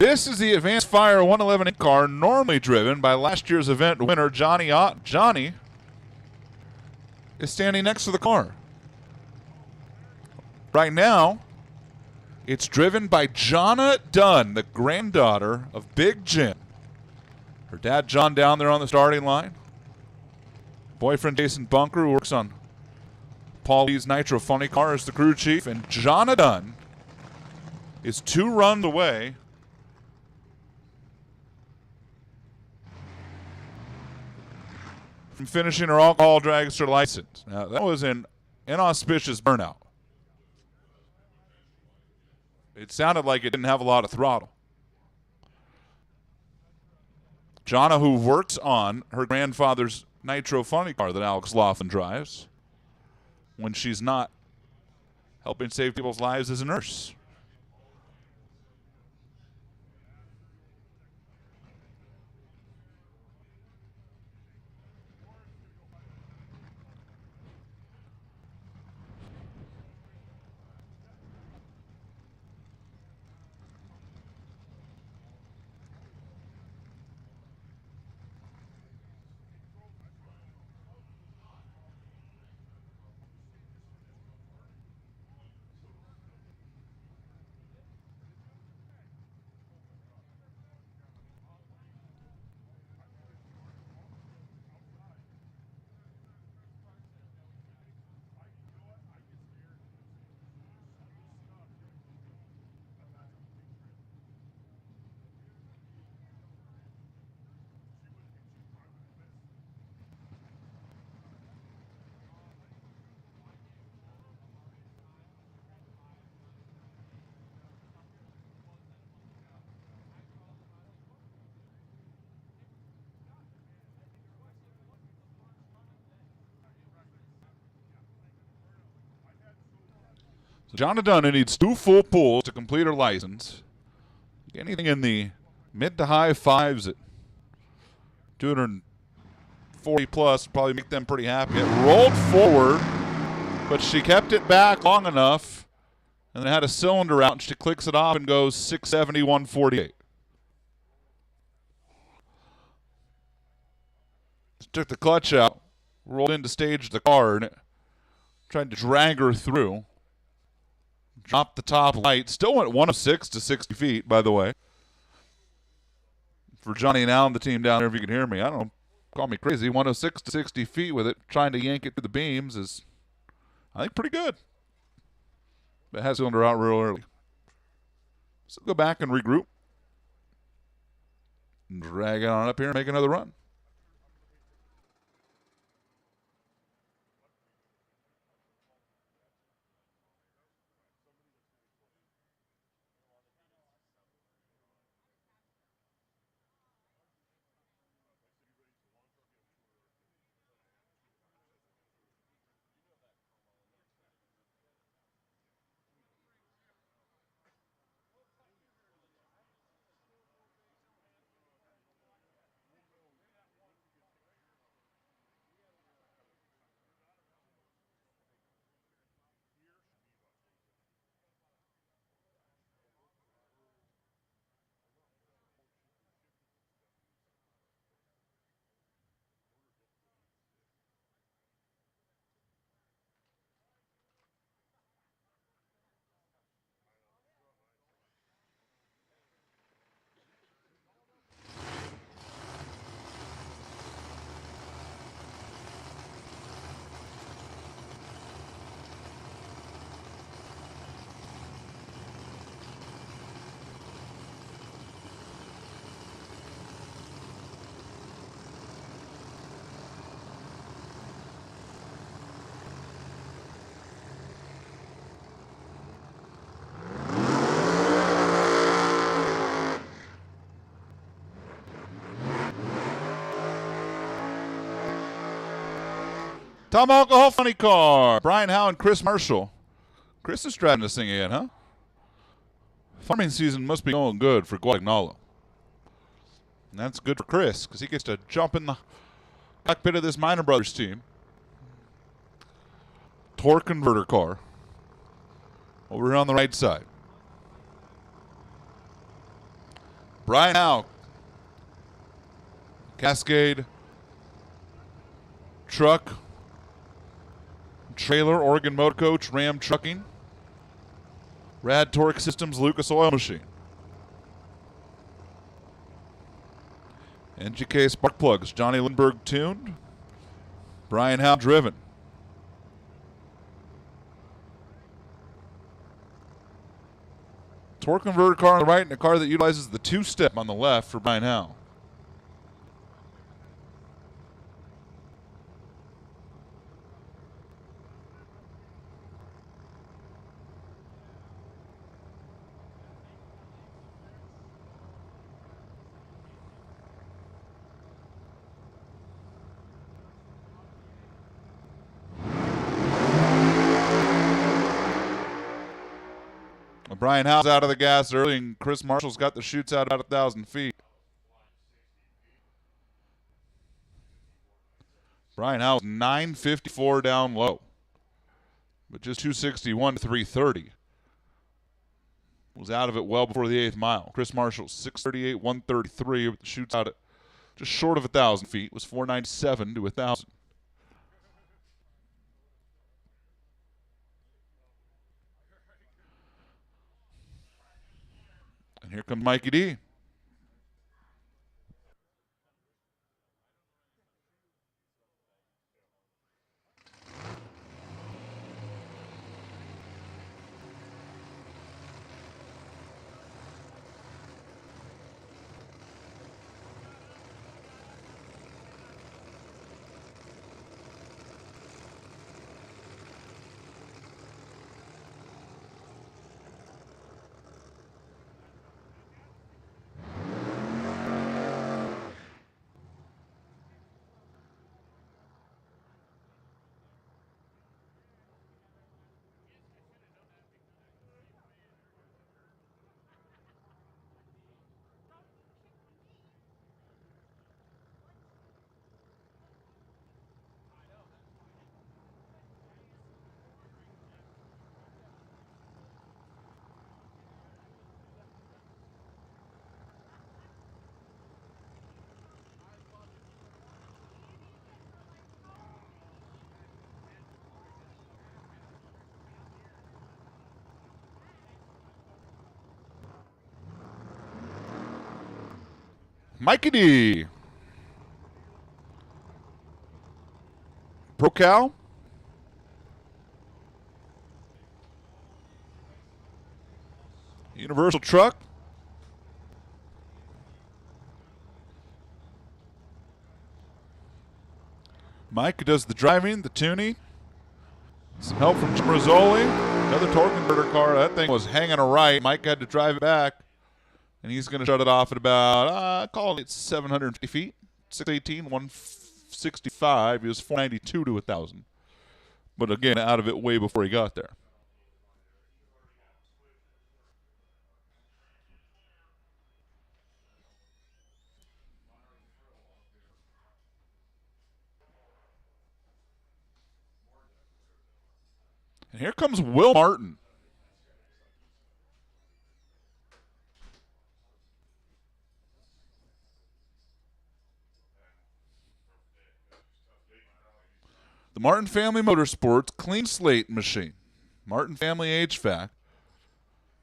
This is the Advanced Fire 111 Inc. car, normally driven by last year's event winner Johnny Ott. Johnny is standing next to the car. Right now, it's driven by Jonna Dunn, the granddaughter of Big Jim. Her dad, John, down there on the starting line. Boyfriend, Jason Bunker, who works on Paul Lee's Nitro Funny car, is the crew chief. And Jonna Dunn is 2 runs away from finishing her alcohol dragster license. Now, that was an inauspicious burnout. It sounded like it didn't have a lot of throttle. Jonna, who works on her grandfather's Nitro Funny car that Alex Laughlin drives when she's not helping save people's lives as a nurse. Jonna Dunn needs 2 full pulls to complete her license. Anything in the mid to high 5s at 240 plus probably make them pretty happy. It rolled forward, but she kept it back long enough and then had a cylinder out, and she clicks it off and goes 670, 148. She took the clutch out, rolled in to stage the car, and it tried to drag her through. Dropped the top light. Still went 106 to 60 feet, by the way. For Johnny and Alan, the team down there, if you can hear me, I don't know, call me crazy. 106 to 60 feet with it, trying to yank it through the beams is, I think, pretty good. But it has cylinder out real early. So go back and regroup. And drag it on up here and make another run. Tom Alcohol Funny Car. Brian Howe and Chris Marshall. Chris is driving this thing again, huh? Farming season must be going good for Guadagnolo. And that's good for Chris because he gets to jump in the cockpit of this Minor Brothers team. Torque converter car. Over here on the right side. Brian Howe, Cascade Truck, Trailer, Oregon Motor Coach, Ram Trucking, Rad Torque Systems, Lucas Oil Machine, NGK Spark Plugs, Johnny Lindbergh tuned, Brian Howe driven. Torque converter car on the right and a car that utilizes the two-step on the left for Brian Howe. Brian Howe's out of the gas early, and Chris Marshall's got the chutes out about 1,000 feet. Brian Howe's 954 down low, but just 261 to 330. Was out of it well before the 8th mile. Chris Marshall 638, 133 with the chutes out at just short of 1,000 feet. Was 497 to 1,000. And here comes Mikey D. Mikey D. ProCal. Universal Truck. Mike does the driving, the tuning. Some help from Jim Rizzoli. Another torque converter car. That thing was hanging a right. Mike had to drive it back. And he's going to shut it off at about, call it 750 feet. 618, 165. He was 492 to 1,000. But again, out of it way before he got there. And here comes Will Martin. The Martin Family Motorsports Clean Slate Machine. Martin Family HVAC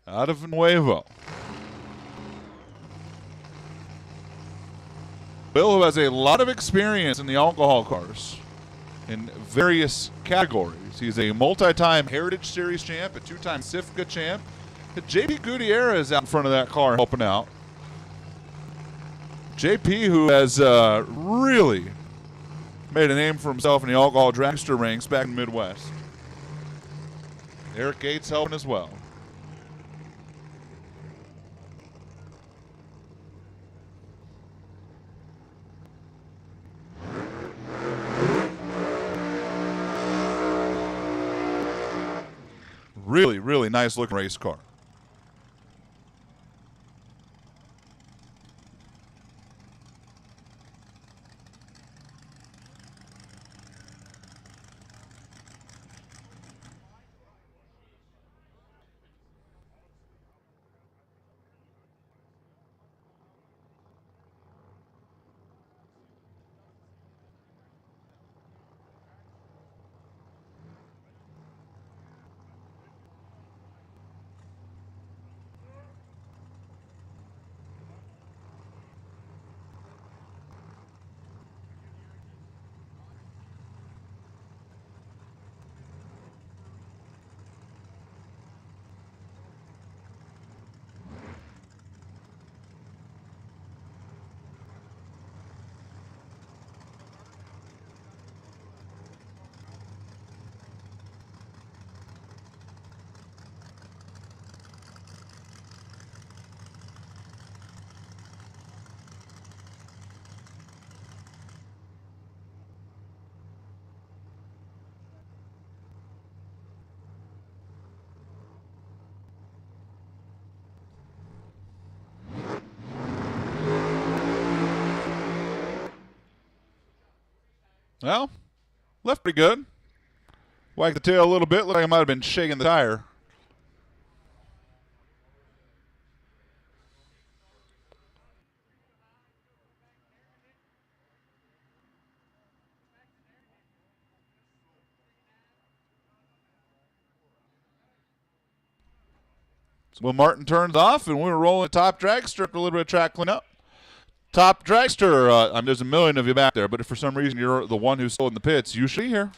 out of Nuevo. Will, who has a lot of experience in the alcohol cars in various categories. He's a multi-time Heritage Series champ, a two-time SIFCA champ. JP Gutierrez is out in front of that car helping out. JP, who has really made a name for himself in the alcohol dragster ranks back in the Midwest. Eric Gates helping as well. Really, really nice looking race car. Well, left pretty good. Whacked the tail a little bit. Looked like I might have been shaking the tire. So Will Martin turns off, and we're rolling top dragster after a little bit of track cleanup. Top dragster, there's a million of you back there, but if for some reason you're the one who's still in the pits, you should be here.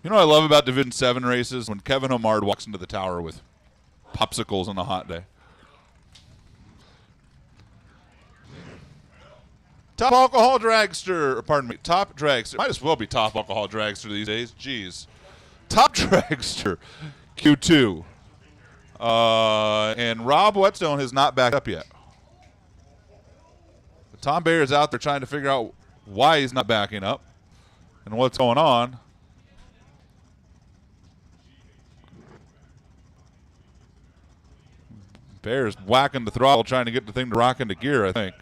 You know what I love about Division 7 races? When Kevin Homard walks into the tower with popsicles on a hot day. Top alcohol dragster, pardon me, top dragster. Might as well be top alcohol dragster these days. Jeez. Top dragster, Q2. And Rob Whetstone has not backed up yet. But Tom Bayer is out there trying to figure out why he's not backing up and what's going on. Bayer's whacking the throttle, trying to get the thing to rock into gear, I think.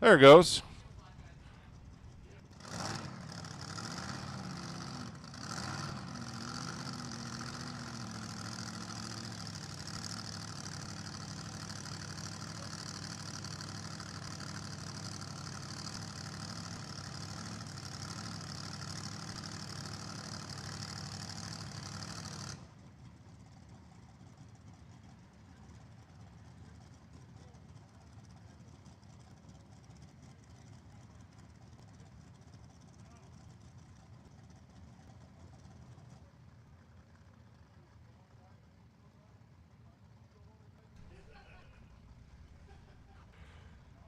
There it goes.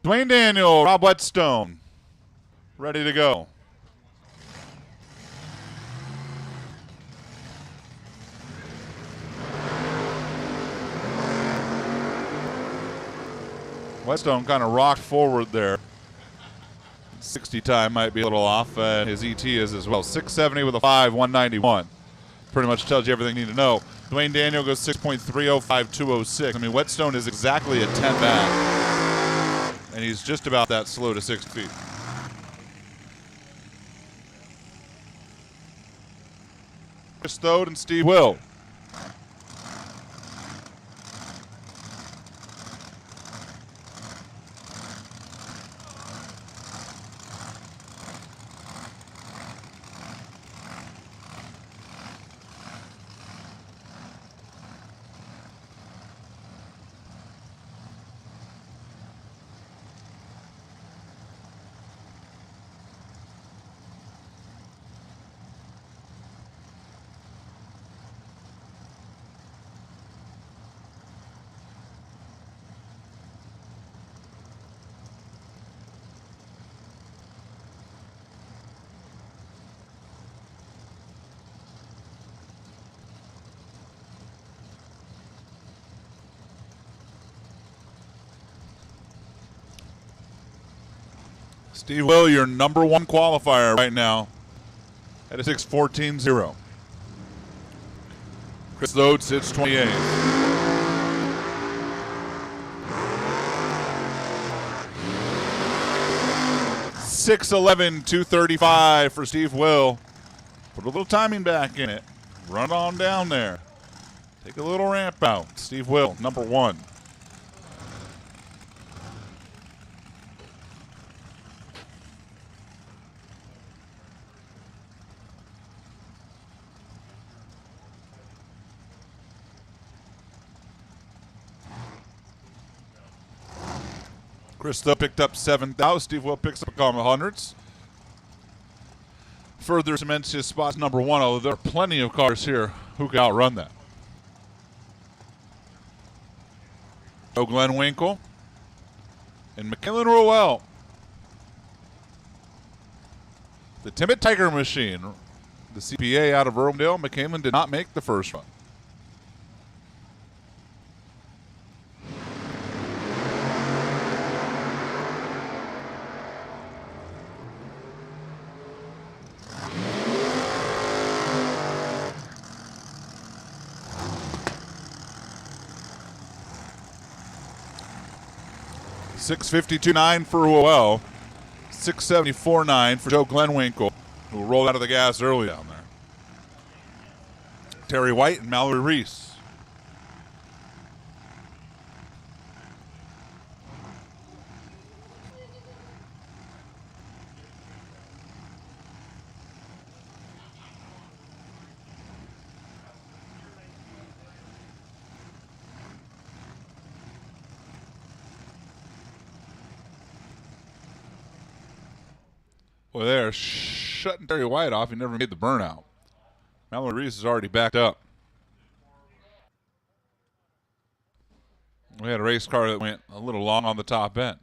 Dwayne Daniel, Rob Whetstone, ready to go. Whetstone kind of rocked forward there. 60 time might be a little off, and his ET is as well. 670 with a 5, 191. Pretty much tells you everything you need to know. Dwayne Daniel goes 6.305, 206. I mean, Whetstone is exactly a 10 back, and he's just about that slow to 6 feet. Chris Thode and Steve Will. Steve Will, your number one qualifier right now at a 6:14.0. Chris Load sits 28. 6:11, 2:35 for Steve Will. Put a little timing back in it. Run on down there. Take a little ramp out. Steve Will, number one. Chris Lowe picked up 7,000. Steve Will picks up a couple of hundreds. Further cements his spot as number one, although there are plenty of cars here who can outrun that. Joe Glenn Winkle and McKinley Ruel. The Timid Tiger Machine, the CPA out of Irwindale. McKinley did not make the first run. $652.9 for Ruel, $674.9 for Joe Glenwinkle, who rolled out of the gas early down there. Terry White and Mallory Reese. Well, they're shutting Terry White off. He never made the burnout. Mallory Reese is already backed up. We had a race car that went a little long on the top end.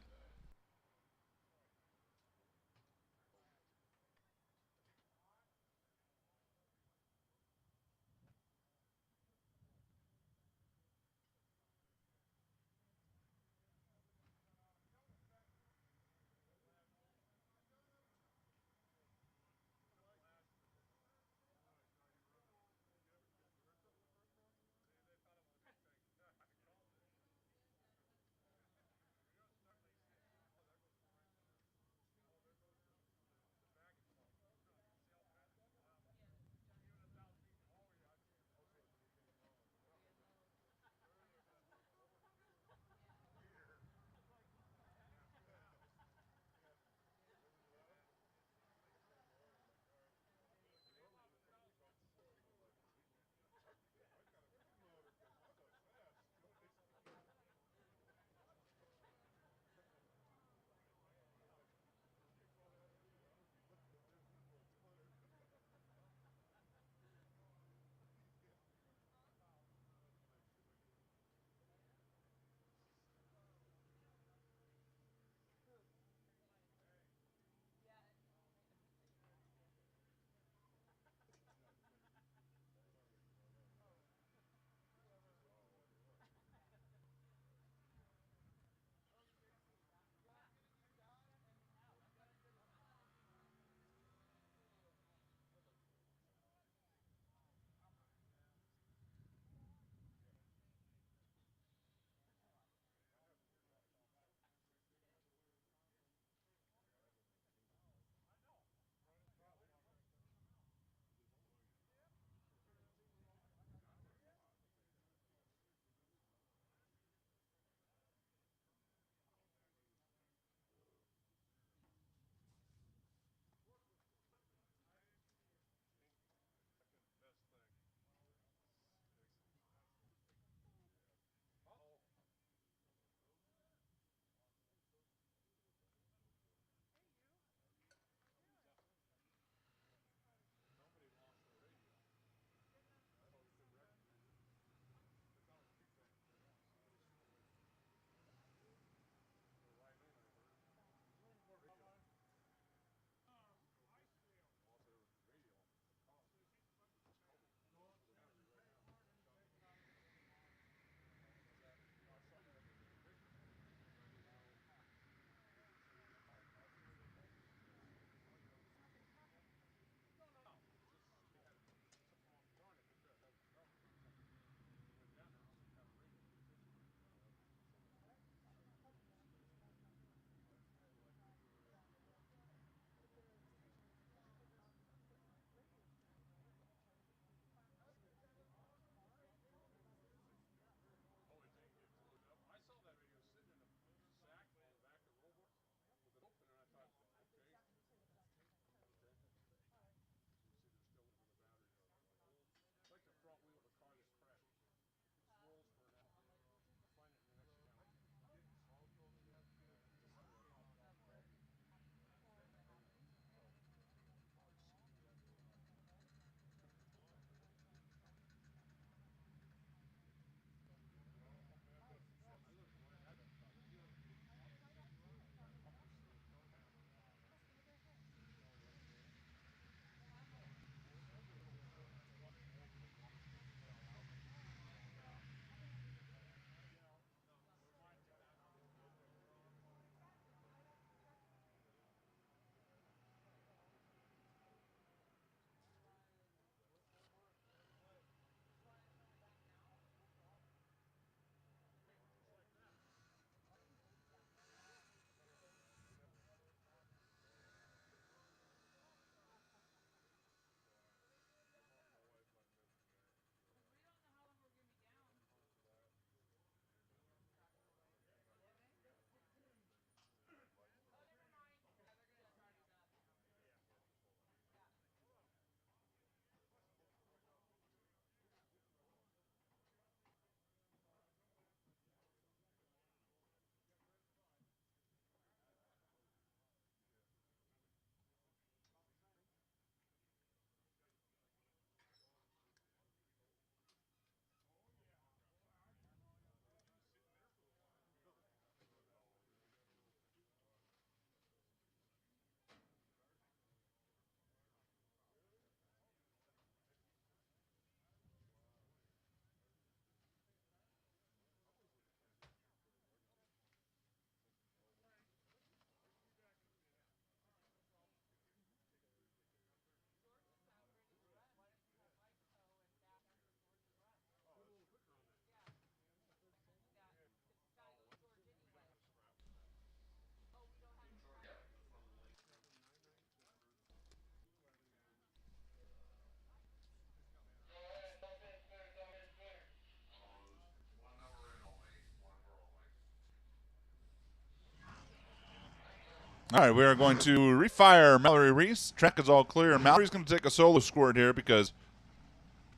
All right, we are going to refire Mallory Reese. Track is all clear. Mallory's going to take a solo squirt here because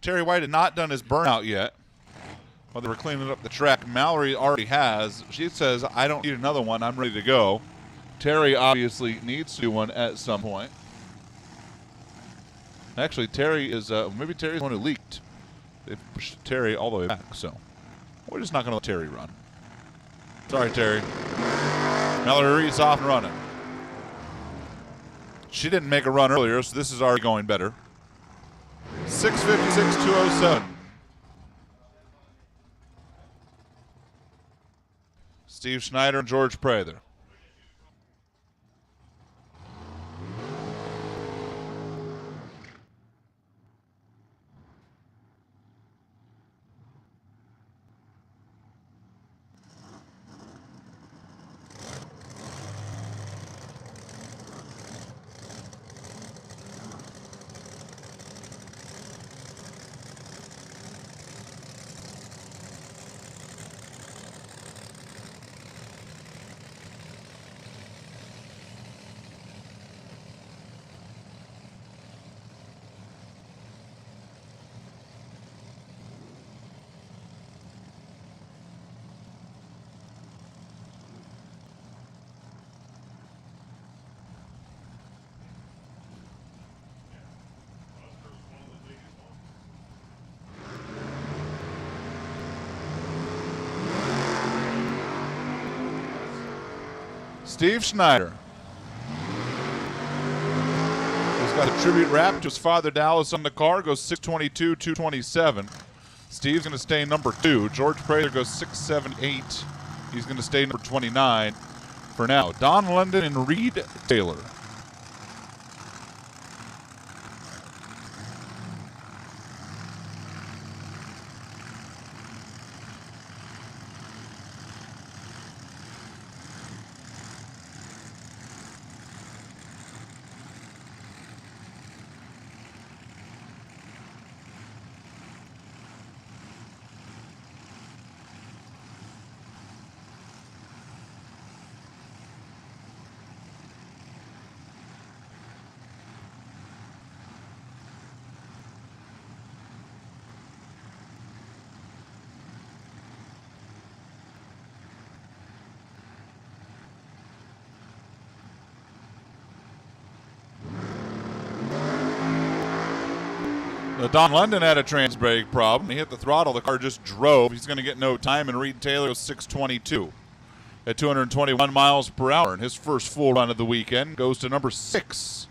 Terry White had not done his burnout yet. While they were cleaning up the track, Mallory already has. She says, I don't need another one. I'm ready to go. Terry obviously needs to do one at some point. Actually, Terry is, maybe Terry's the one who leaked. They pushed Terry all the way back, so we're just not going to let Terry run. Sorry, Terry. Mallory Reese off and running. She didn't make a run earlier, so this is already going better. 6:56.207. Steve Schneider and George Prather. Steve Schneider. He's got a tribute wrap to his father Dallas on the car. Goes 6:22.227. Steve's going to stay number 2. George Prather goes 6:78. He's going to stay number 29 for now. Don London and Reed Taylor. Don London had a trans brake problem. He hit the throttle. The car just drove. He's going to get no time, and Reed Taylor goes 6:22 at 221 miles per hour. And his first full run of the weekend goes to number 6.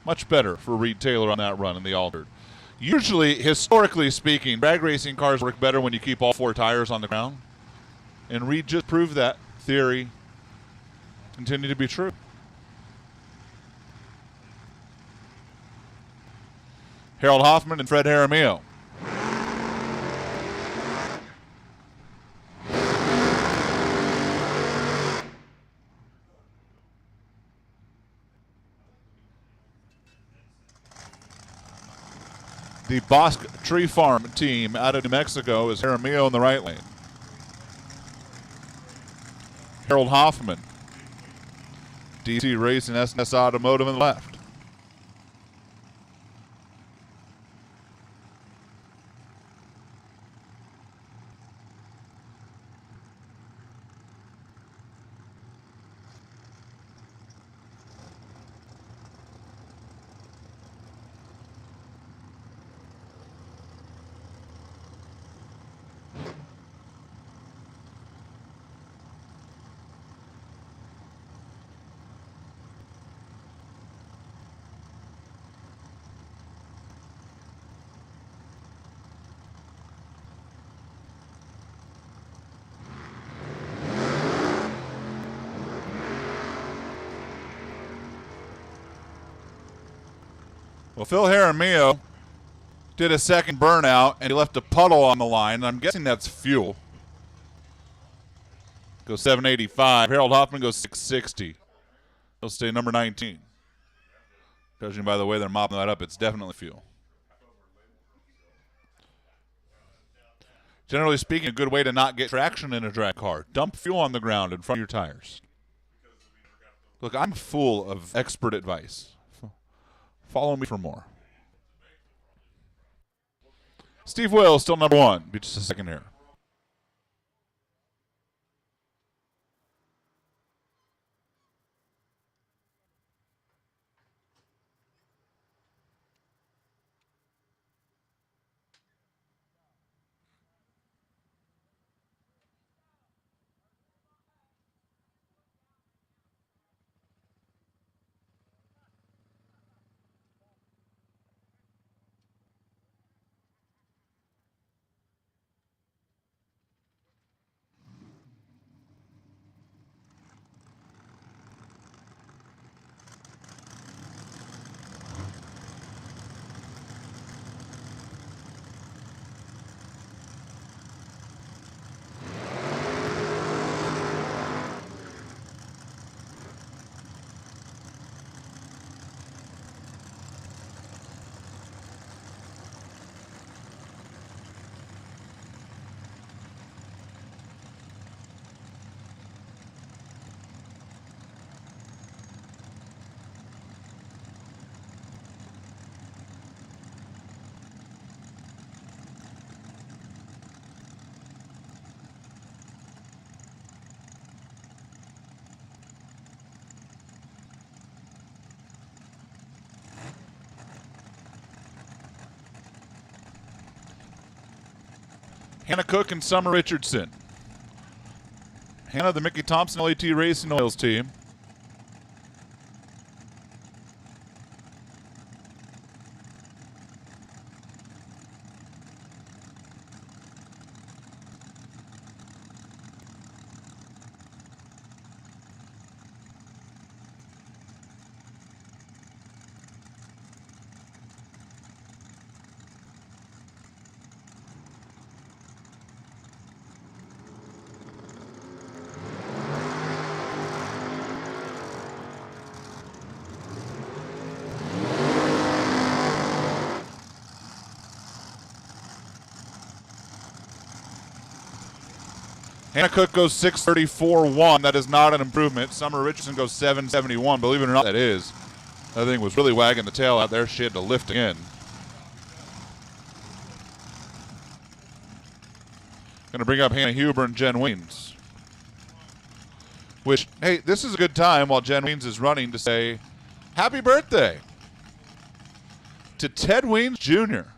Much better for Reed Taylor on that run in the altered. Usually, historically speaking, drag racing cars work better when you keep all 4 tires on the ground. And Reed just proved that theory continued to be true. Harold Hoffman and Fred Jaramillo. The Bosque Tree Farm team out of New Mexico is Jaramillo in the right lane. Harold Hoffman, DC Racing, S&S Automotive in the left. Well, Phil Jaramillo did a second burnout, and he left a puddle on the line. I'm guessing that's fuel. Goes 785. Harold Hoffman goes 660. He'll stay number 19. Judging by the way they're mopping that up, it's definitely fuel. Generally speaking, a good way to not get traction in a drag car. Dump fuel on the ground in front of your tires. Look, I'm full of expert advice. Follow me for more. Steve Will still number one. Be just a second here. Hannah Cook and Summer Richardson. Hannah, the Mickey Thompson LAT Racing Oils team. Hannah Cook goes 6:34.1. That is not an improvement. Summer Richardson goes 7:71. Believe it or not, that is. That thing was really wagging the tail out there. She had to lift again. Going to bring up Hannah Huber and Jen Weens. Which, hey, this is a good time while Jen Weens is running to say happy birthday to Ted Weens Jr.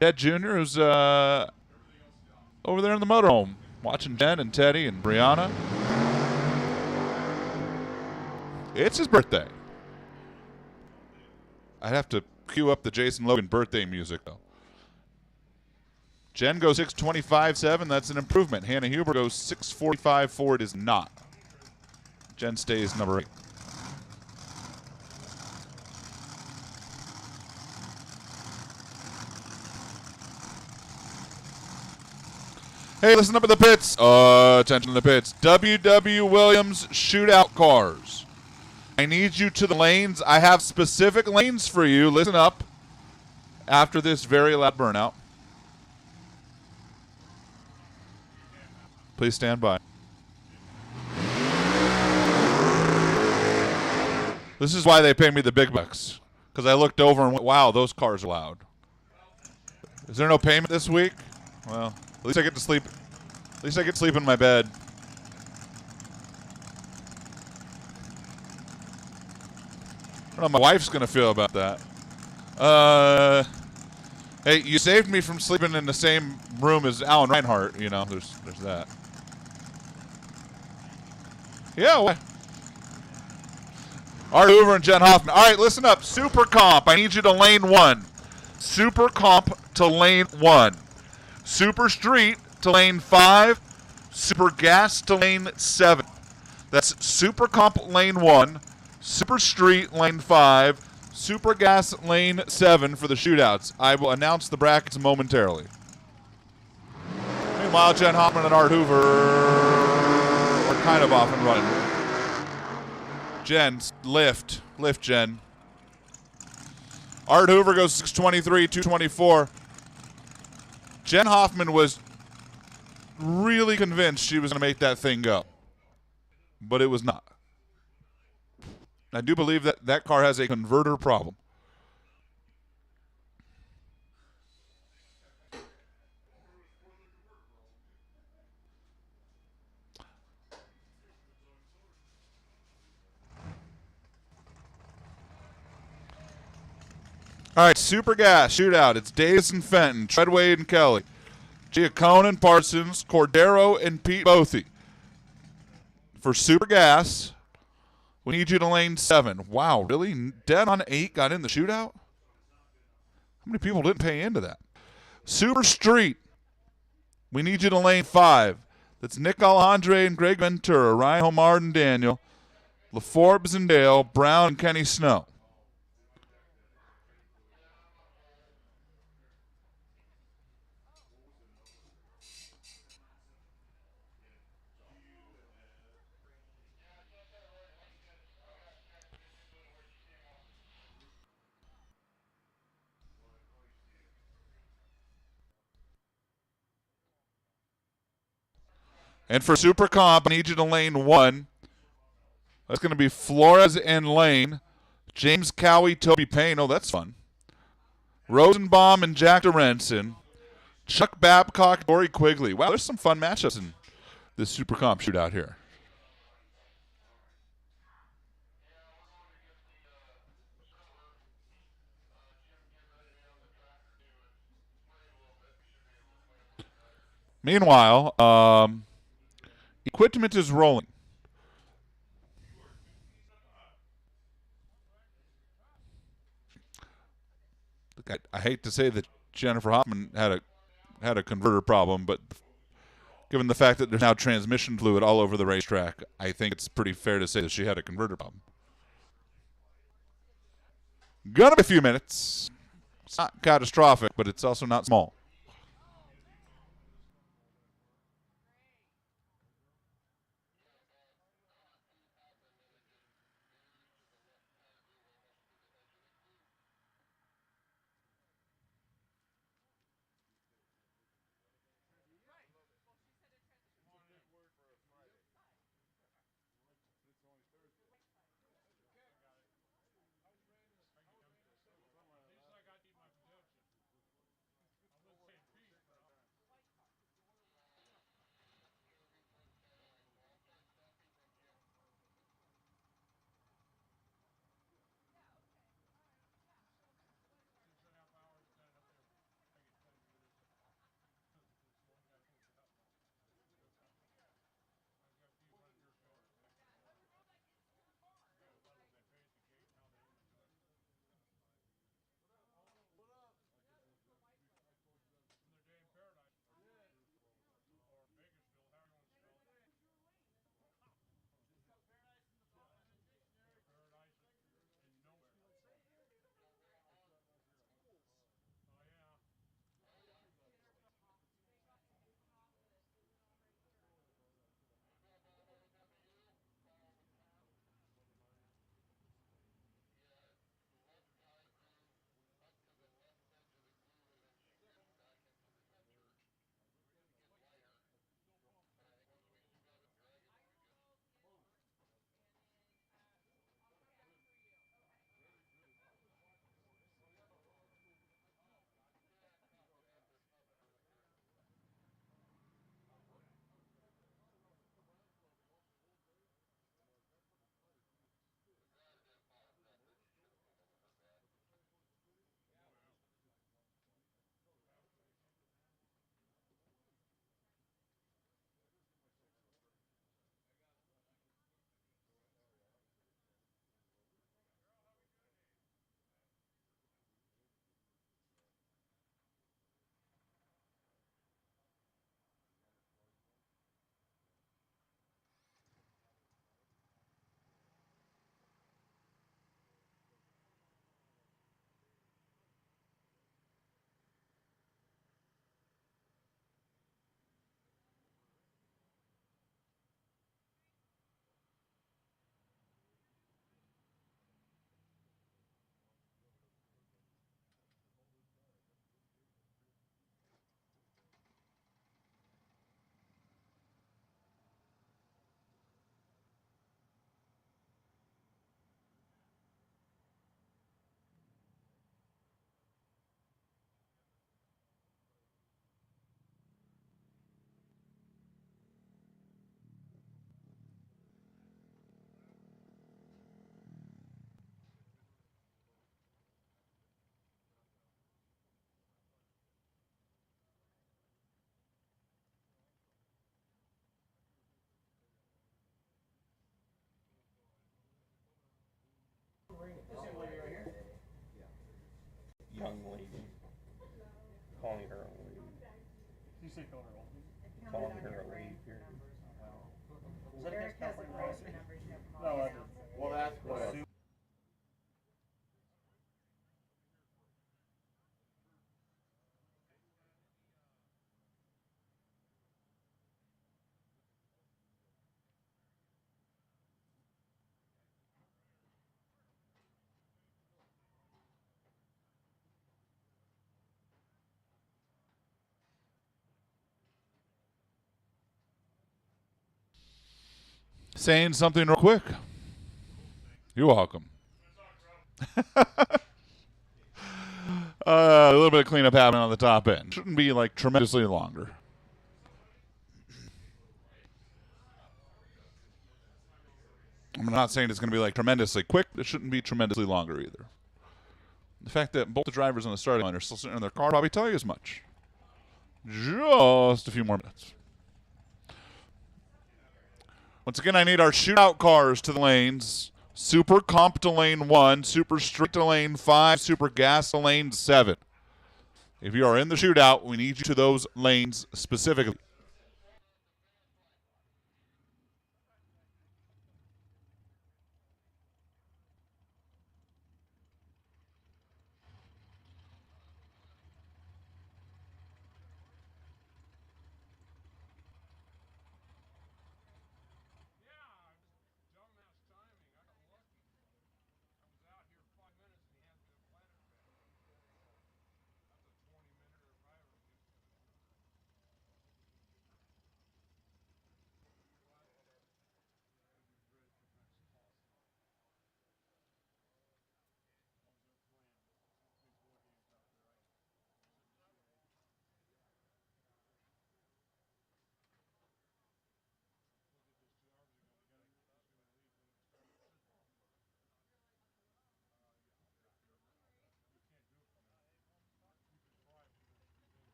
Ted Jr., who's over there in the motorhome watching Jen and Teddy and Brianna. It's his birthday. I'd have to cue up the Jason Logan birthday music, though. Jen goes 6:25.7. That's an improvement. Hannah Huber goes 6:45.4. It is not. Jen stays number 8. Hey, listen up at the pits. Attention to the pits. W.W. Williams shootout cars. I need you to the lanes. I have specific lanes for you. Listen up after this very loud burnout. Please stand by. This is why they pay me the big bucks. Because I looked over and went, wow, those cars are loud. Is there no payment this week? Well, at least I get to sleep. At least I get to sleep in my bed. I don't know how my wife's going to feel about that. Hey, you saved me from sleeping in the same room as Alan Reinhart. You know, there's that. Yeah. Why? Art Hoover and Jen Hoffman. All right, listen up. Super Comp. I need you to lane 1. Super Comp to lane 1. Super Street to lane 5, Super Gas to lane 7. That's Super Comp lane 1, Super Street lane 5, Super Gas lane 7 for the shootouts. I will announce the brackets momentarily. Meanwhile, Jen Hoffman and Art Hoover are kind of off and running. Jen, lift, Jen. Art Hoover goes 6:23, 2:24. Jen Hoffman was really convinced she was going to make that thing go, but it was not. I do believe that that car has a converter problem. All right, Super Gas shootout. It's Davis and Fenton, Treadway and Kelly, Giacone and Parsons, Cordero and Pete Bothy. For Super Gas, we need you to lane 7. Wow, really? Dead on 8 got in the shootout? How many people didn't pay into that? Super Street, we need you to lane 5. That's Nick Alejandre and Greg Ventura, Ryan Homard and Daniel, LaForbes and Dale, Brown and Kenny Snow. And for Super Comp, I need you to lane 1. That's going to be Flores and Lane. James Cowie, Toby Payne. Oh, that's fun. Rosenbaum and Jack Dorenson. Chuck Babcock, Dory Quigley. Wow, there's some fun matchups in this Super Comp shootout here. Meanwhile, equipment is rolling. I hate to say that Jennifer Hoffman had a converter problem, but given the fact that there's now transmission fluid all over the racetrack, I think it's pretty fair to say that she had a converter problem. Gonna be a few minutes. It's not catastrophic, but it's also not small. young lady. Calling her a lady. You say call her old? Calling her a lady, period. Is that against California policy? No, I didn't. Well, that's what. Saying something real quick. You're welcome. A little bit of cleanup happening on the top end. Shouldn't be like tremendously longer. I'm not saying it's going to be like tremendously quick. It shouldn't be tremendously longer either. The fact that both the drivers on the starting line are still sitting in their car probably tell you as much. Just a few more minutes. Once again, I need our shootout cars to the lanes. Super comp to lane 1, super street to lane 5, super gas to lane 7. If you are in the shootout, we need you to those lanes specifically.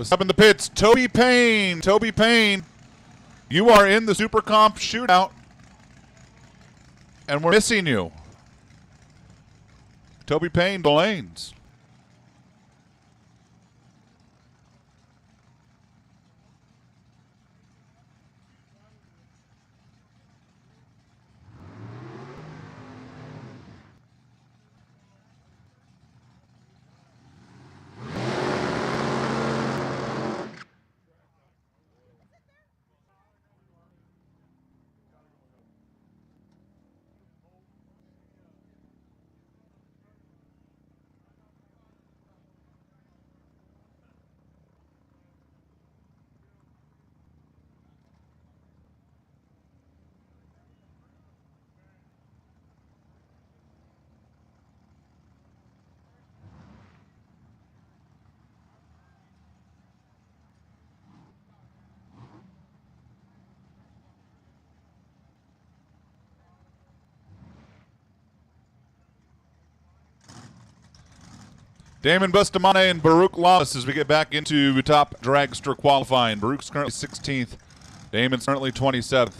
What's up in the pits? Toby Payne. Toby Payne, you are in the Super Comp shootout, and we're missing you. Toby Payne, the lanes. Damon Bustamante and Baruch Lawless as we get back into top dragster qualifying. Baruch's currently 16th. Damon's currently 27th.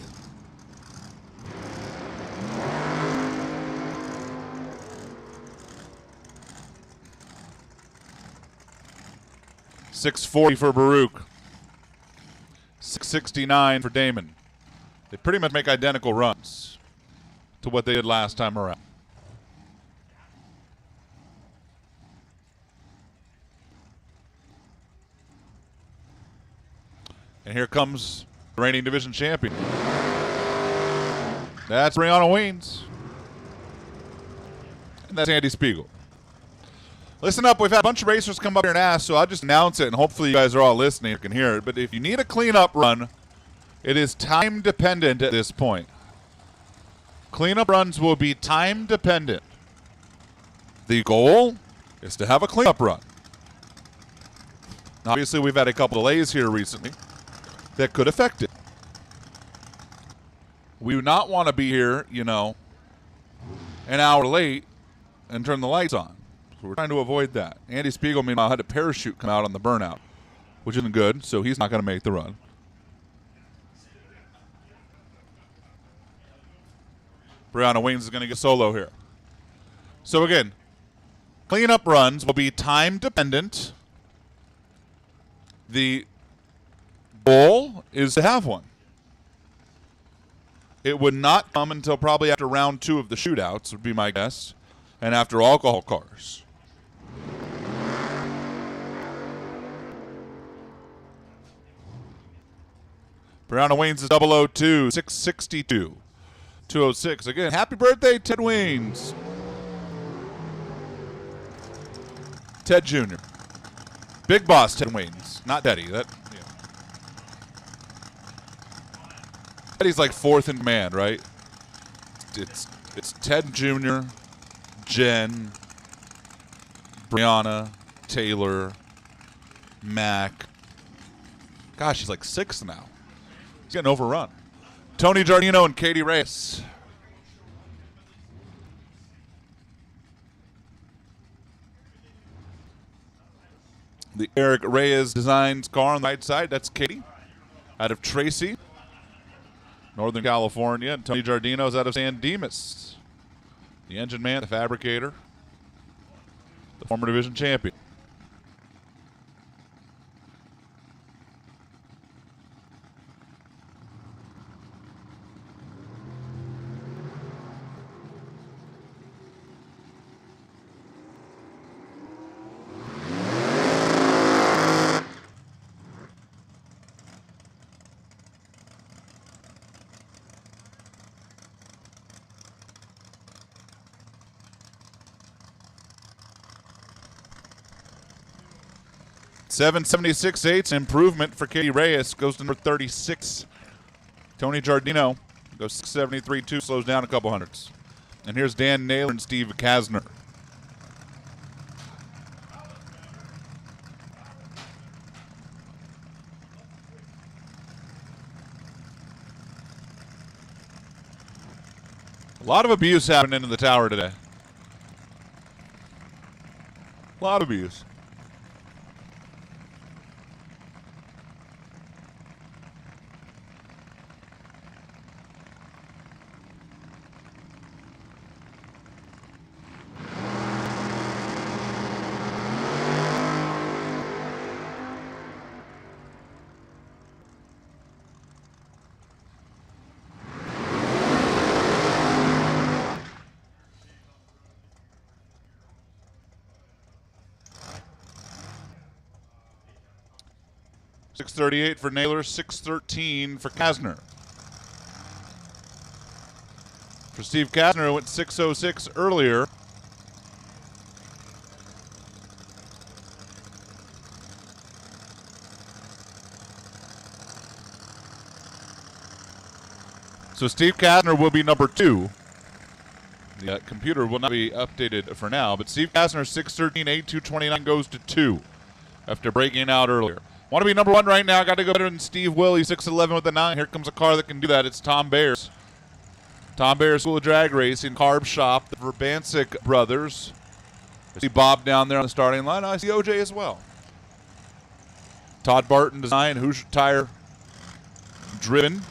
$640 for Baruch. $669 for Damon. They pretty much make identical runs to what they did last time around. And here comes the reigning division champion. That's Brianna Weens. And that's Andy Spiegel. Listen up, we've had a bunch of racers come up here and ask, so I'll just announce it, and hopefully you guys are all listening and can hear it. But if you need a cleanup run, it is time dependent at this point. Cleanup runs will be time dependent. The goal is to have a cleanup run. Obviously, we've had a couple delays here recently that could affect it. We do not want to be here, an hour late and turn the lights on. So we're trying to avoid that. Andy Spiegel, meanwhile, had a parachute come out on the burnout, which isn't good, so he's not going to make the run. Brianna Weens is going to get solo here. So again, cleanup runs will be time dependent. The goal is to have one. It would not come until probably after round 2 of the shootouts, would be my guess, and after alcohol cars. Brianna Weens is 002, 662, 206. Again, happy birthday, Ted Weens. Ted Jr. Big boss Ted Weens, not Teddy. Teddy's like 4th in command, right? It's Ted Jr., Jen, Brianna, Taylor, Mac. Gosh, he's like 6th now. He's getting overrun. Tony Giardino and Katie Reyes. The Eric Reyes Designs car on the right side, that's Katie. Out of Tracy, Northern California. And Tony Giardino's out of San Dimas. The engine man, the fabricator, the former division champion. $776.8 improvement for Katie Reyes. Goes to number 36. Tony Giardino goes 673.2, slows down a couple hundreds. And here's Dan Naylor and Steve Kasner. A lot of abuse happening in the tower today. A lot of abuse. 6:38 for Naylor, 6:13 for Kasner. For Steve Kasner, who went 6:06 earlier. So Steve Kasner will be number 2. The computer will not be updated for now, but Steve Kasner, 6:13, 8:2:29 goes to 2 after breaking out earlier. Want to be number 1 right now. Got to go better than Steve Willie, 6:11 with the 9. Here comes a car that can do that. It's Tom Bears. Tom Bears School of Drag Racing, Carb Shop, the Verbancic brothers. I see Bob down there on the starting line. I see OJ as well. Todd Barton Design, Hoosier Tire driven.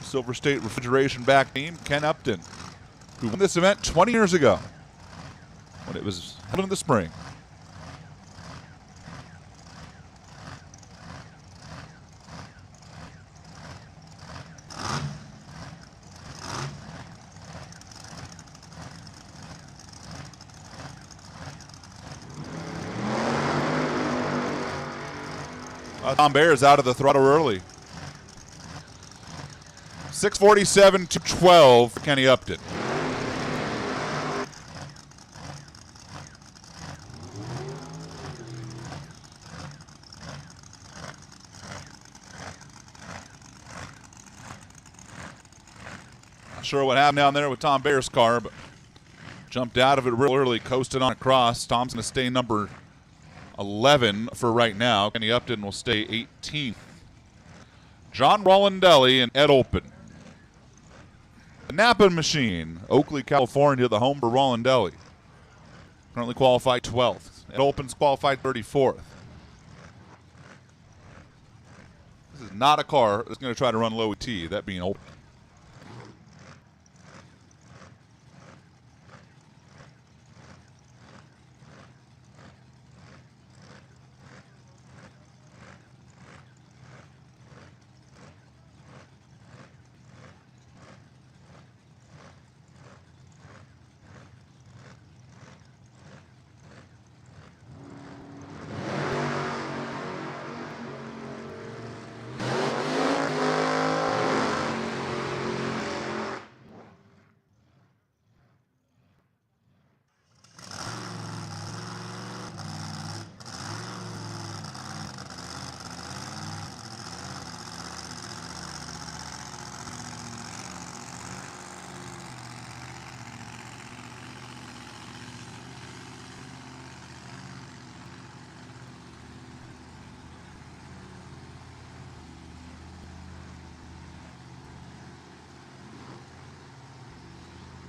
Silver State Refrigeration back team. Ken Upton, who won this event 20 years ago when it was held in the spring. Tom Bears out of the throttle early. 6:47 to 12 for Kenny Upton. Not sure what happened down there with Tom Bears' car, but jumped out of it real early, coasted on across. Tom's going to stay number 11 for right now. Kenny Upton will stay 18th. John Rolandelli and Ed Olpen. The Napa Machine, Oakley, California, the home for Rolandelli. Currently qualified 12th. Ed Olpen's qualified 34th. This is not a car that's going to try to run low T, that being Olpen.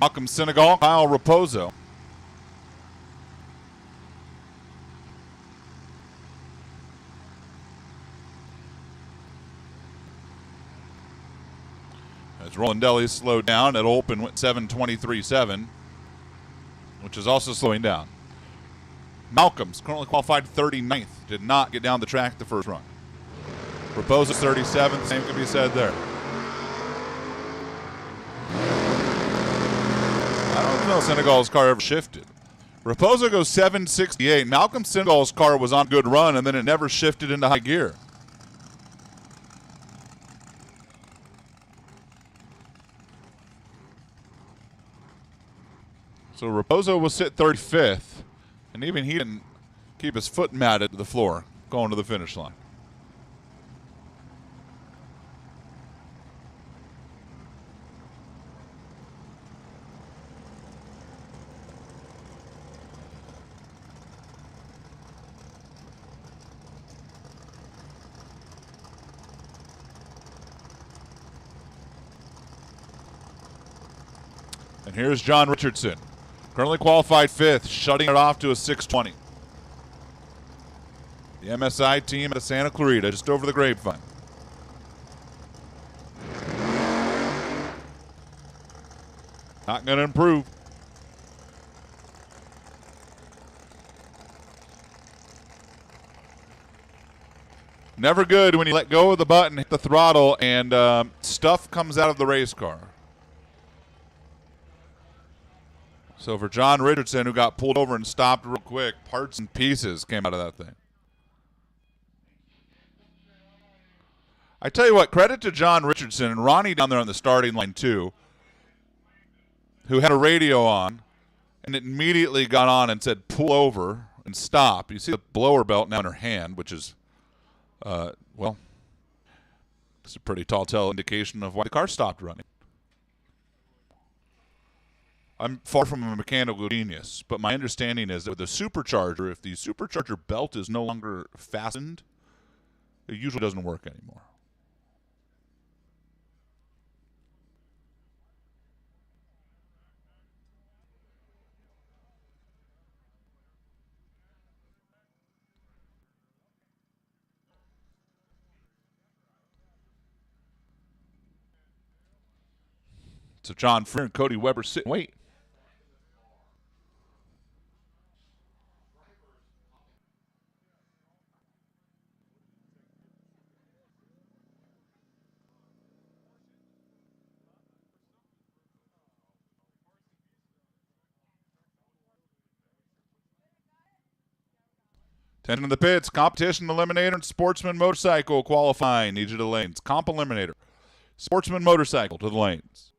Malcolm Senegal, Kyle Raposo. As Rolandelli slowed down, at Olpen went 7:23.7, which is also slowing down. Malcolm's currently qualified 39th. Did not get down the track the first run. Raposo's 37th. Same can be said there. I don't know if Senegal's car ever shifted. Raposo goes 7:68. Malcolm Senegal's car was on a good run, and then it never shifted into high gear. So Raposo will sit 35th, and even he didn't keep his foot matted to the floor going to the finish line. And here's John Richardson, currently qualified 5th, shutting it off to a 6:20. The MSI team at Santa Clarita, just over the grapevine. Not going to improve. Never good when you let go of the button, hit the throttle, and stuff comes out of the race car. So for John Richardson, who got pulled over and stopped real quick, parts and pieces came out of that thing. I tell you what, credit to John Richardson and Ronnie down there on the starting line too, who had a radio on and it immediately got on and said pull over and stop. You see the blower belt now in her hand, which is, well, it's a pretty tall tale indication of why the car stopped running. I'm far from a mechanical genius, but my understanding is that with a supercharger, if the supercharger belt is no longer fastened, it usually doesn't work anymore. So John Freer and Cody Weber sit and wait. Attention to the pits. Competition Eliminator and Sportsman Motorcycle qualifying. Need you to the lanes. Comp Eliminator. Sportsman Motorcycle to the lanes.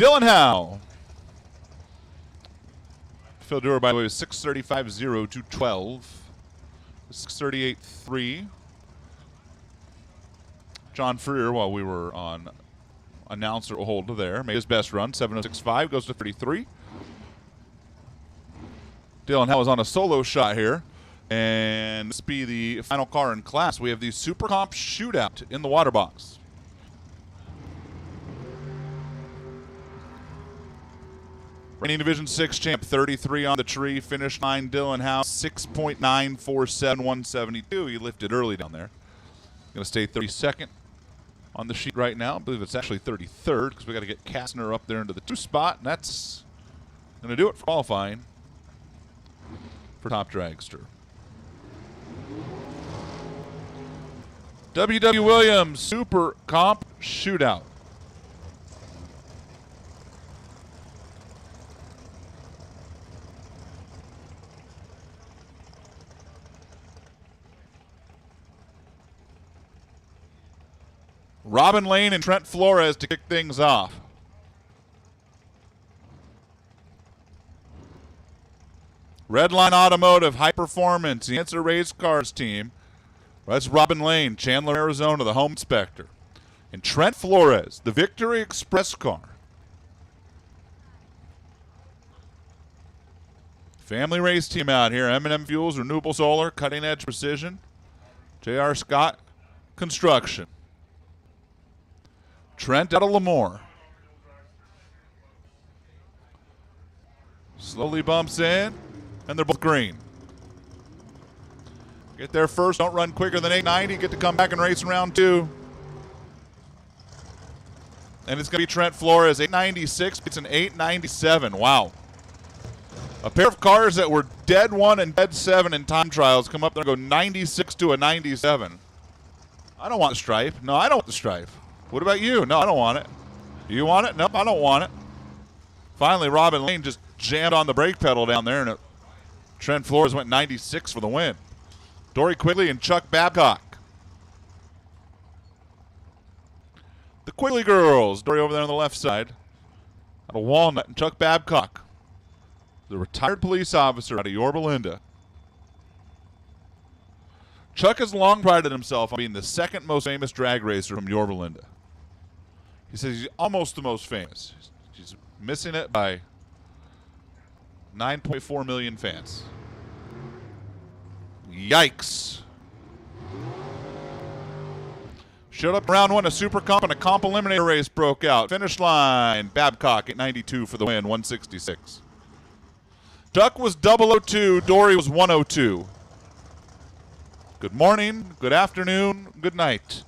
Dylan Howe. Phil Dewar, by the way, was 6:35.0 to 12. 6:38.3. John Freer, while we were on announcer hold there, made his best run. 7:06.5 goes to 33. Dylan Howe is on a solo shot here. And this will be the final car in class. We have the Super Comp Shootout in the water box. Reigning Division 6 champ, 33 on the tree. Finish line, Dylan Howe, 6.947, 172. He lifted early down there. Going to stay 32nd on the sheet right now. I believe it's actually 33rd because we got to get Kastner up there into the 2 spot. And that's going to do it for qualifying for Top Dragster. W.W. Williams Super Comp Shootout. Robin Lane and Trent Flores to kick things off. Redline Automotive High Performance, the Answer Race Cars team. That's Robin Lane, Chandler, Arizona, the home inspector. And Trent Flores, the Victory Express car. Family race team out here. M&M Fuels, Renewable Solar, Cutting Edge Precision. J.R. Scott Construction. Trent out of Lemoore. Slowly bumps in, and they're both green. Get there first, don't run quicker than 890, get to come back and race in round 2. And it's going to be Trent Flores, 896, it's an 897, wow. A pair of cars that were dead 1 and dead 7 in time trials come up there and go 96 to a 97. I don't want the stripe. No, I don't want the stripe. What about you? No, I don't want it. Do you want it? Nope, I don't want it. Finally, Robin Lane just jammed on the brake pedal down there, and Trent Flores went 96 for the win. Dory Quigley and Chuck Babcock. The Quigley girls. Dory over there on the left side. Out of Walnut, and Chuck Babcock, the retired police officer out of Yorba Linda. Chuck has long prided himself on being the second most famous drag racer from Yorba Linda. He says he's almost the most famous. He's missing it by 9.4 million fans. Yikes. Showed up round 1, a Super Comp and a Comp Eliminator race broke out. Finish line, Babcock at 92 for the win, 166. Chuck was 002, Dory was 102. Good morning, good afternoon, good night.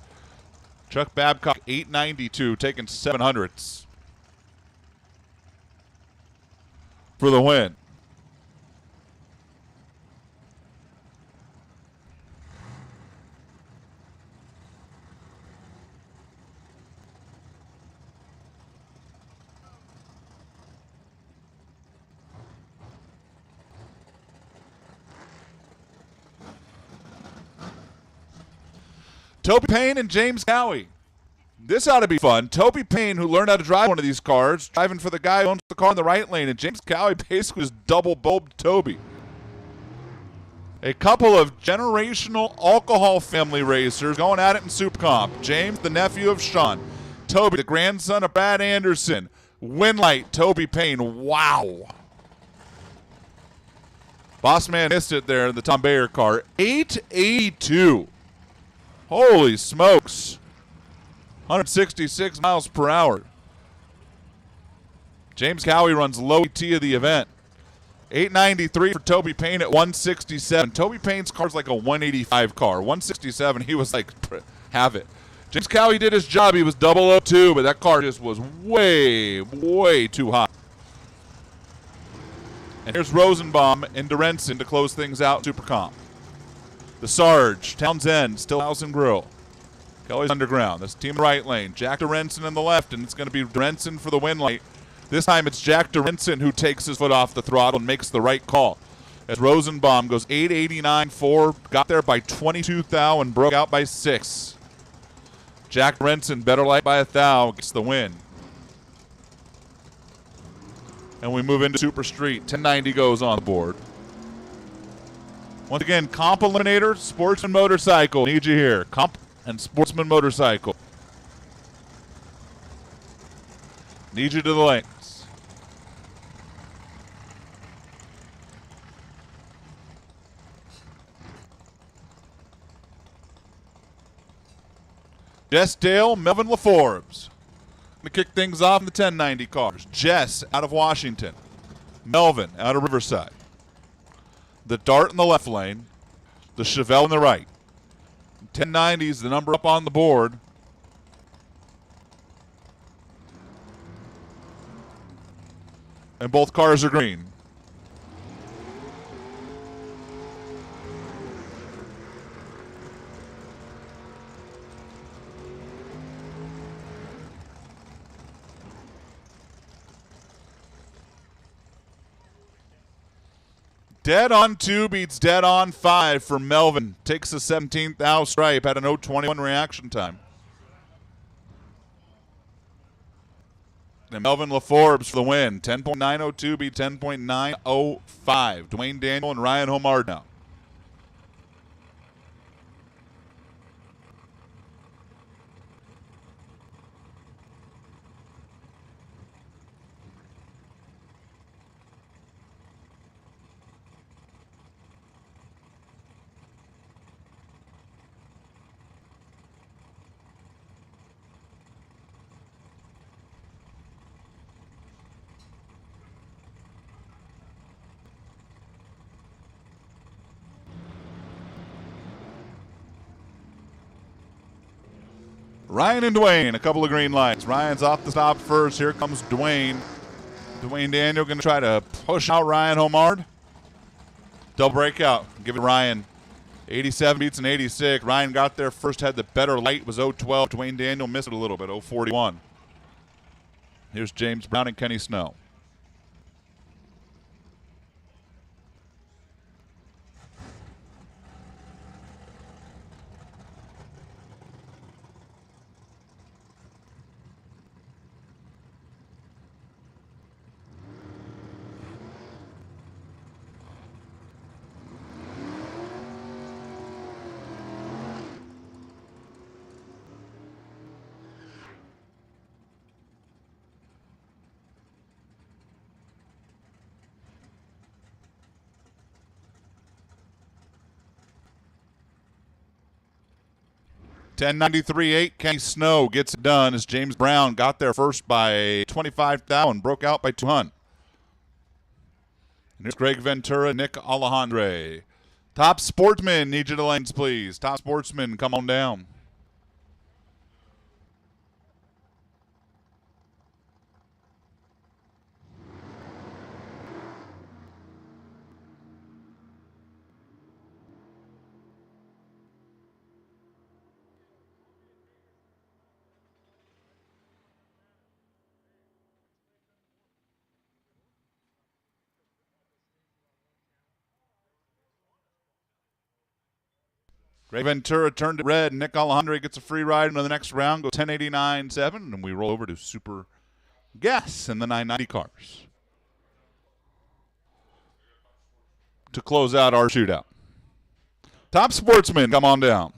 Chuck Babcock, 892, taking 700s for the win. Toby Payne and James Cowie. This ought to be fun. Toby Payne, who learned how to drive one of these cars, driving for the guy who owns the car in the right lane, and James Cowie basically was double-bulbed Toby. A couple of generational alcohol family racers going at it in Super Comp. James, the nephew of Sean. Toby, the grandson of Brad Anderson. Winlight, Toby Payne. Wow. Boss man missed it there in the Tom Bayer car. 882. Holy smokes. 166 miles per hour. James Cowie runs low T of the event. 893 for Toby Payne at 167. Toby Payne's car's like a 185 car. 167, he was like, have it. James Cowie did his job. He was 002, but that car just was way, way too hot. And here's Rosenbaum and Dorensen to close things out Super Comp. The Sarge, Townsend, Stillhouse and Grill. Kelly's Underground. That's team right lane. Jack Dorensen in the left, and it's going to be Dorensen for the win light. This time it's Jack Dorensen who takes his foot off the throttle and makes the right call. As Rosenbaum goes 889.4, got there by 22 thou and broke out by 6. Jack Dorensen, better light by 1 thou, gets the win. And we move into Super Street. 1090 goes on the board. Once again, Comp Eliminator, Sportsman Motorcycle. Need you here. Comp and Sportsman Motorcycle. Need you to the lanes. Jess Dale, Melvin LaForbes. Going to kick things off in the 1090 cars. Jess out of Washington. Melvin out of Riverside. The Dart in the left lane. The Chevelle in the right. 1090 is the number up on the board. And both cars are green. Dead on 2 beats dead on 5 for Melvin. Takes the 17th out stripe. Had an 0:21 reaction time. And Melvin LaForbes for the win. 10.902 beat 10.905. Dwayne Daniel and Ryan Homard now. Ryan and Dwayne, a couple of green lights. Ryan's off the stop first. Here comes Dwayne. Dwayne Daniel going to try to push out Ryan Homard. Double breakout. Give it to Ryan. 87 beats an 86. Ryan got there first, had the better light, was 0:12. Dwayne Daniel missed it a little bit, 0:41. Here's James Brown and Kenny Snow. $10.93.8. Kenny Snow gets it done as James Brown got there first by 25,000, broke out by 200. And here's Greg Ventura, Nick Alejandre. Top Sportsman, need you to lanes, please. Top Sportsman, come on down. Greg Ventura turned it red. Nick Alejandre gets a free ride into the next round. Go 1089.7, and we roll over to Super Gas in the 990 cars to close out our shootout. Top Sportsman, come on down.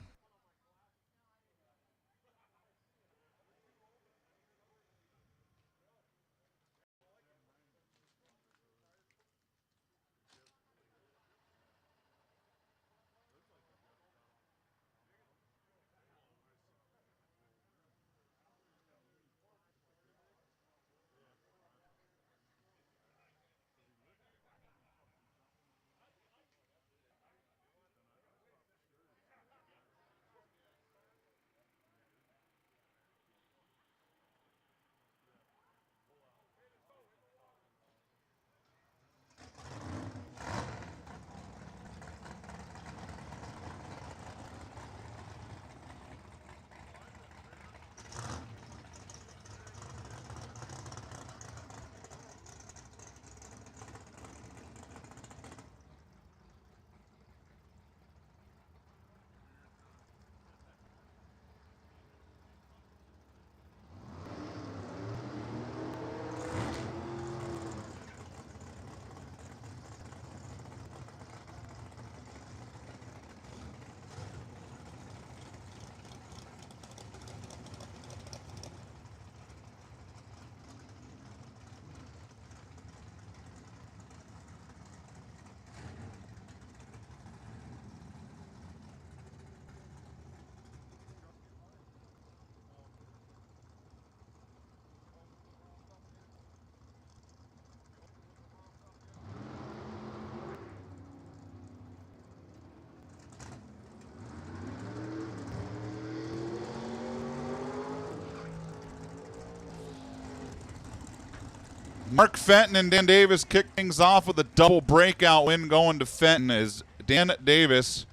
Mark Fenton and Dan Davis kick things off with a double breakout win going to Fenton as Dan Davis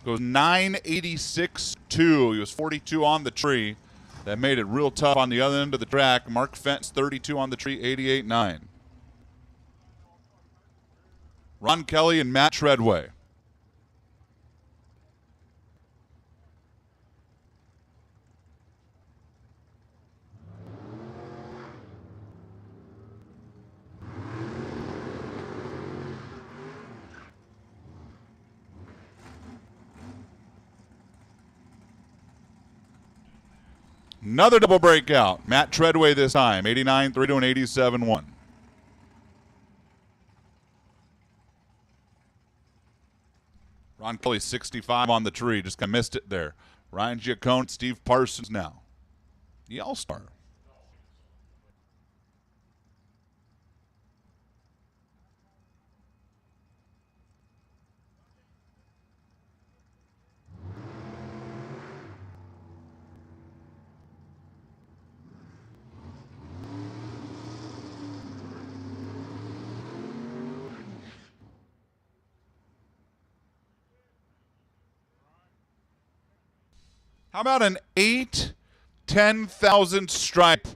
goes 986.2. He was 42 on the tree. That made it real tough on the other end of the track. Mark Fenton's 32 on the tree, 88.9. Ron Kelly and Matt Treadway. Another double breakout. Matt Treadway this time, 89.3 to an 87.1. Ron Kelly, 65 on the tree. Just kind of missed it there. Ryan Giacone, Steve Parsons now. The All-Star. How about an 10,000 stripe?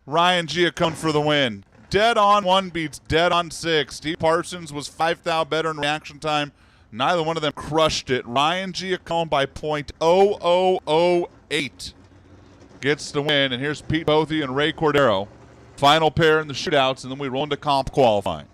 Ryan Giacone for the win. Dead on 1 beats dead on 6. Steve Parsons was 5,000 better in reaction time. Neither one of them crushed it. Ryan Giacone by .0008 gets the win. And here's Pete Bothy and Ray Cordero. Final pair in the shootouts, and then we roll into comp qualifying.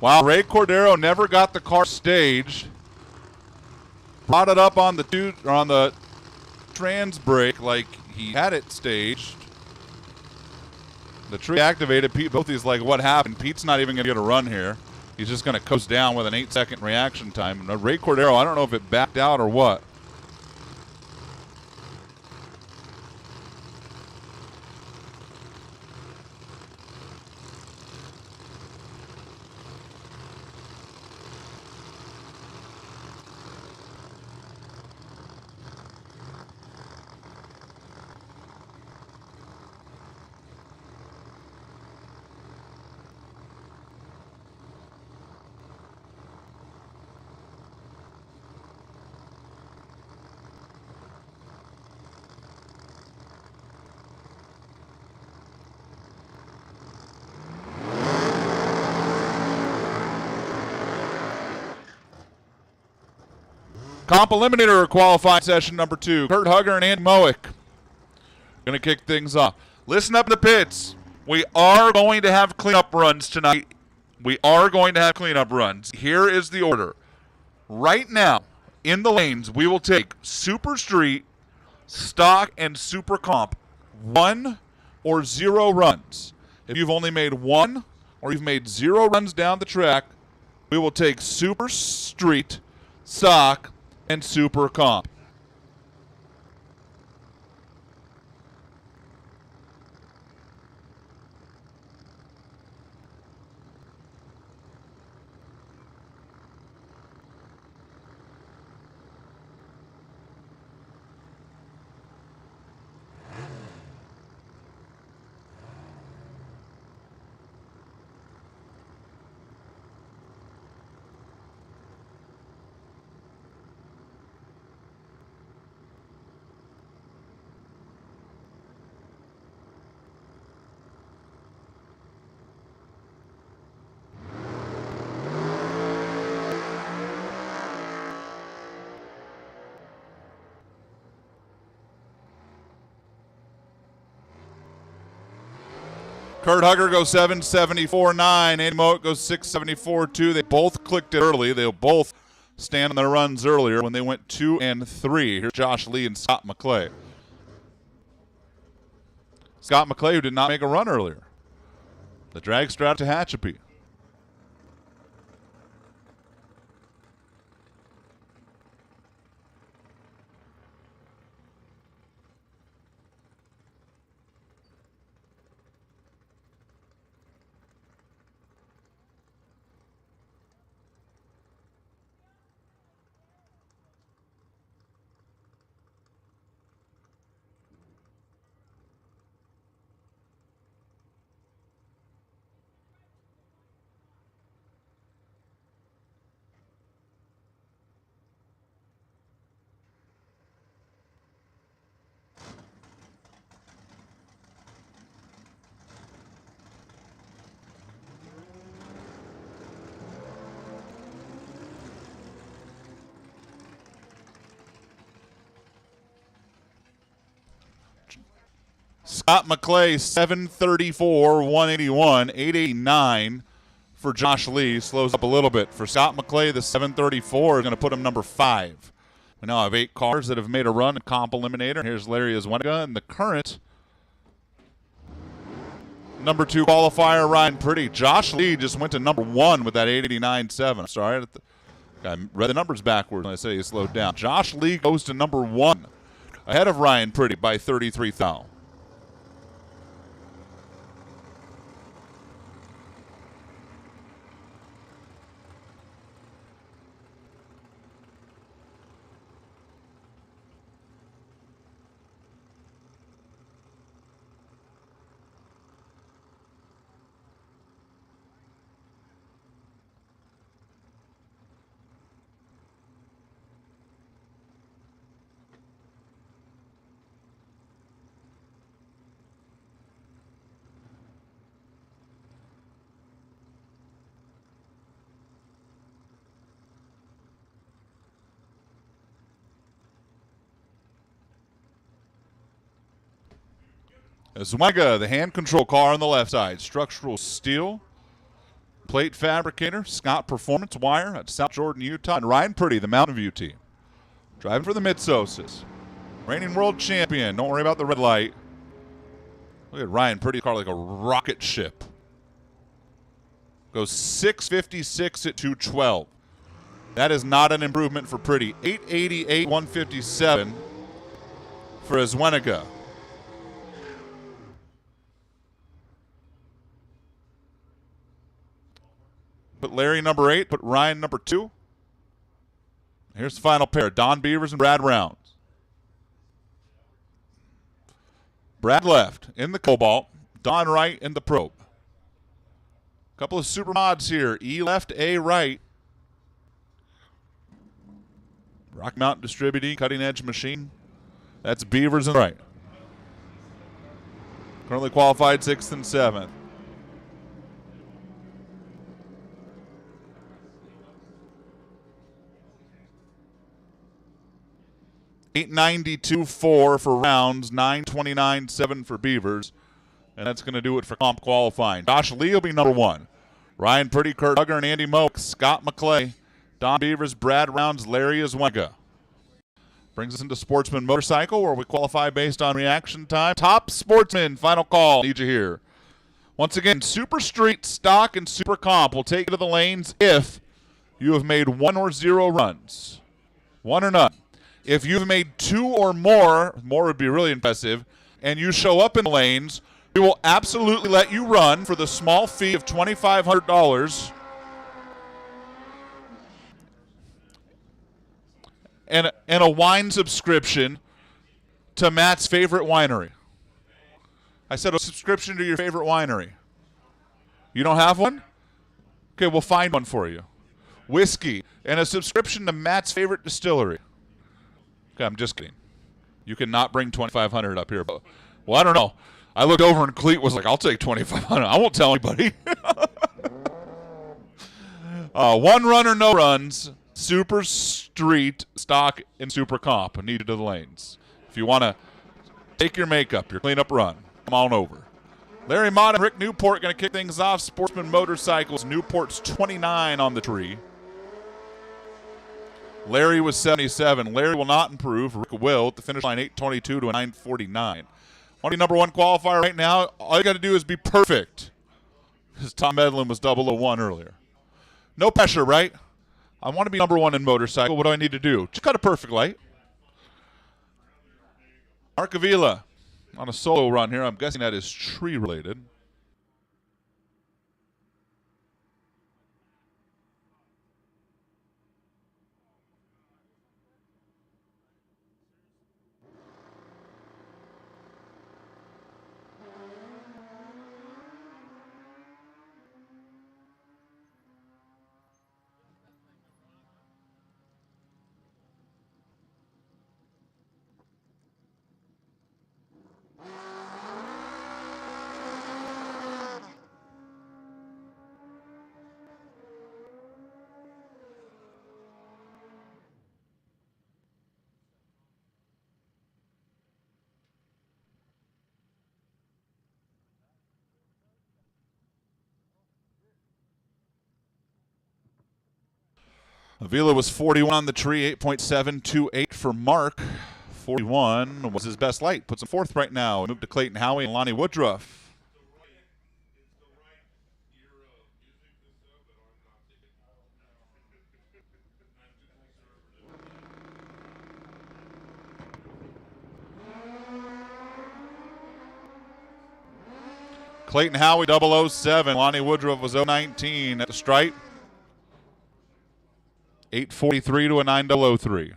Wow, Ray Cordero never got the car staged. Brought it up on the trans brake like he had it staged. The tree activated. Pete Bothy's like, what happened? Pete's not even going to get a run here. He's just going to coast down with an 8-second reaction time. And Ray Cordero, I don't know if it backed out or what. Comp Eliminator qualifying session number 2. Kurt Hugger and Andy Mowick going to kick things off. Listen up in the pits. We are going to have cleanup runs tonight. We are going to have cleanup runs. Here is the order. Right now, in the lanes, we will take Super Street, Stock, and Super Comp. 1 or 0 runs. If you've only made 1 or you've made 0 runs down the track, we will take Super Street, Stock, and Super Comp. Kurt Hugger goes 774.9. Andy Mowick goes 674.2. They both clicked it early. They'll both stand on their runs earlier when they went 2 and 3. Here's Josh Lee and Scott McClay. Scott McClay, who did not make a run earlier. The drag strap to Tehachapi. Scott McClay, 734, 181, 889 for Josh Lee. Slows up a little bit. For Scott McClay, the 734 is going to put him number 5. We now have 8 cars that have made a run in Comp Eliminator. Here's Larry Azwenega and the current number 2 qualifier, Ryan Pretty. Josh Lee just went to number 1 with that 889.7. Sorry, I read the numbers backwards when I say he slowed down. Josh Lee goes to number 1 ahead of Ryan Pretty by 33 thou. Azwenega, the hand control car on the left side. Structural steel. Plate fabricator. Scott Performance Wire at South Jordan, Utah. And Ryan Pretty, the Mountain View team. Driving for the Mitsoses. Reigning world champion. Don't worry about the red light. Look at Ryan Pretty, car like a rocket ship. Goes 656 at 212. That is not an improvement for Pretty. 888, 157 for Azwenega. Put Larry number 8, put Ryan number 2. Here's the final pair, Don Beavers and Brad Rounds. Brad left in the Cobalt, Don right in the Probe. Couple of super mods here, E left, A right. Rocky Mountain Distributing, Cutting Edge Machine. That's Beavers and right. Currently qualified 6th and 7th. $892.4 for Rounds, $929.7 for Beavers, and that's going to do it for comp qualifying. Josh Lee will be number 1. Ryan Pretty, Kurt Duggar, and Andy Moak, Scott McClay, Don Beavers, Brad Rounds, Larry Azwenega. Brings us into Sportsman Motorcycle, where we qualify based on reaction time. Top Sportsman, final call. Need you here. Once again, Super Street, Stock, and Super Comp will take you to the lanes if you have made 1 or 0 runs. 1 or none. If you've made 2 or more would be really impressive, and you show up in the lanes, we will absolutely let you run for the small fee of $2,500 and a wine subscription to Matt's favorite winery. I said a subscription to your favorite winery. You don't have one? Okay, we'll find one for you. Whiskey and a subscription to Matt's favorite distillery. Okay, I'm just kidding. You cannot bring $2,500 up here, but well, I don't know. I looked over and Cleet was like, "I'll take $2,500. I won't tell anybody." 1 run or no runs. Super Street, Stock, and Super Comp needed to the lanes. If you want to take your makeup, your cleanup run, come on over. Larry Mott and Rick Newport going to kick things off. Sportsman Motorcycles. Newport's 29 on the tree. Larry was 77. Larry will not improve. Rick will at the finish line, 8:22 to a 9:49. Want to be number one qualifier right now? All you got to do is be perfect. Because Tom Medlin was 001 earlier. No pressure, right? I want to be number one in motorcycle. What do I need to do? Just cut a perfect light. Mark Avila on a solo run here. I'm guessing that is tree related. Avila was 41 on the tree, 8.728 for Mark. 41 was his best light. Puts him fourth right now. Moved to Clayton Howie and Lonnie Woodruff. Clayton Howie 007. Lonnie Woodruff was 019 at the stripe. 8:43 to a 9:03.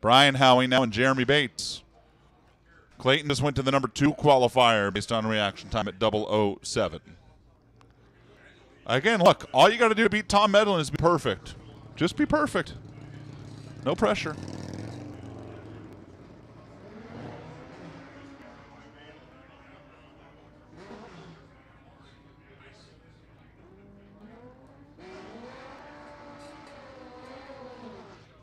Brian Howie now and Jeremy Bates. Clayton just went to the number 2 qualifier based on reaction time at 007. Again, look, all you got to do to beat Tom Medlin is be perfect. Just be perfect. No pressure.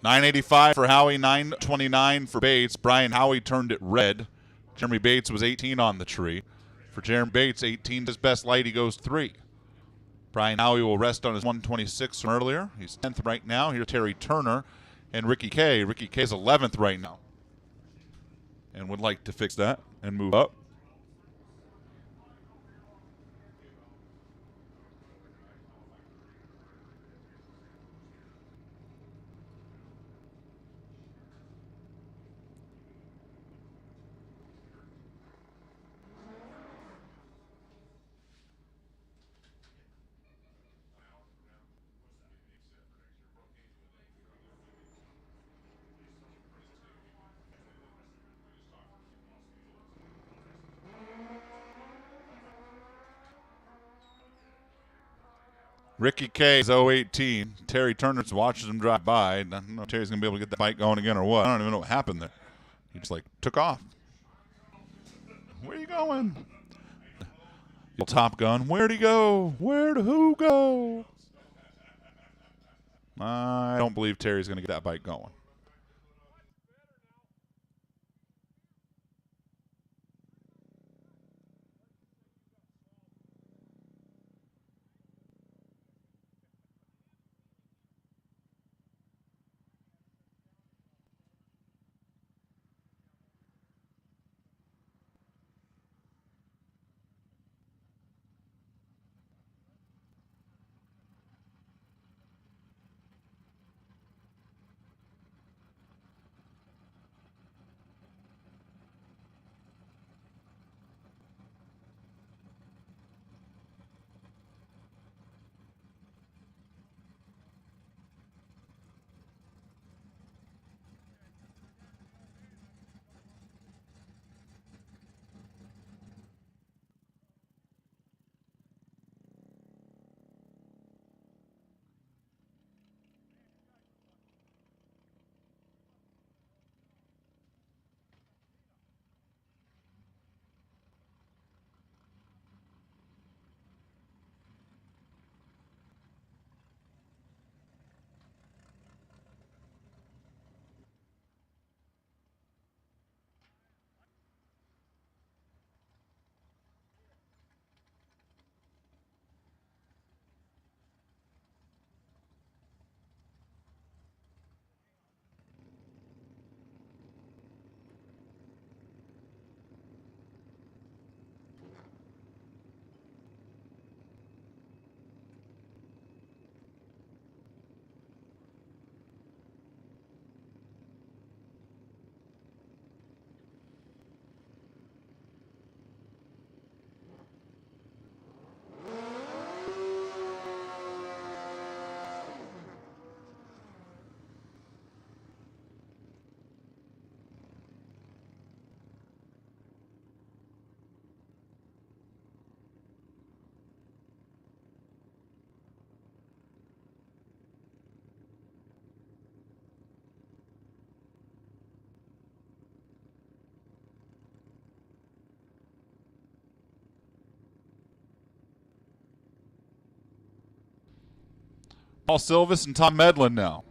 $9.85 for Howie, $9.29 for Bates. Brian Howie turned it red. Jeremy Bates was 18 on the tree. For Jeremy Bates, 18 his best light. He goes 3. Brian Howie will rest on his 126 from earlier. He's 10th right now. Here's Terry Turner and Ricky Kay. Ricky Kay's 11th right now and would like to fix that and move up. Ricky K is 018. Terry Turner's watches him drive by. I don't know if Terry's going to be able to get the bike going again or what. I don't even know what happened there. He just, took off. Where are you going? Top Gun. Where'd he go? Where'd who go? I don't believe Terry's going to get that bike going. Paul Silvis and Tom Medlin now.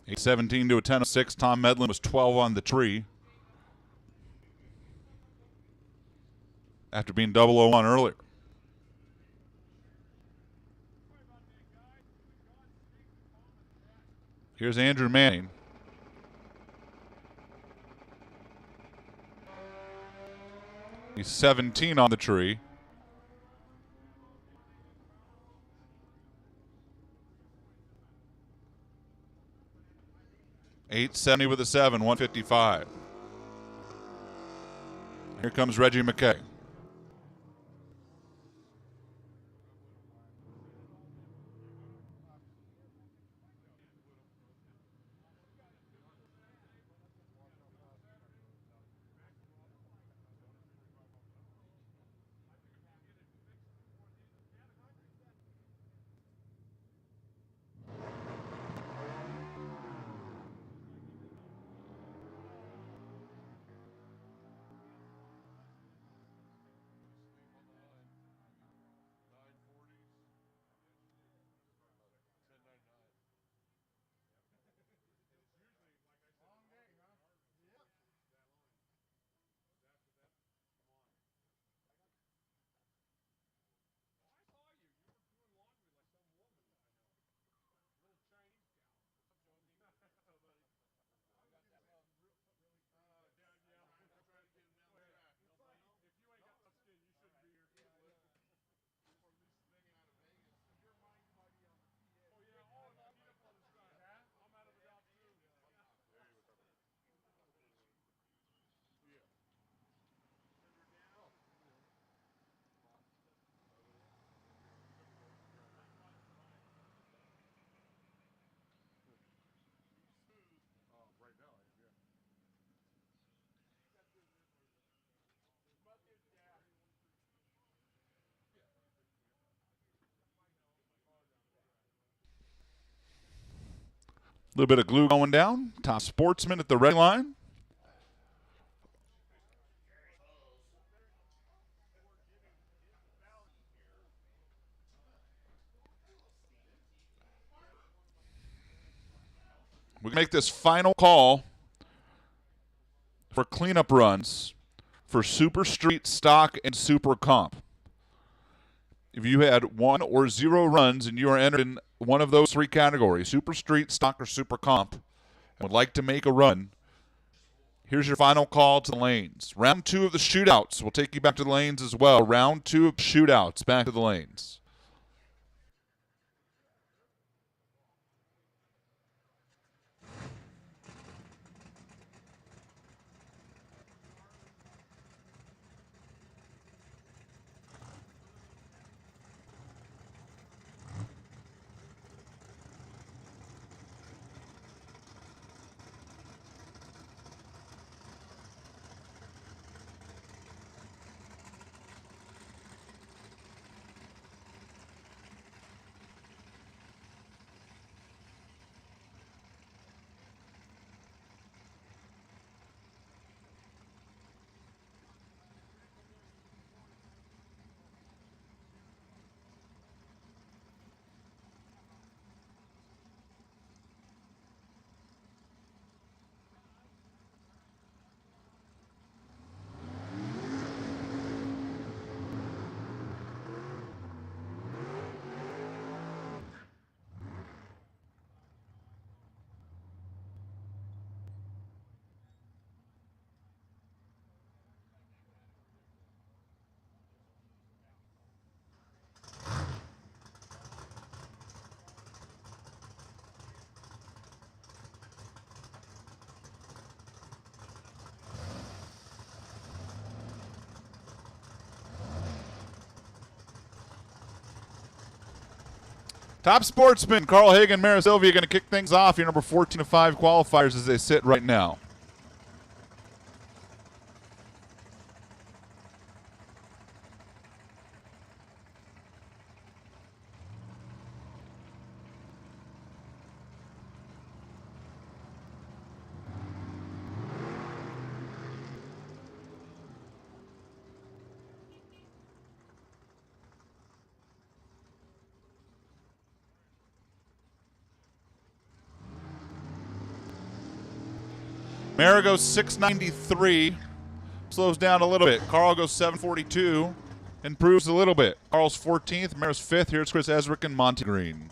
A 17 to a 10-6. Tom Medlin was 12 on the tree after being 001 earlier. Here's Andrew Manning. He's 17 on the tree. .870 with a 7, 155. Here comes Reggie McKay. A little bit of glue going down. Top sportsman at the red line. We can make this final call for cleanup runs for Super Street, Stock, and Super Comp. If you had 1 or 0 runs and you are entered in one of those 3 categories, Super Street, Stock, or Super Comp, and would like to make a run, here's your final call to the lanes. Round 2 of the shootouts. We'll take you back to the lanes as well. Round 2 of shootouts, back to the lanes. Top sportsman Carl Hagan, Mara Sylvia going to kick things off. Your number 14 of 5 qualifiers as they sit right now. Mara goes 693, slows down a little bit. Carl goes 742, improves a little bit. Carl's 14th, Mara's 5th. Here's Chris Esrick and Monty Green.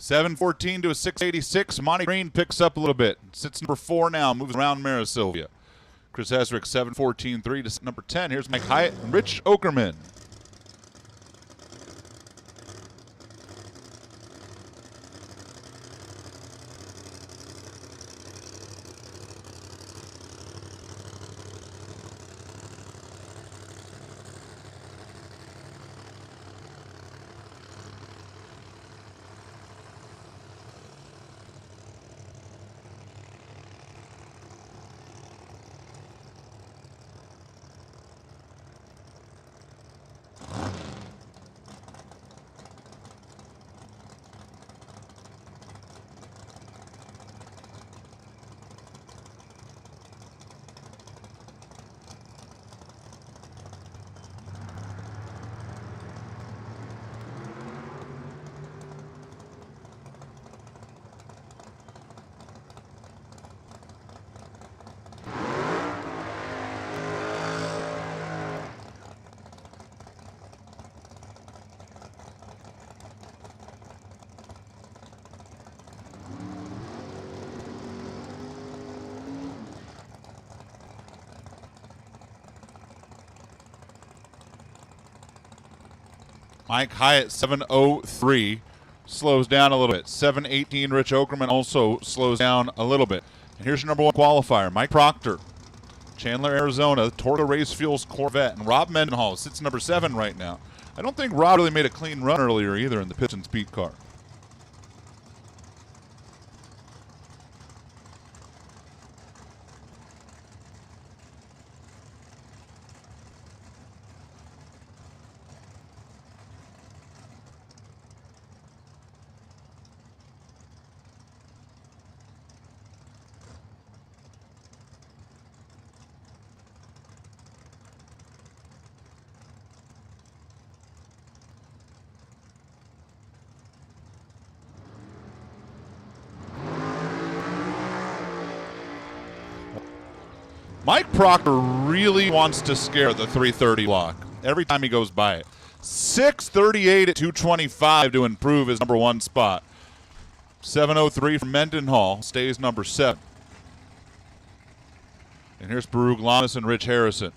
$714 to a $686. Monty Green picks up a little bit. Sits number 4 now. Moves around Mara Sylvia. Chris Esrick, 714-3 to number 10. Here's Mike Hyatt and Rich Okerman. Mike Hyatt, 703, slows down a little bit. 718, Rich Okerman also slows down a little bit. And here's your number 1 qualifier, Mike Proctor, Chandler, Arizona, Torta Race Fuels Corvette. And Rob Mendenhall sits number 7 right now. I don't think Rob really made a clean run earlier either in the Pistons beat car. Mike Proctor really wants to scare the 330 block every time he goes by it. 638 at 225 to improve his number 1 spot. 703 from Mendenhall stays number 7. And here's Baruch Lamas and Rich Harrison.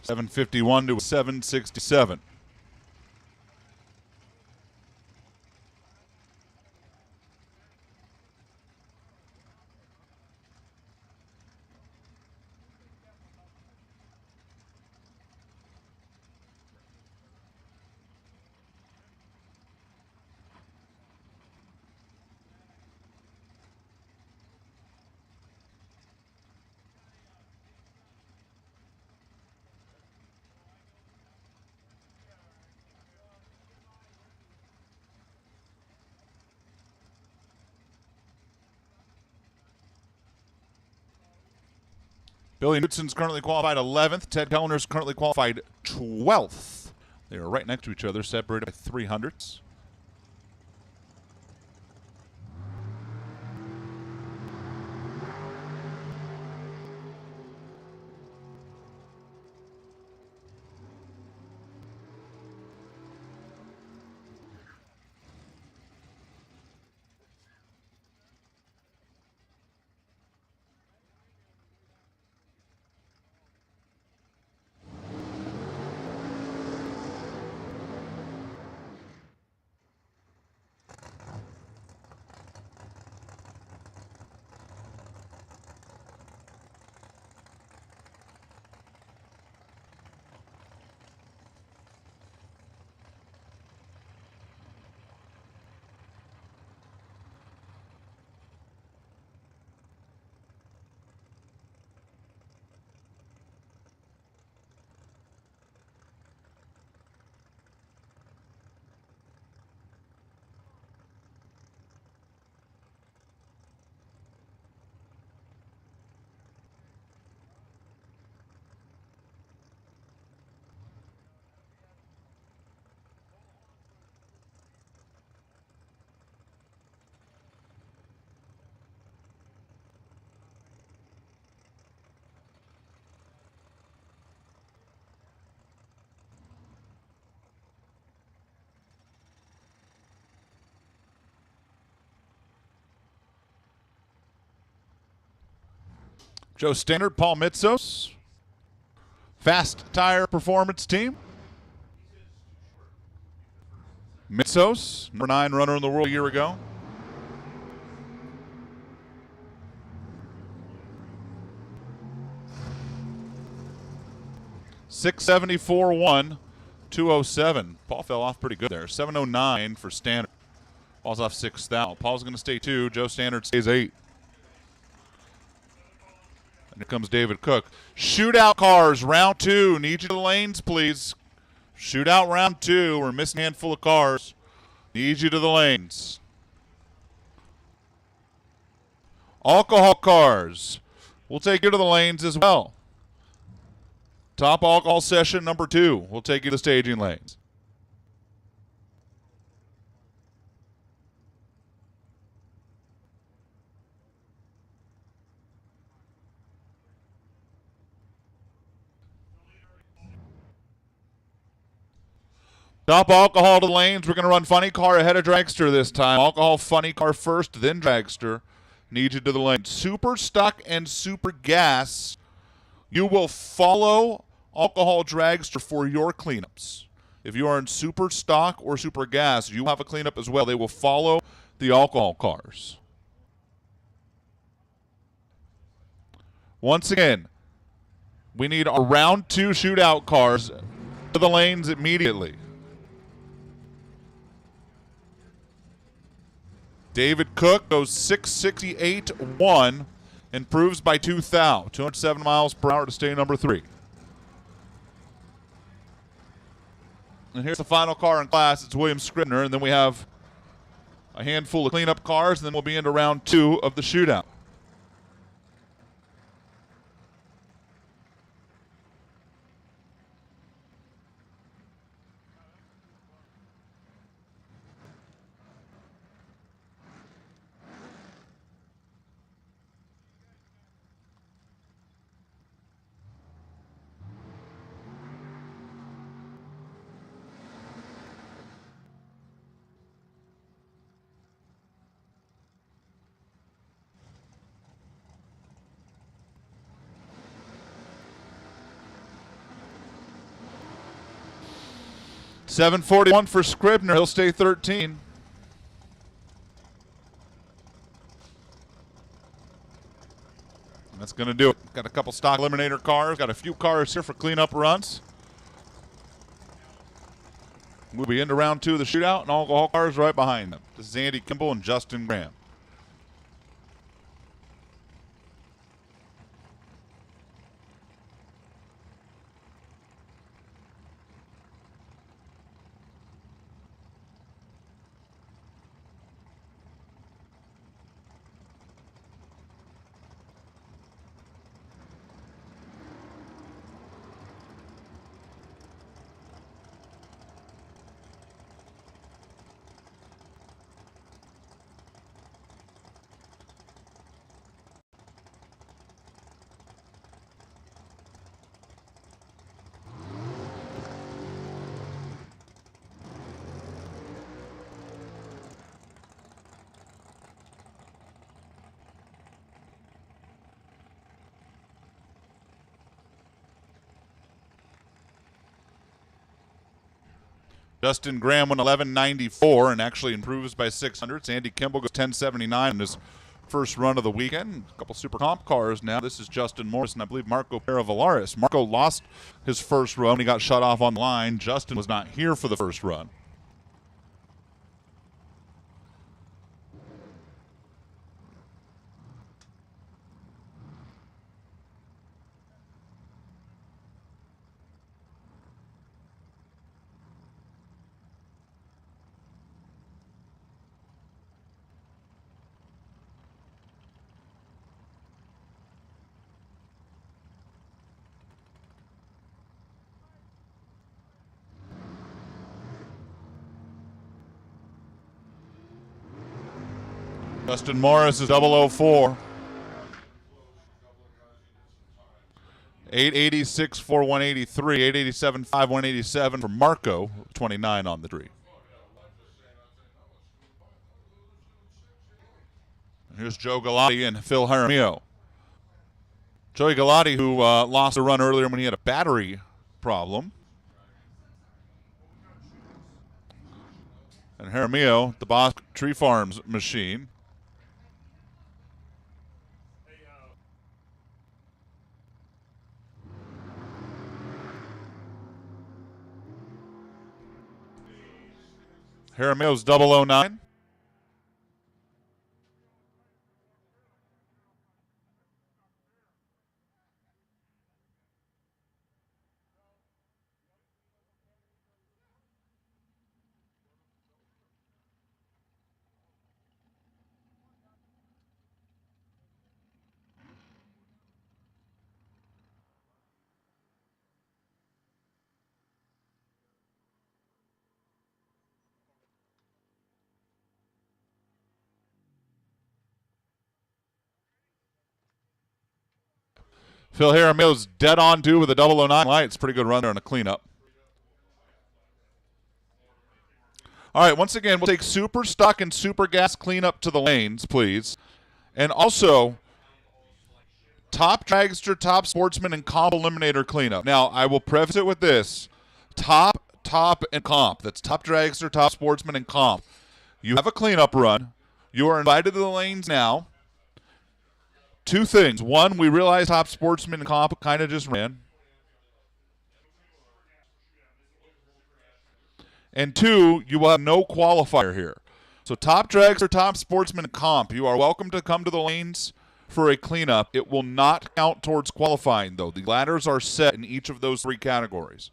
751 to 767. Billy Knutsen's currently qualified 11th. Ted Kellner's currently qualified 12th. They are right next to each other, separated by 300ths. Joe Standard, Paul Mitsos, Fast Tire Performance Team. Mitsos, number 9 runner in the world a year ago. .674.1, 207. Paul fell off pretty good there. 709 for Standard. Paul's off 6,000. Paul's going to stay 2. Joe Standard stays 8. And here comes David Cook. Shootout cars, round 2. Need you to the lanes, please. Shootout round 2. We're missing a handful of cars. Need you to the lanes. Alcohol cars. We'll take you to the lanes as well. Top alcohol session number 2. We'll take you to the staging lanes. Top alcohol to the lanes. We're going to run funny car ahead of dragster this time. Alcohol funny car first, then dragster. Need you to the lane. Super stock and super gas. You will follow alcohol dragster for your cleanups. If you are in super stock or super gas, you have a cleanup as well. They will follow the alcohol cars. Once again, we need our round 2 shootout cars to the lanes immediately. David Cook goes 668.1, improves by 207 miles per hour to stay number 3. And here's the final car in class. It's William Scribner, and then we have a handful of cleanup cars, and then we'll be into round 2 of the shootout. 7:41 for Scribner. He'll stay 13. That's going to do it. Got a couple stock eliminator cars. Got a few cars here for cleanup runs. We'll be into round 2 of the shootout, and all cars right behind them. This is Andy Kimball and Justin Graham. Justin Graham went 11.94 and actually improves by 600. Andy Kimball goes 10.79 in his first run of the weekend. A couple super comp cars now. This is Justin Morris and I believe Marco Peravalaris. Marco lost his first run. He got shut off on the line. Justin was not here for the first run. Justin Morris is 004. 886 for 183, 887 5 187 for Marco, 29 on the tree. And here's Joe Galati and Phil Jaramillo. Joey Galati, who lost a run earlier when he had a battery problem. And Jaramillo, the Boss Tree Farms machine. Jaramillo's 009. Phil Jaramillo's dead on due with a 009 light. It's a pretty good run there on a cleanup. All right, once again, we'll take super stock and super gas cleanup to the lanes, please. And also, top dragster, top sportsman, and comp eliminator cleanup. Now, I will preface it with this. Top, and comp. That's top dragster, top sportsman, and comp. You have a cleanup run. You are invited to the lanes now. Two things. One, we realize top sportsman and comp kind of just ran. And two, you will have no qualifier here. So top dragster, top sportsman, and comp, you are welcome to come to the lanes for a cleanup. It will not count towards qualifying, though. The ladders are set in each of those three categories.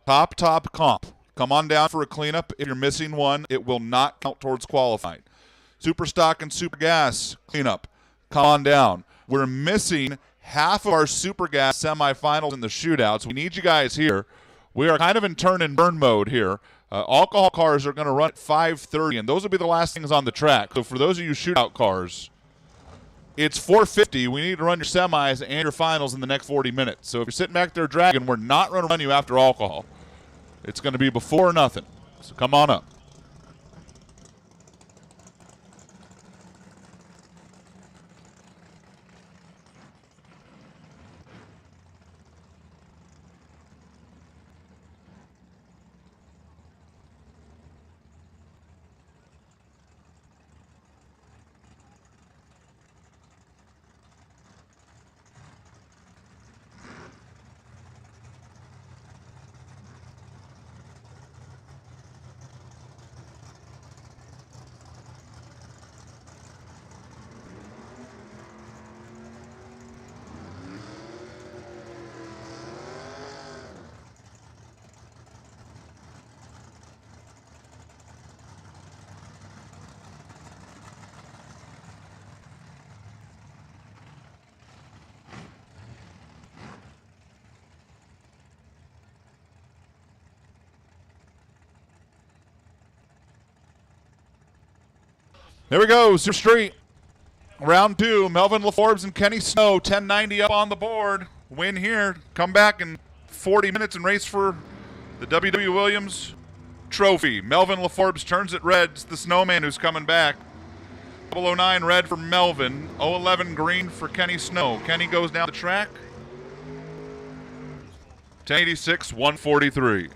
Top, comp. Come on down for a cleanup. If you're missing one, it will not count towards qualifying. Super stock and super gas cleanup. Come on down. We're missing half of our super gas semifinals in the shootouts. We need you guys here. We are kind of in turn and burn mode here. Alcohol cars are going to run at 5:30, and those will be the last things on the track. So for those of you shootout cars, it's 4:50. We need to run your semis and your finals in the next 40 minutes. So if you're sitting back there dragging, we're not going to run you after alcohol. It's going to be before or nothing. So come on up. There we go, Super Street. Round 2, Melvin LaForbes and Kenny Snow, 1090 up on the board. Win here, come back in 40 minutes and race for the W.W. Williams Trophy. Melvin LaForbes turns it red. It's the Snowman who's coming back. 009 red for Melvin, 011 green for Kenny Snow. Kenny goes down the track. 1086, 143.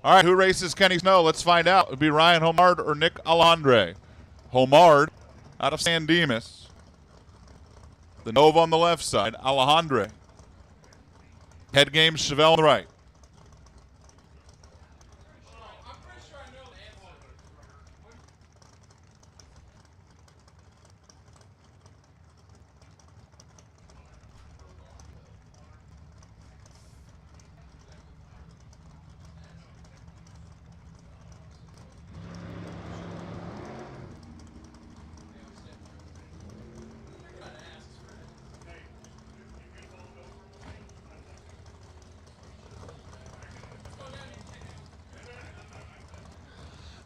All right, who races Kenny Snow? Let's find out. It'll be Ryan Homard or Nick Alejandre. Homard out of San Dimas. The Nova on the left side. Alejandre. Head game, Chevelle on the right.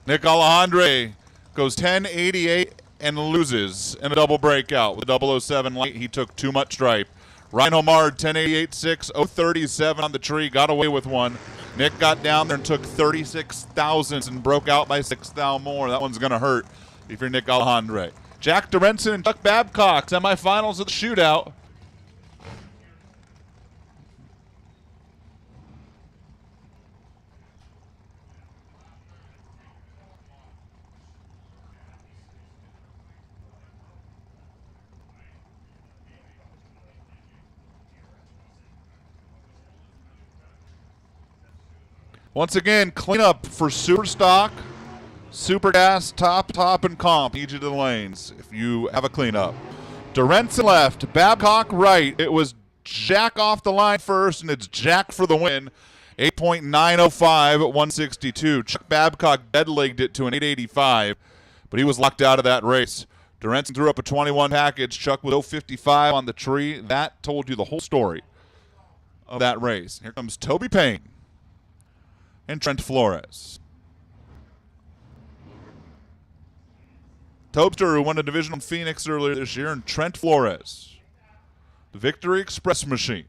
Nick Alejandre goes 1088 and loses in a double breakout. With a 007 light, he took too much stripe. Ryan Homard, 1088.6, 037 on the tree, got away with one. Nick got down there and took 36 thousandths and broke out by 6 thou more. That one's going to hurt if you're Nick Alejandre. Jack Dorenson and Chuck Babcock, semifinals of the shootout. Once again, cleanup for Super Stock, Super Gas, Top, and Comp, each of the lanes, if you have a cleanup. Dorenson left, Babcock right. It was Jack off the line first, and it's Jack for the win. 8.905 at 162. Chuck Babcock dead-legged it to an 885, but he was locked out of that race. Dorenson threw up a 21 package. Chuck with 055 on the tree. That told you the whole story of that race. Here comes Toby Payne and Trent Flores. Tobster, who won a Divisional in Phoenix earlier this year, and Trent Flores. The Victory Express machine.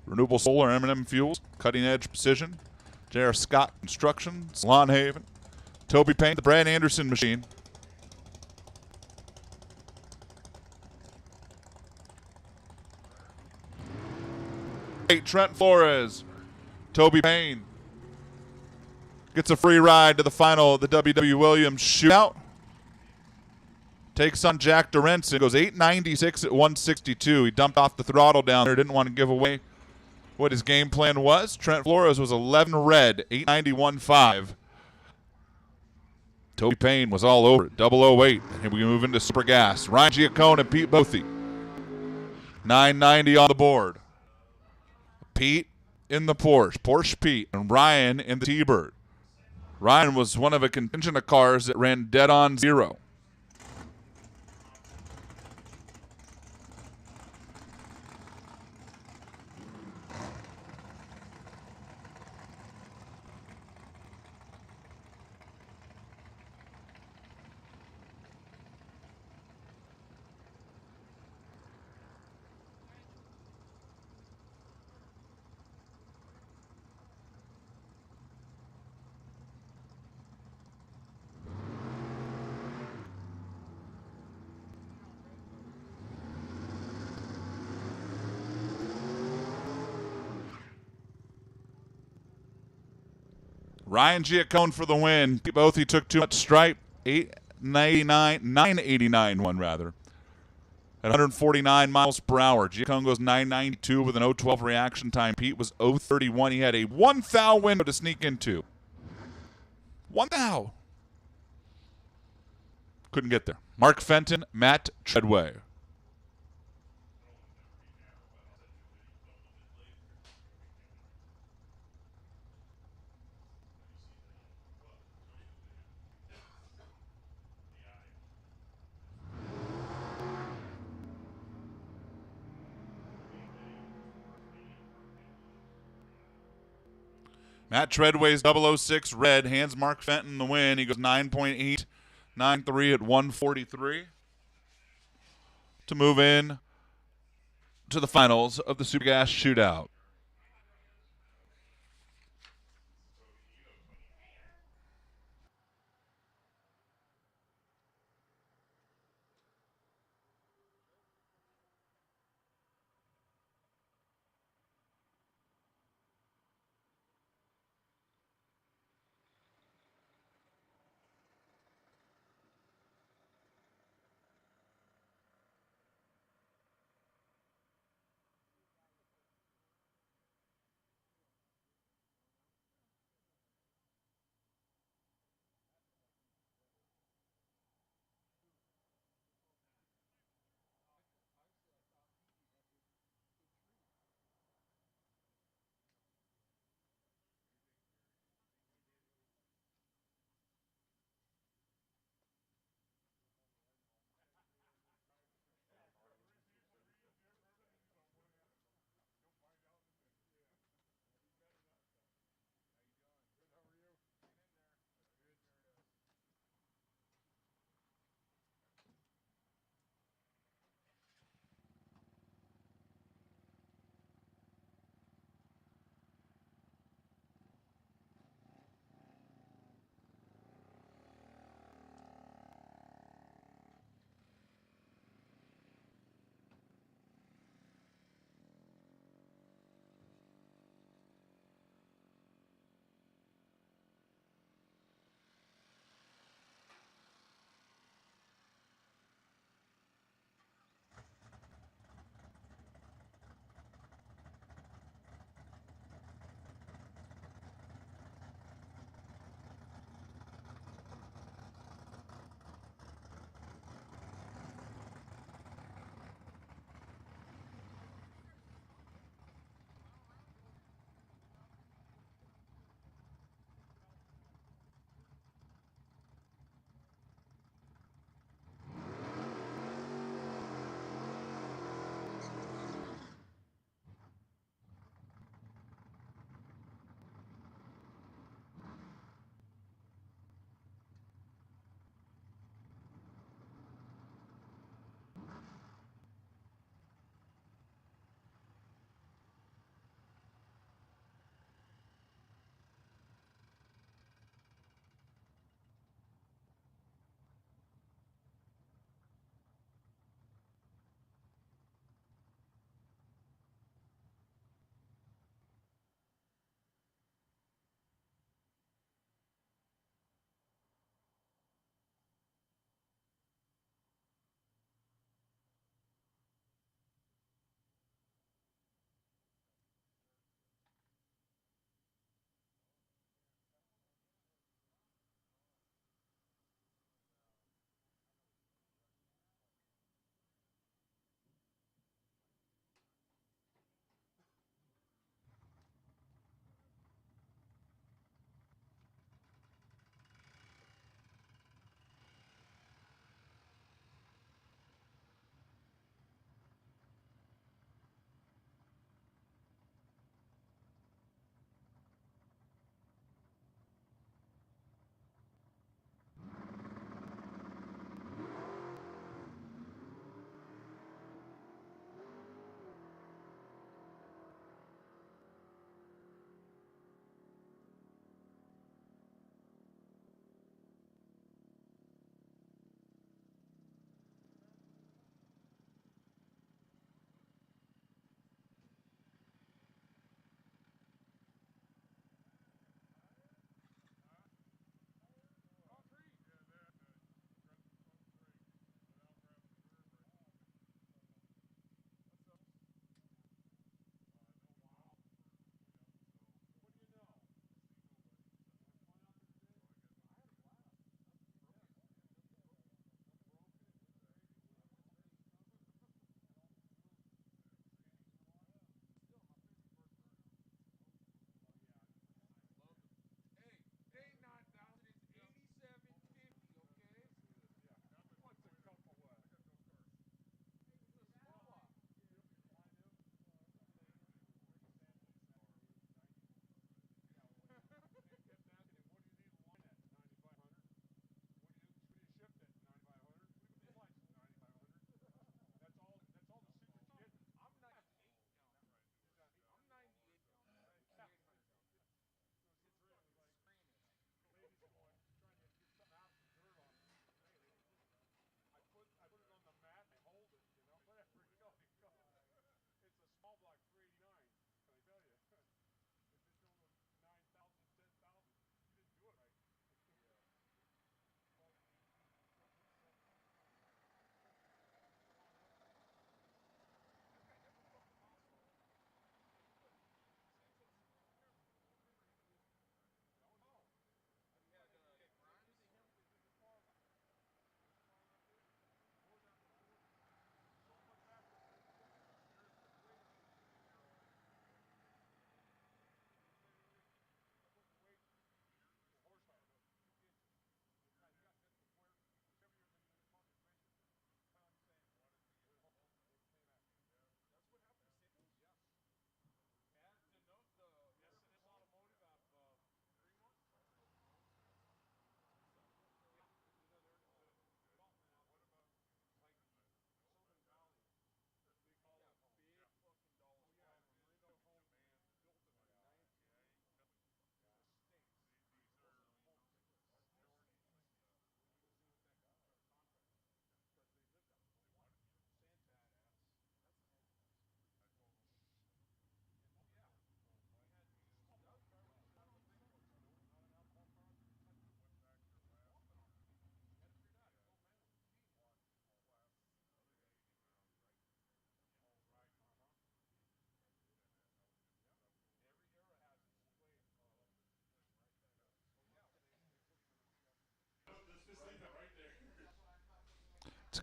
Renewable solar, M&M fuels, cutting-edge precision. J.R. Scott Construction, Salon Haven. Toby Payne, the Brad Anderson machine. Trent Flores. Toby Payne gets a free ride to the final of the W.W. Williams shootout. Takes on Jack Dorenson. Goes 896 at 162. He dumped off the throttle down there. Didn't want to give away what his game plan was. Trent Flores was 11 red, 891.5. Toby Payne was all over it, 008. And we move into Super Gas. Ryan Giacone and Pete Bothy. 990 on the board. Pete in the Porsche Pete, and Ryan in the T-Bird. Ryan was one of a contingent of cars that ran dead on zero. Ryan Giacone for the win. Both he took too much stripe. 989 one rather. At 149 miles per hour. Giacone goes 992 with an 012 reaction time. Pete was 031. He had a 1 thou window to sneak into. 1 thou. Couldn't get there. Mark Fenton, Matt Treadway. Matt Treadway's 006 red hands Mark Fenton the win. He goes 9.893 at 143 to move in to the finals of the Super Gas Shootout.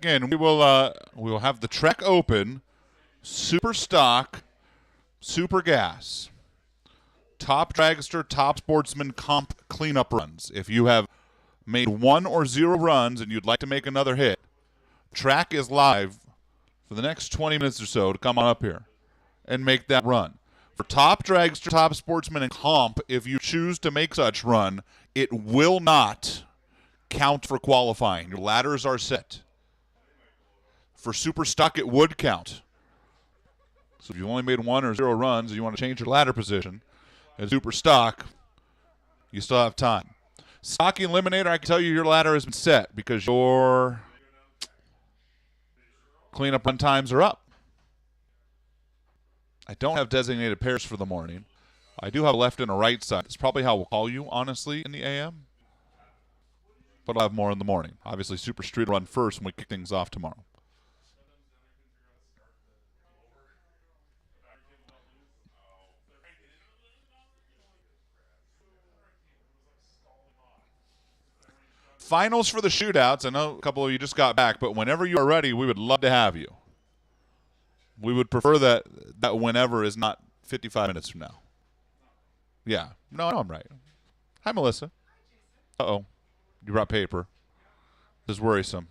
again, we will have the track open, super stock, super gas, top dragster, top sportsman comp cleanup runs. If you have made 1 or 0 runs and you'd like to make another hit, track is live for the next 20 minutes or so to come on up here and make that run. For top dragster, top sportsman, and comp, if you choose to make such run, it will not count for qualifying. Your ladders are set. For super stock, it would count. So if you've only made 1 or 0 runs and you want to change your ladder position, at super stock, you still have time. Stocking eliminator, I can tell you your ladder has been set because your cleanup run times are up. I don't have designated pairs for the morning. I do have a left and a right side. That's probably how we'll call you, honestly, in the AM. But I'll have more in the morning. Obviously, Super Street will run first when we kick things off tomorrow. Finals for the shootouts. I know a couple of you just got back, but whenever you are ready, we would love to have you. We would prefer that whenever is not 55 minutes from now. Yeah. No, I'm right. Hi, Melissa. Uh-oh. You brought paper. This is worrisome.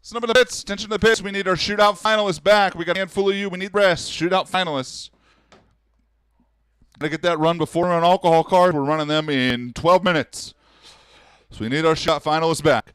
So number the pits. Attention to the pits. We need our shootout finalists back. We got a handful of you. We need rest. Shootout finalists. Gotta get that run before we're on alcohol card. We're running them in 12 minutes. So we need our shootout finalists back.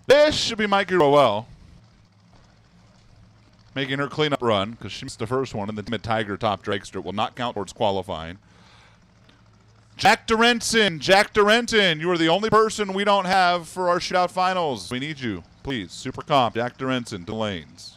This should be Mikey Rowell making her cleanup run because she missed the first one, and the Timid Tiger top dragster will not count towards qualifying. Jack Durenton, you are the only person we don't have for our shootout finals. We need you, please. Super comp, Jack Durenton to lanes.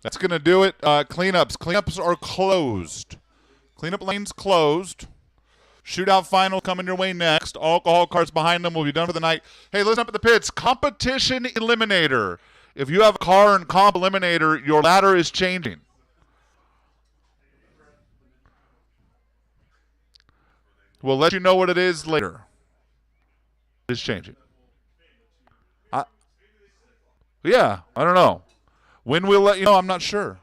That's going to do it. Cleanups. Cleanups are closed. Cleanup lanes closed. Shootout final coming your way next. Alcohol carts behind them will be done for the night. Hey, listen up at the pits. Competition Eliminator. If you have a car in Comp Eliminator, your ladder is changing. We'll let you know what it is later. It's changing. Yeah, I don't know. When we'll let you know, I'm not sure.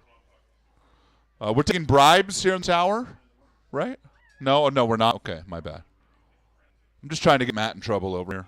We're taking bribes here in the tower, right? No, we're not. Okay, my bad. I'm just trying to get Matt in trouble over here.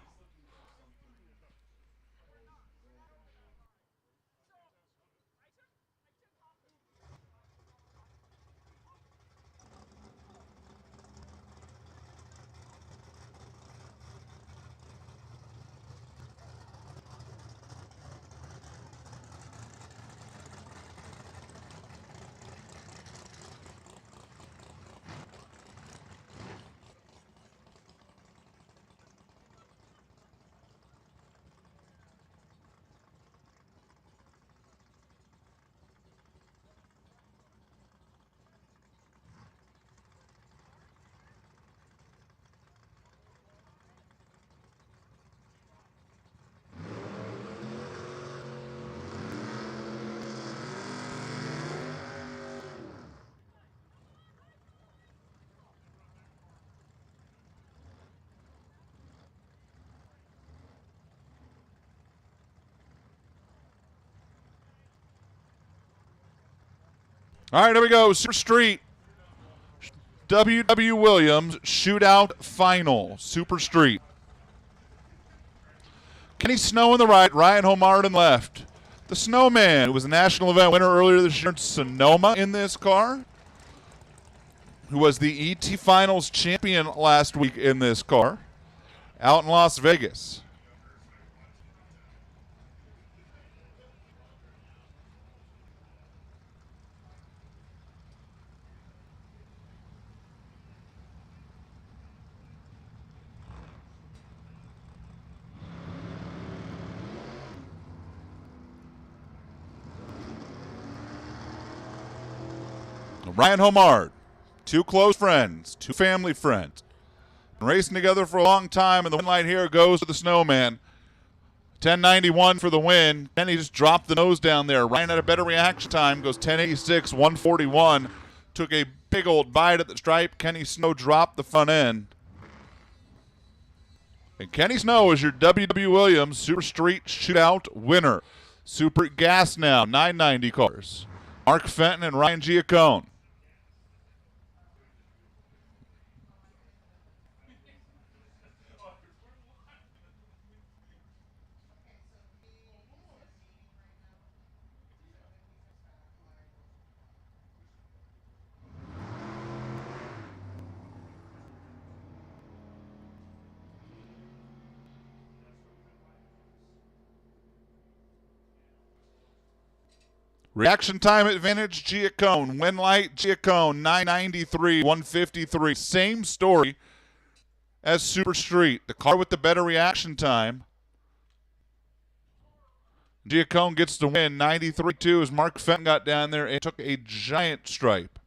All right, here we go. Super Street. W.W. Williams shootout final. Super Street. Kenny Snow on the right, Ryan Homard on the left. The Snowman, who was a national event winner earlier this year in Sonoma in this car, who was the ET Finals champion last week in this car, out in Las Vegas. Ryan Homard, two close friends, two family friends, been racing together for a long time, and the win light here goes to the Snowman. 1091 for the win. Kenny just dropped the nose down there. Ryan had a better reaction time, goes 1086, 141. Took a big old bite at the stripe. Kenny Snow dropped the front end. And Kenny Snow is your W.W. Williams Super Street Shootout winner. Super Gas now, 990 cars. Mark Fenton and Ryan Giacone. Reaction time advantage, Giacone. Win light, Giacone, 993, 153. Same story as Super Street. The car with the better reaction time. Giacone gets the win, 93-2, as Mark Fenton got down there and took a giant stripe.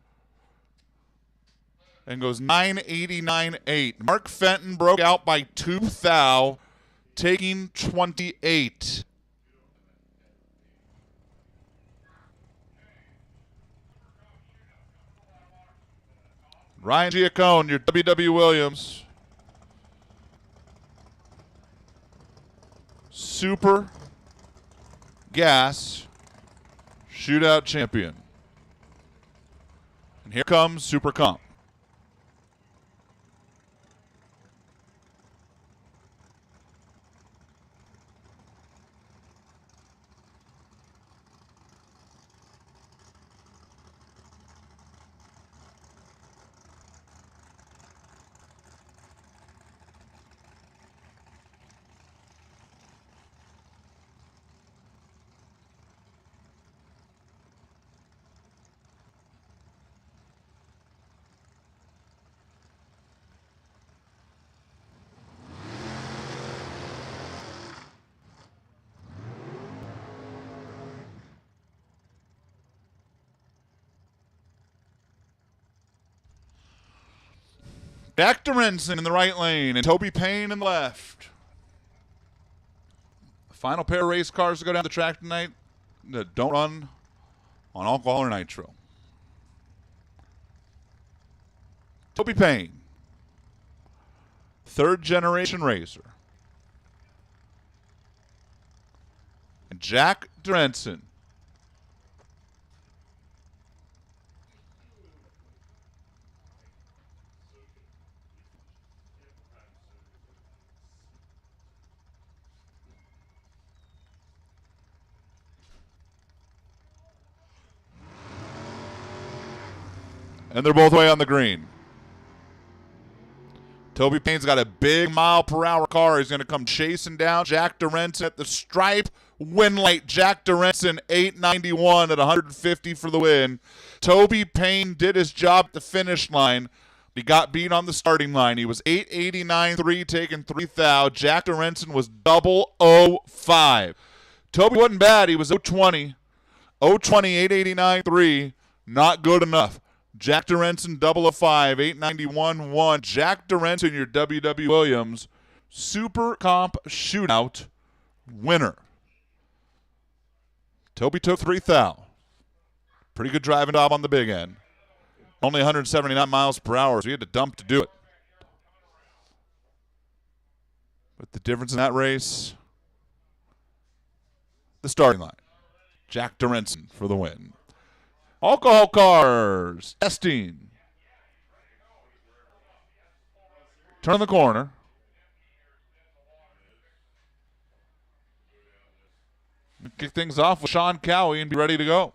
And goes 989.8. Mark Fenton broke out by 2 thou, taking 28. Ryan Giacone, your W.W. Williams Super Gas Shootout champion. And here comes Super Comp. Back to Renson in the right lane and Toby Payne in the left. Final pair of race cars to go down the track tonight that don't run on alcohol or nitro. Toby Payne, third-generation racer. And Jack Dorenson. And they're both way on the green. Toby Payne's got a big mile-per-hour car. He's going to come chasing down Jack Dorenson at the stripe. Win late. Jack Dorenson, 891 at 150 for the win. Toby Payne did his job at the finish line. He got beat on the starting line. He was 889.3, taking 3 thou. Jack Dorenson was 005. Toby wasn't bad. He was 020. 020, 889.3. Not good enough. Jack Dorenson, 005, 891.1. Jack Dorenson, your W.W. Williams Super Comp Shootout winner. Toby took 3 thou. Pretty good driving job on the big end. Only 179 miles per hour, so he had to dump to do it. But the difference in that race, the starting line. Jack Dorenson for the win. Alcohol cars, testing. Turn the corner. Kick things off with Sean Cowie and be ready to go.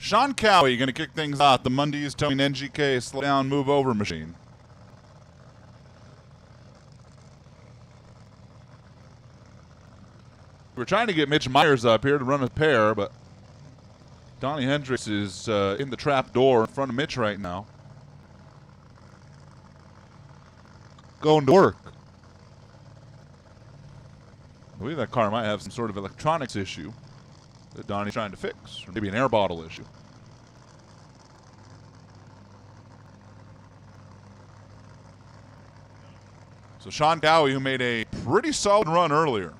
Sean Cowie going to kick things off. The Mondays towing NGK slow down, move over machine. We're trying to get Mitch Myers up here to run a pair, but Donnie Hendricks is in the trap door in front of Mitch right now. Going to work. I believe that car might have some sort of electronics issue that Donnie's trying to fix, or maybe an air bottle issue. So Sean Cowie, who made a pretty solid run earlier.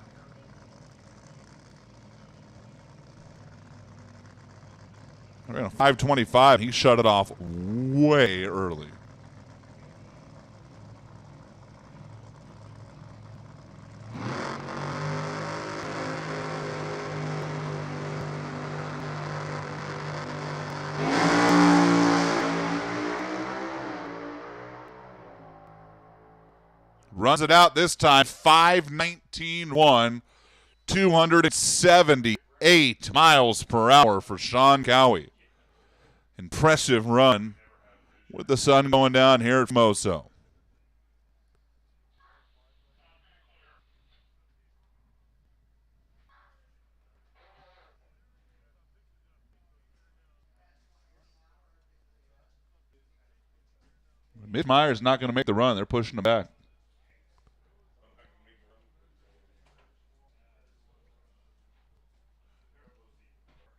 We're in 5:25. He shut it off way early. Runs it out this time, 5:19.1, 278 miles per hour for Sean Cowie. Impressive run with the sun going down here at Moso. Mitch Myers not going to make the run. They're pushing him back.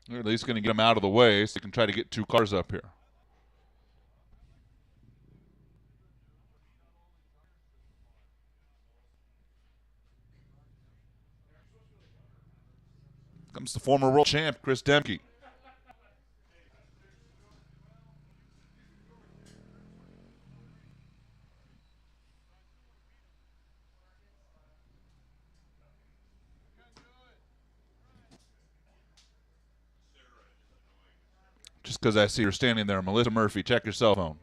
They're at least going to get him out of the way so they can try to get two cars up here. Comes the former world champ, Chris Demke. Just because I see her standing there, Melissa Murphy, check your cell phone.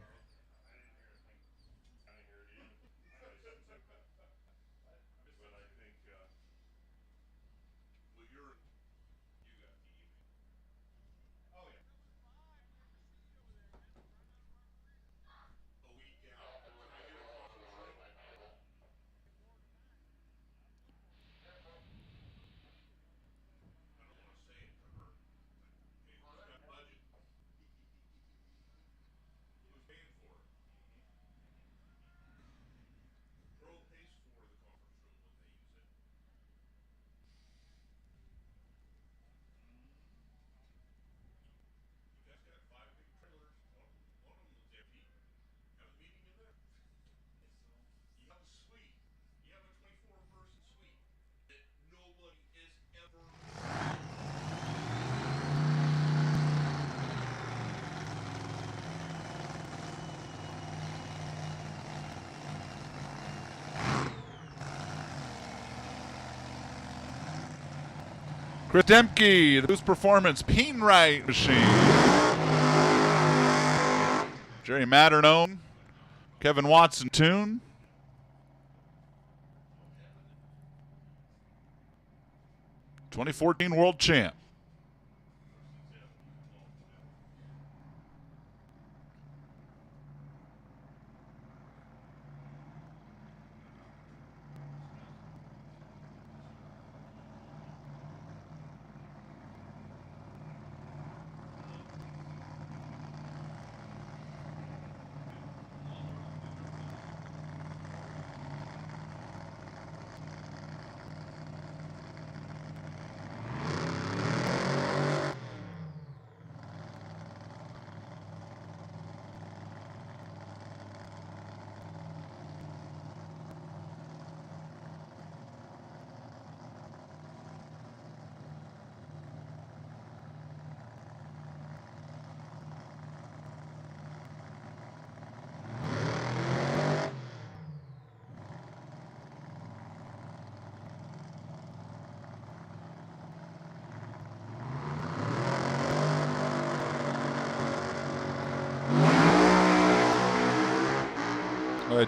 Chris Demke, the Boost Performance Peen-Right machine. Jerry Matternone, Kevin Watson tune. '14 world champ.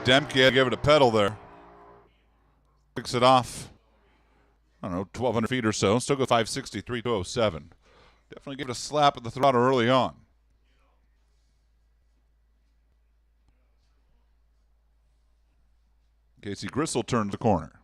Demke had to give it a pedal there. Picks it off, I don't know, 1,200 feet or so. Still go 563, 207. Definitely gave it a slap at the throttle early on. Casey Gristle turns the corner.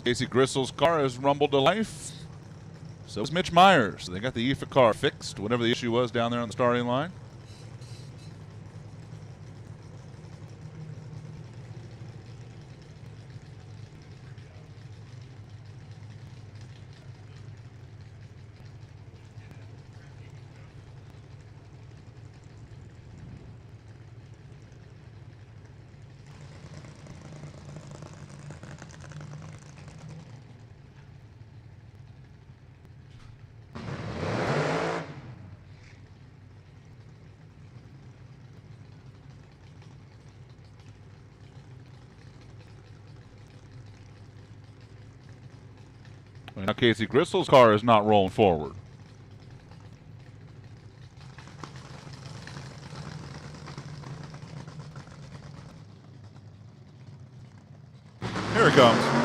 Casey Gristle's car has rumbled to life. So is Mitch Myers. They got the EFA car fixed, whatever the issue was down there on the starting line. Now Casey Gristle's car is not rolling forward. Here it comes.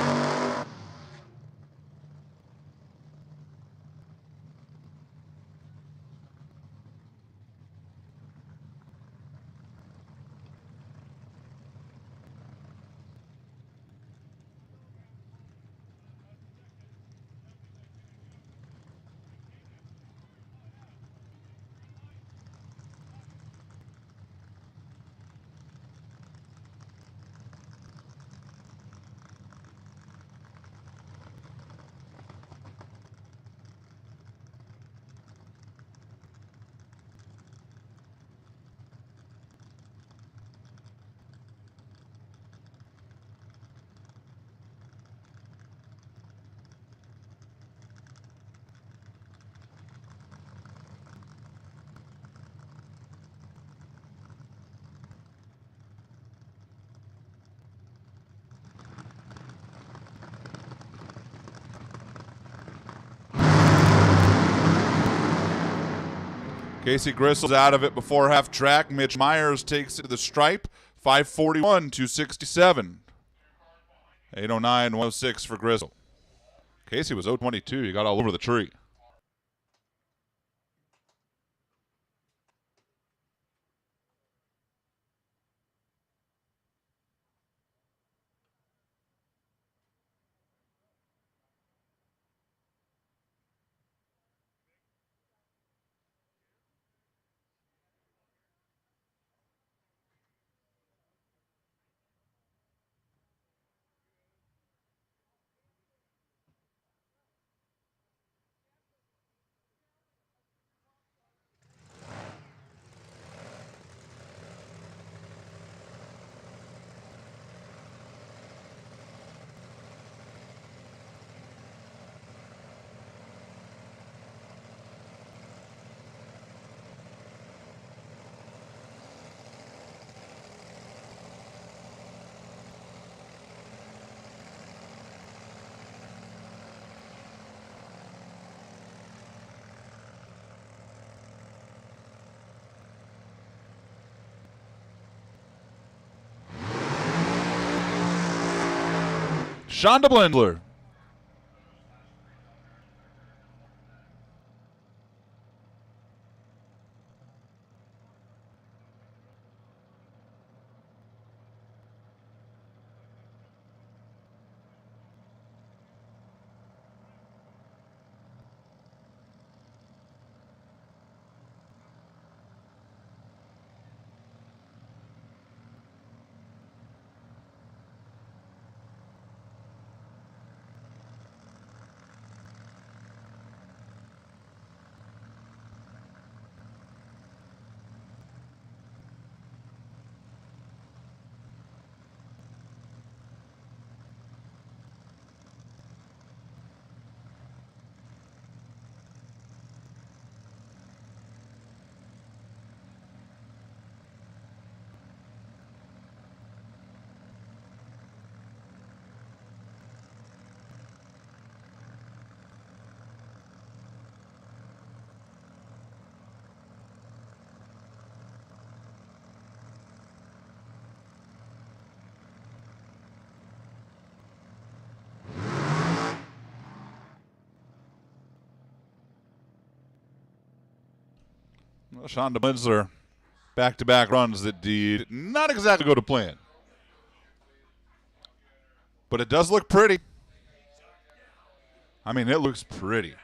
Casey Gristle's out of it before half track. Mitch Myers takes it to the stripe. 541, 267. 809, 106 for Gristle. Casey was 022. He got all over the tree. Shonda Blindler. Well, Shonda Blindler, back-to-back runs that did not exactly go to plan. But it does look pretty. I mean, it looks pretty.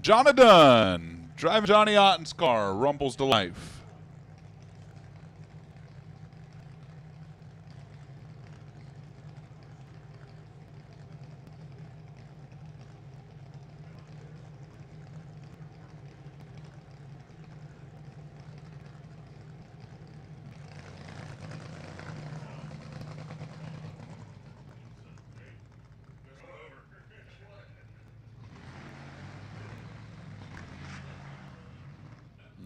Jonathan, driving Johnny Otten's car, rumbles to life.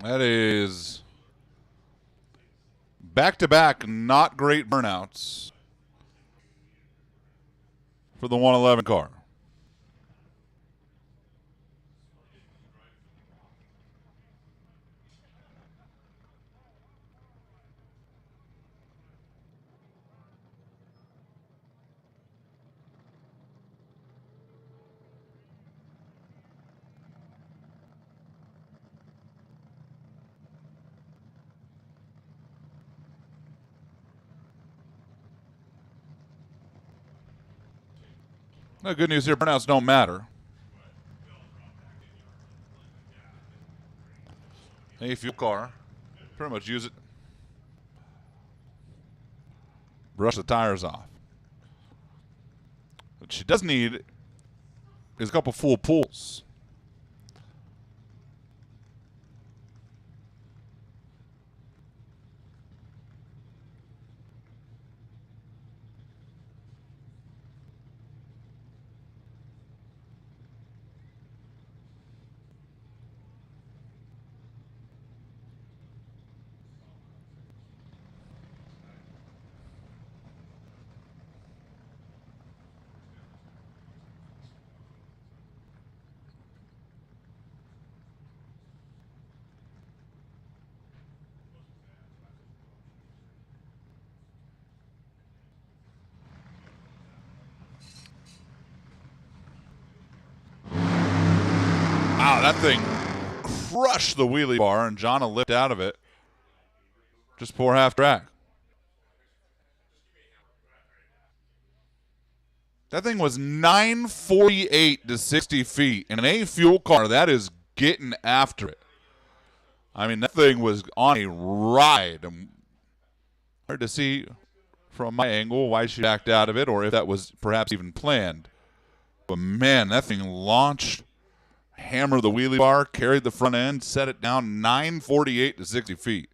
That is back-to-back not great burnouts for the 111 car. The good news here, burnouts don't matter. A fuel car, pretty much use it. Brush the tires off. What she does need is a couple full pulls. Wow, that thing crushed the wheelie bar, and Jonna lipped out of it. Just poor half track. That thing was 948 to 60 feet. In an A fuel car, that is getting after it. I mean, that thing was on a ride. Hard to see from my angle why she backed out of it or if that was perhaps even planned. But, man, that thing launched, hammered the wheelie bar, carried the front end, set it down 948 to 60 feet.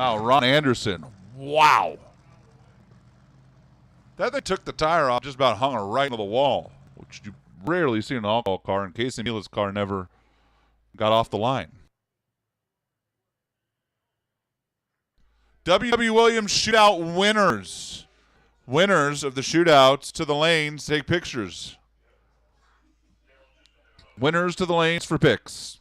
Wow, Ron Anderson. Wow. That thing took the tire off, just about hung her right into the wall, which you rarely seen an alcohol car, and Casey Mila's car never got off the line. W.W. Williams shootout winners. Winners of the shootouts to the lanes take pictures. Winners to the lanes for pics.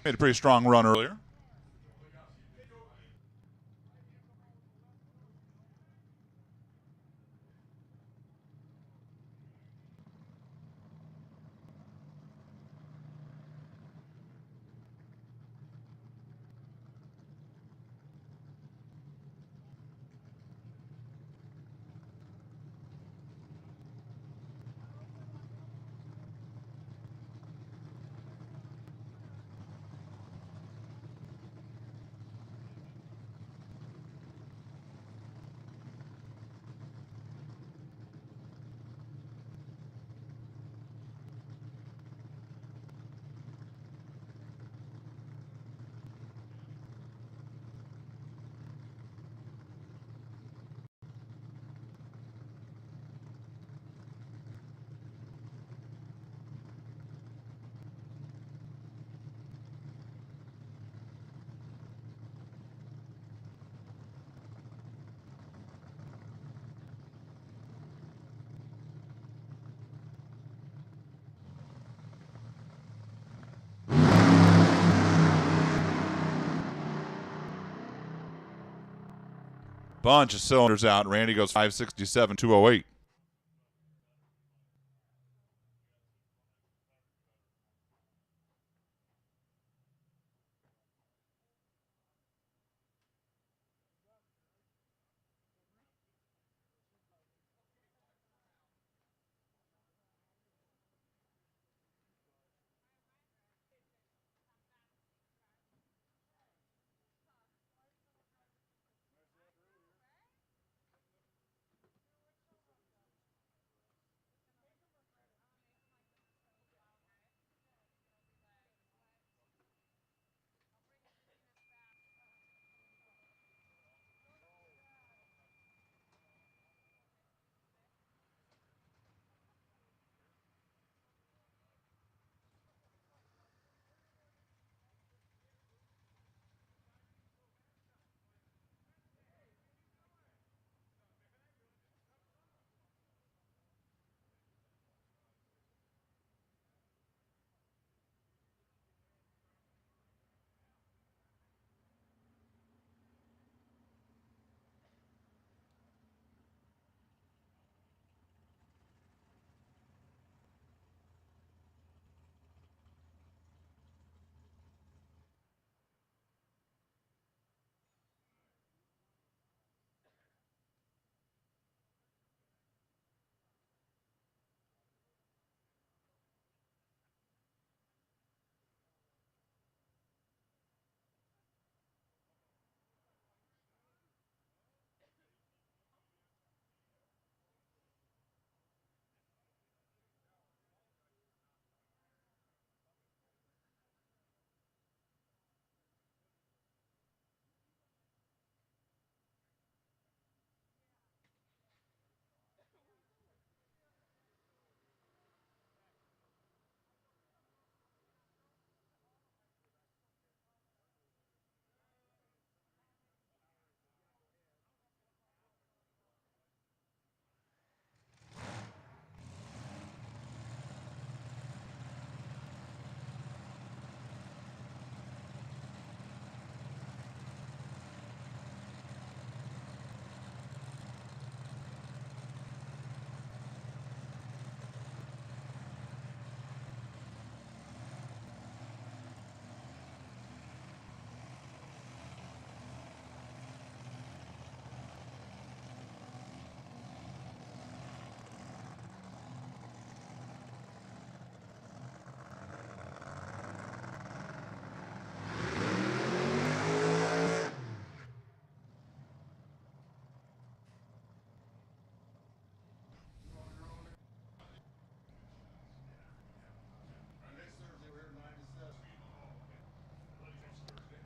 Made a pretty strong run earlier. Bunch of cylinders out. Randy goes 567, 208.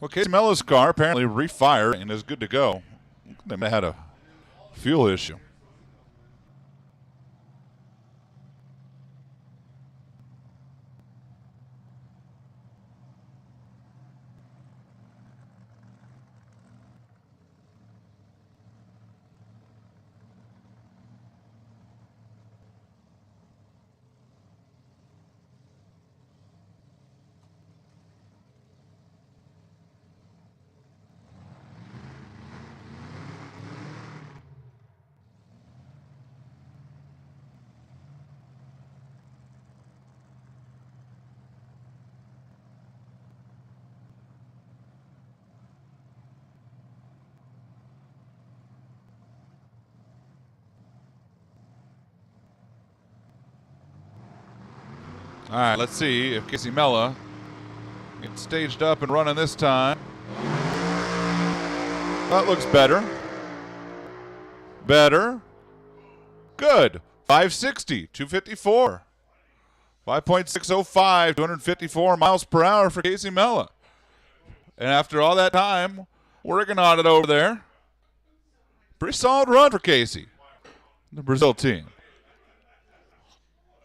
Well, Casey Mello's car apparently refired and is good to go. They may have had a fuel issue. All right, let's see if Casey Mello gets staged up and running this time. That looks better. Better. Good. 560, 254. 5.605, 254 miles per hour for Casey Mello. And after all that time working on it over there, pretty solid run for Casey, the Brazil team.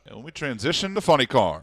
And when we transition to funny car.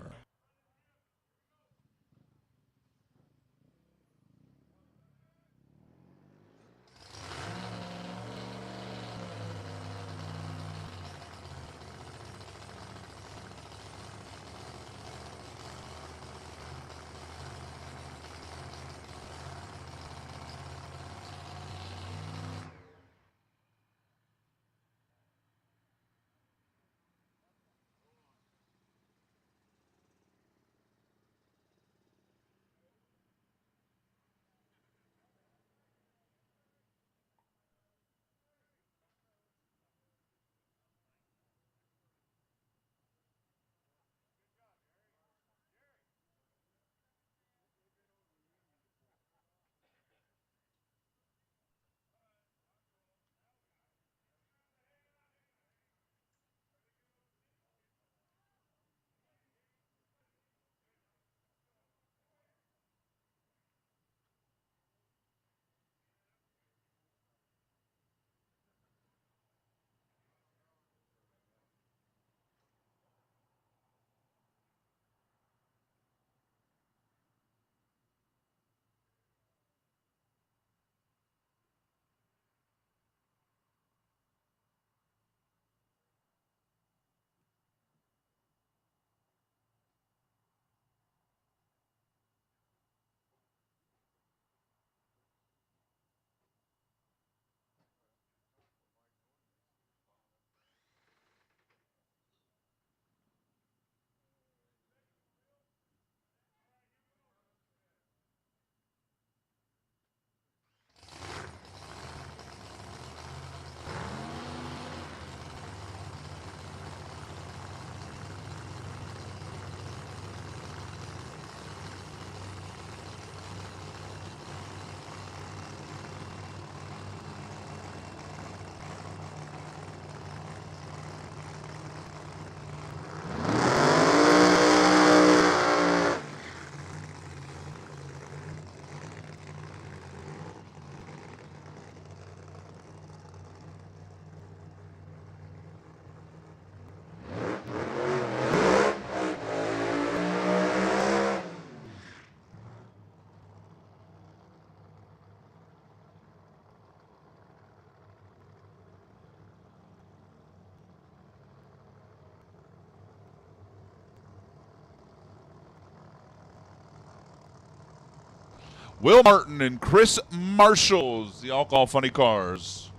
Will Martin and Chris Marshall's, the Alcohol Funny Cars,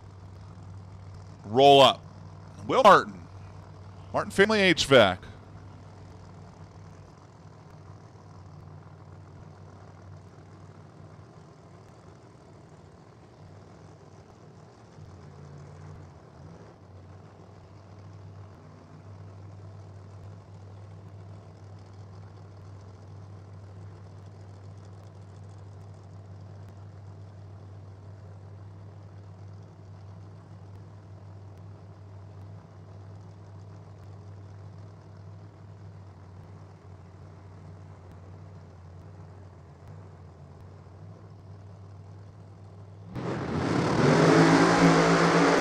roll up. Will Martin, Martin Family HVAC.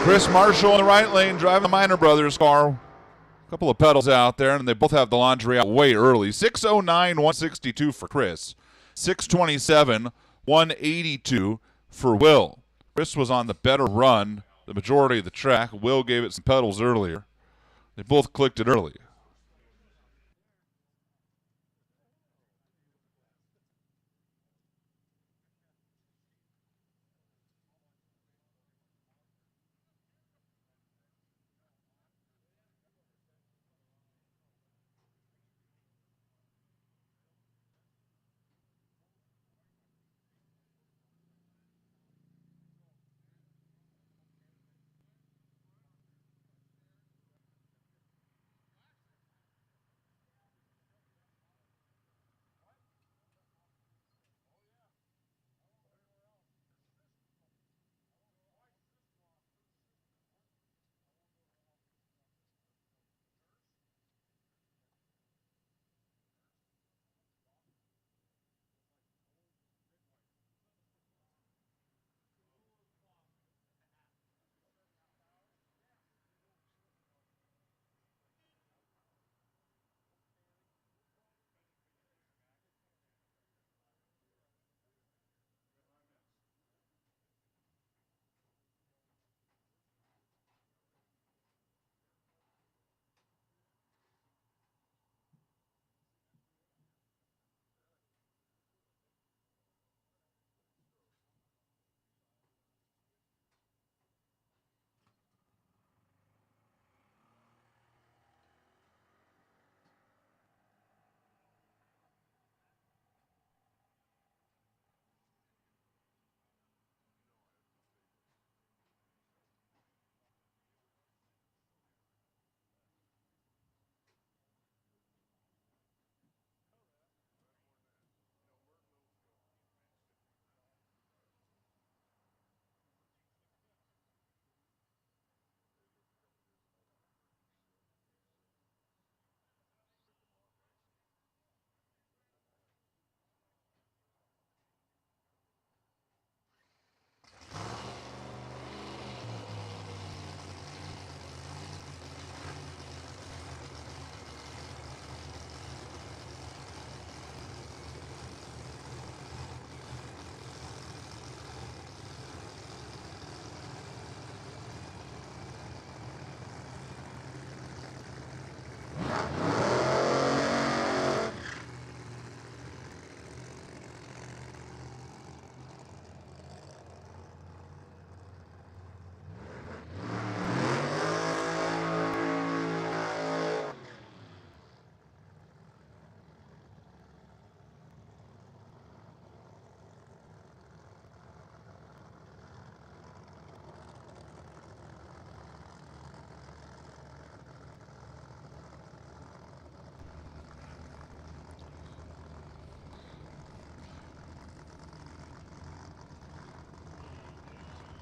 Chris Marshall in the right lane driving the Minor Brothers car. A couple of pedals out there, and they both have the laundry out way early. 6:09, 162 for Chris. 6:27, 182 for Will. Chris was on the better run the majority of the track. Will gave it some pedals earlier. They both clicked it early.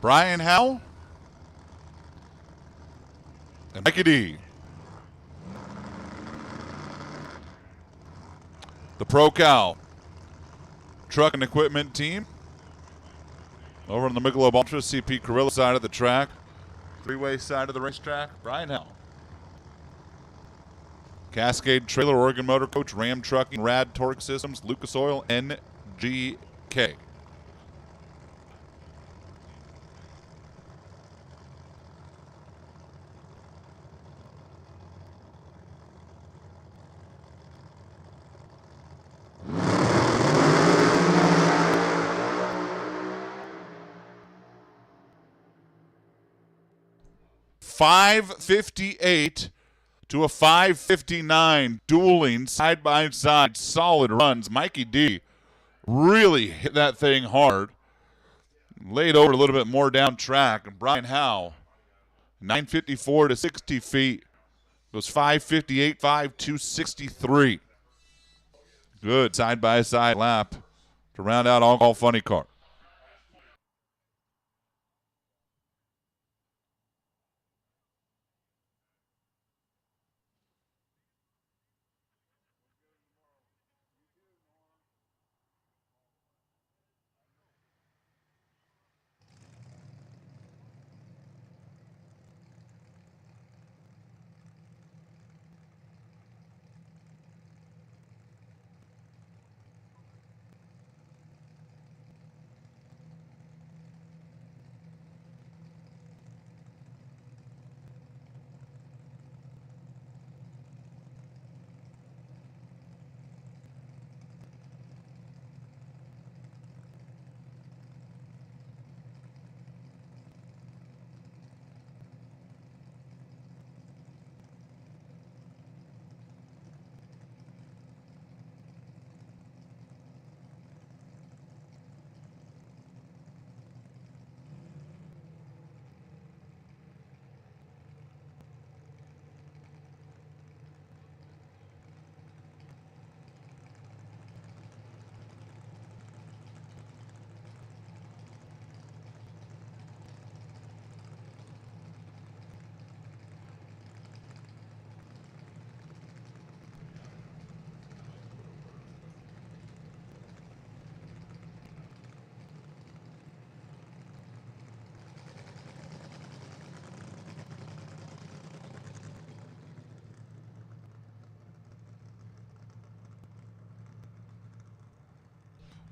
Brian Howell and Mikey D. The ProCal truck and equipment team over on the Michelob Ultra CP Carrilla side of the track. Three-way side of the racetrack, Brian Howell. Cascade Trailer, Oregon Motor Coach, Ram Trucking, Rad Torque Systems, Lucas Oil, NGK. .558 to a 5:59, dueling side by side, solid runs. Mikey D really hit that thing hard, laid over a little bit more down track. And Brian Howe, 9:54 to 60 feet, goes 5:58, 5:263. Good side by side lap to round out all funny car.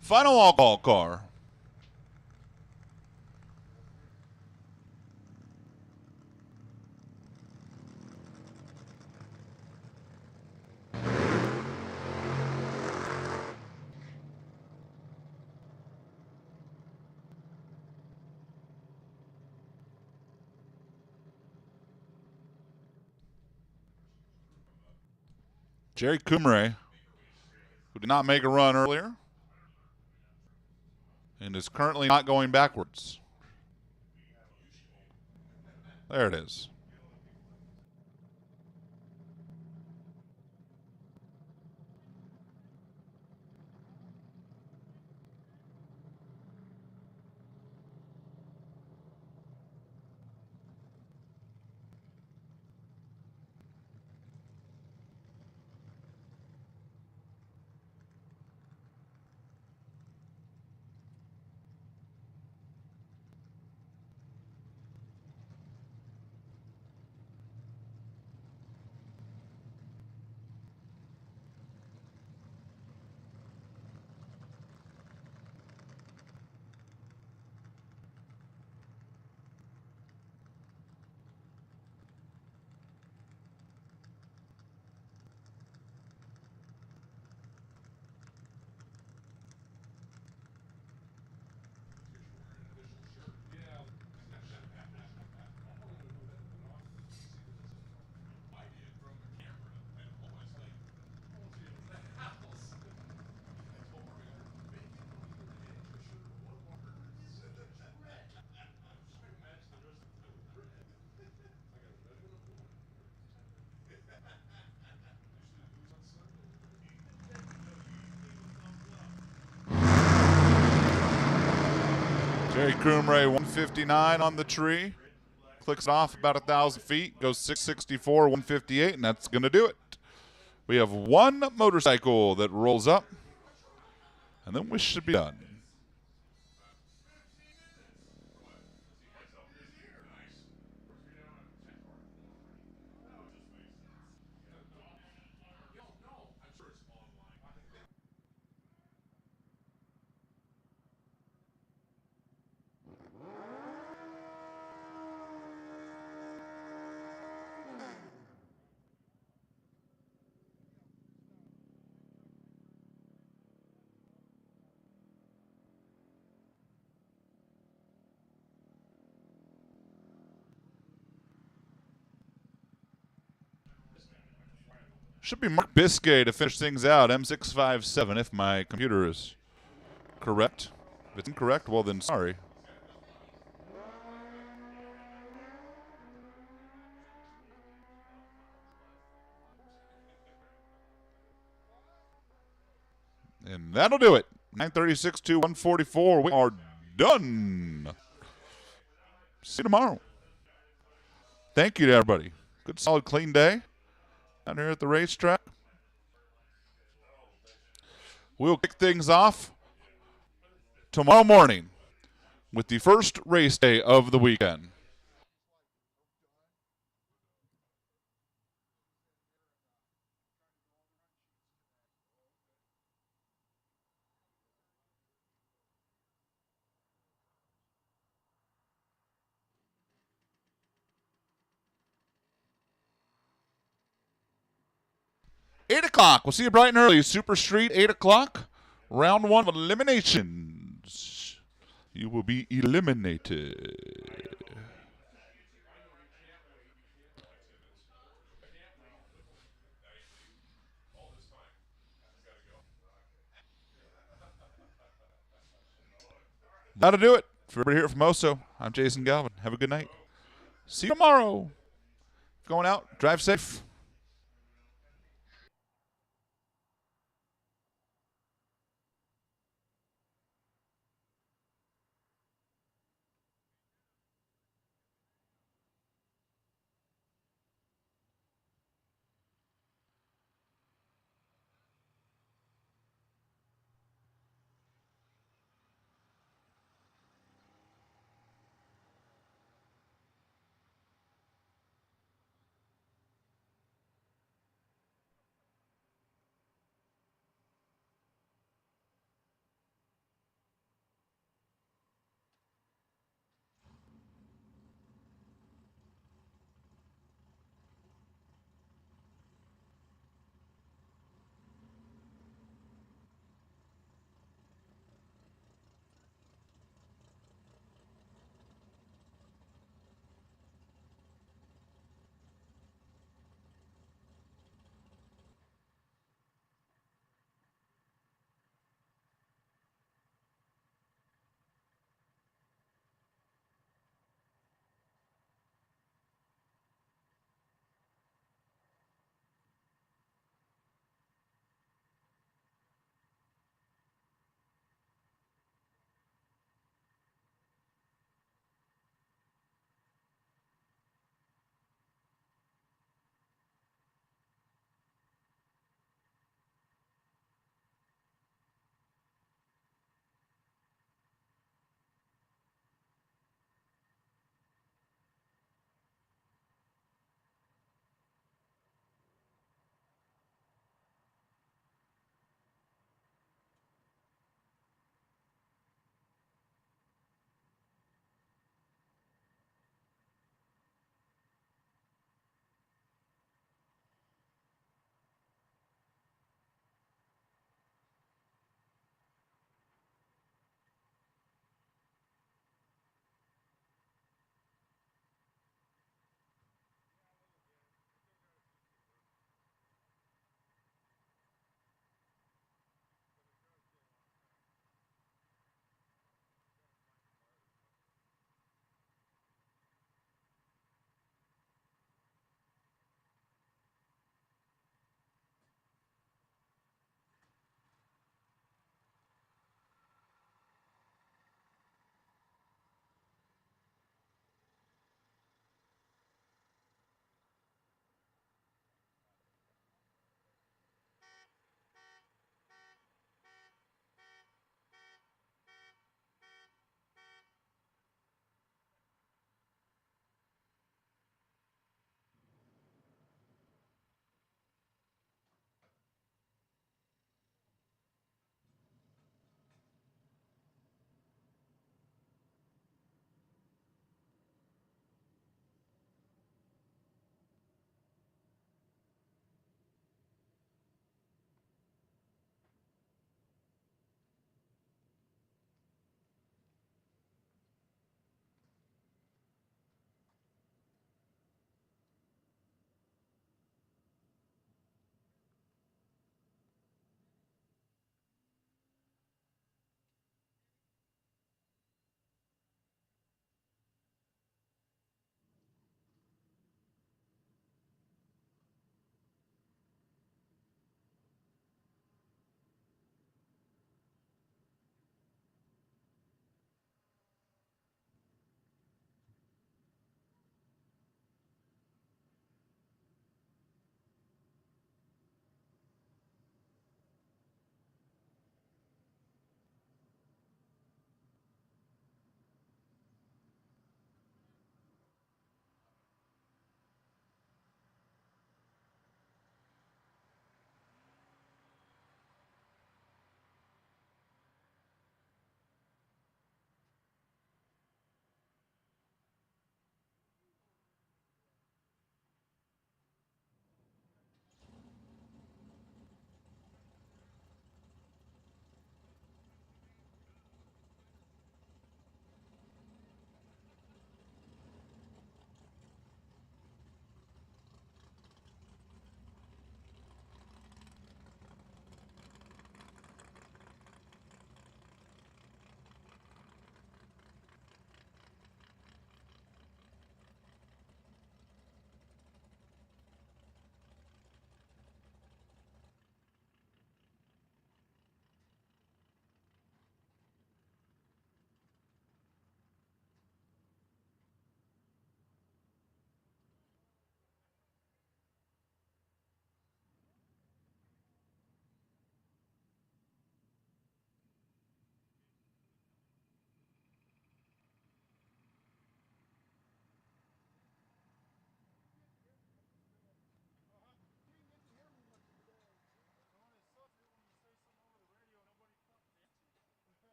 Final all-call car. Jerry Kumre, who did not make a run earlier and is currently not going backwards. There it is. Jerry Kumre, 159 on the tree. Clicks off about 1,000 feet, goes 664, 158, and that's going to do it. We have one motorcycle that rolls up, and then we should be done. Should be Mark Biscay to finish things out. M657 if my computer is correct. If it's incorrect, well then sorry. And that'll do it. 936 to 144. We are done. See you tomorrow. Thank you to everybody. Good, solid, clean day out here at the racetrack. We'll kick things off tomorrow morning with the first race day of the weekend. Eight o'clock. We'll see you bright and early. Super Street, 8 o'clock. Round one of eliminations. You will be eliminated. That'll do it. For everybody here from Oso, I'm Jason Galvin. Have a good night. See you tomorrow. Going out. Drive safe.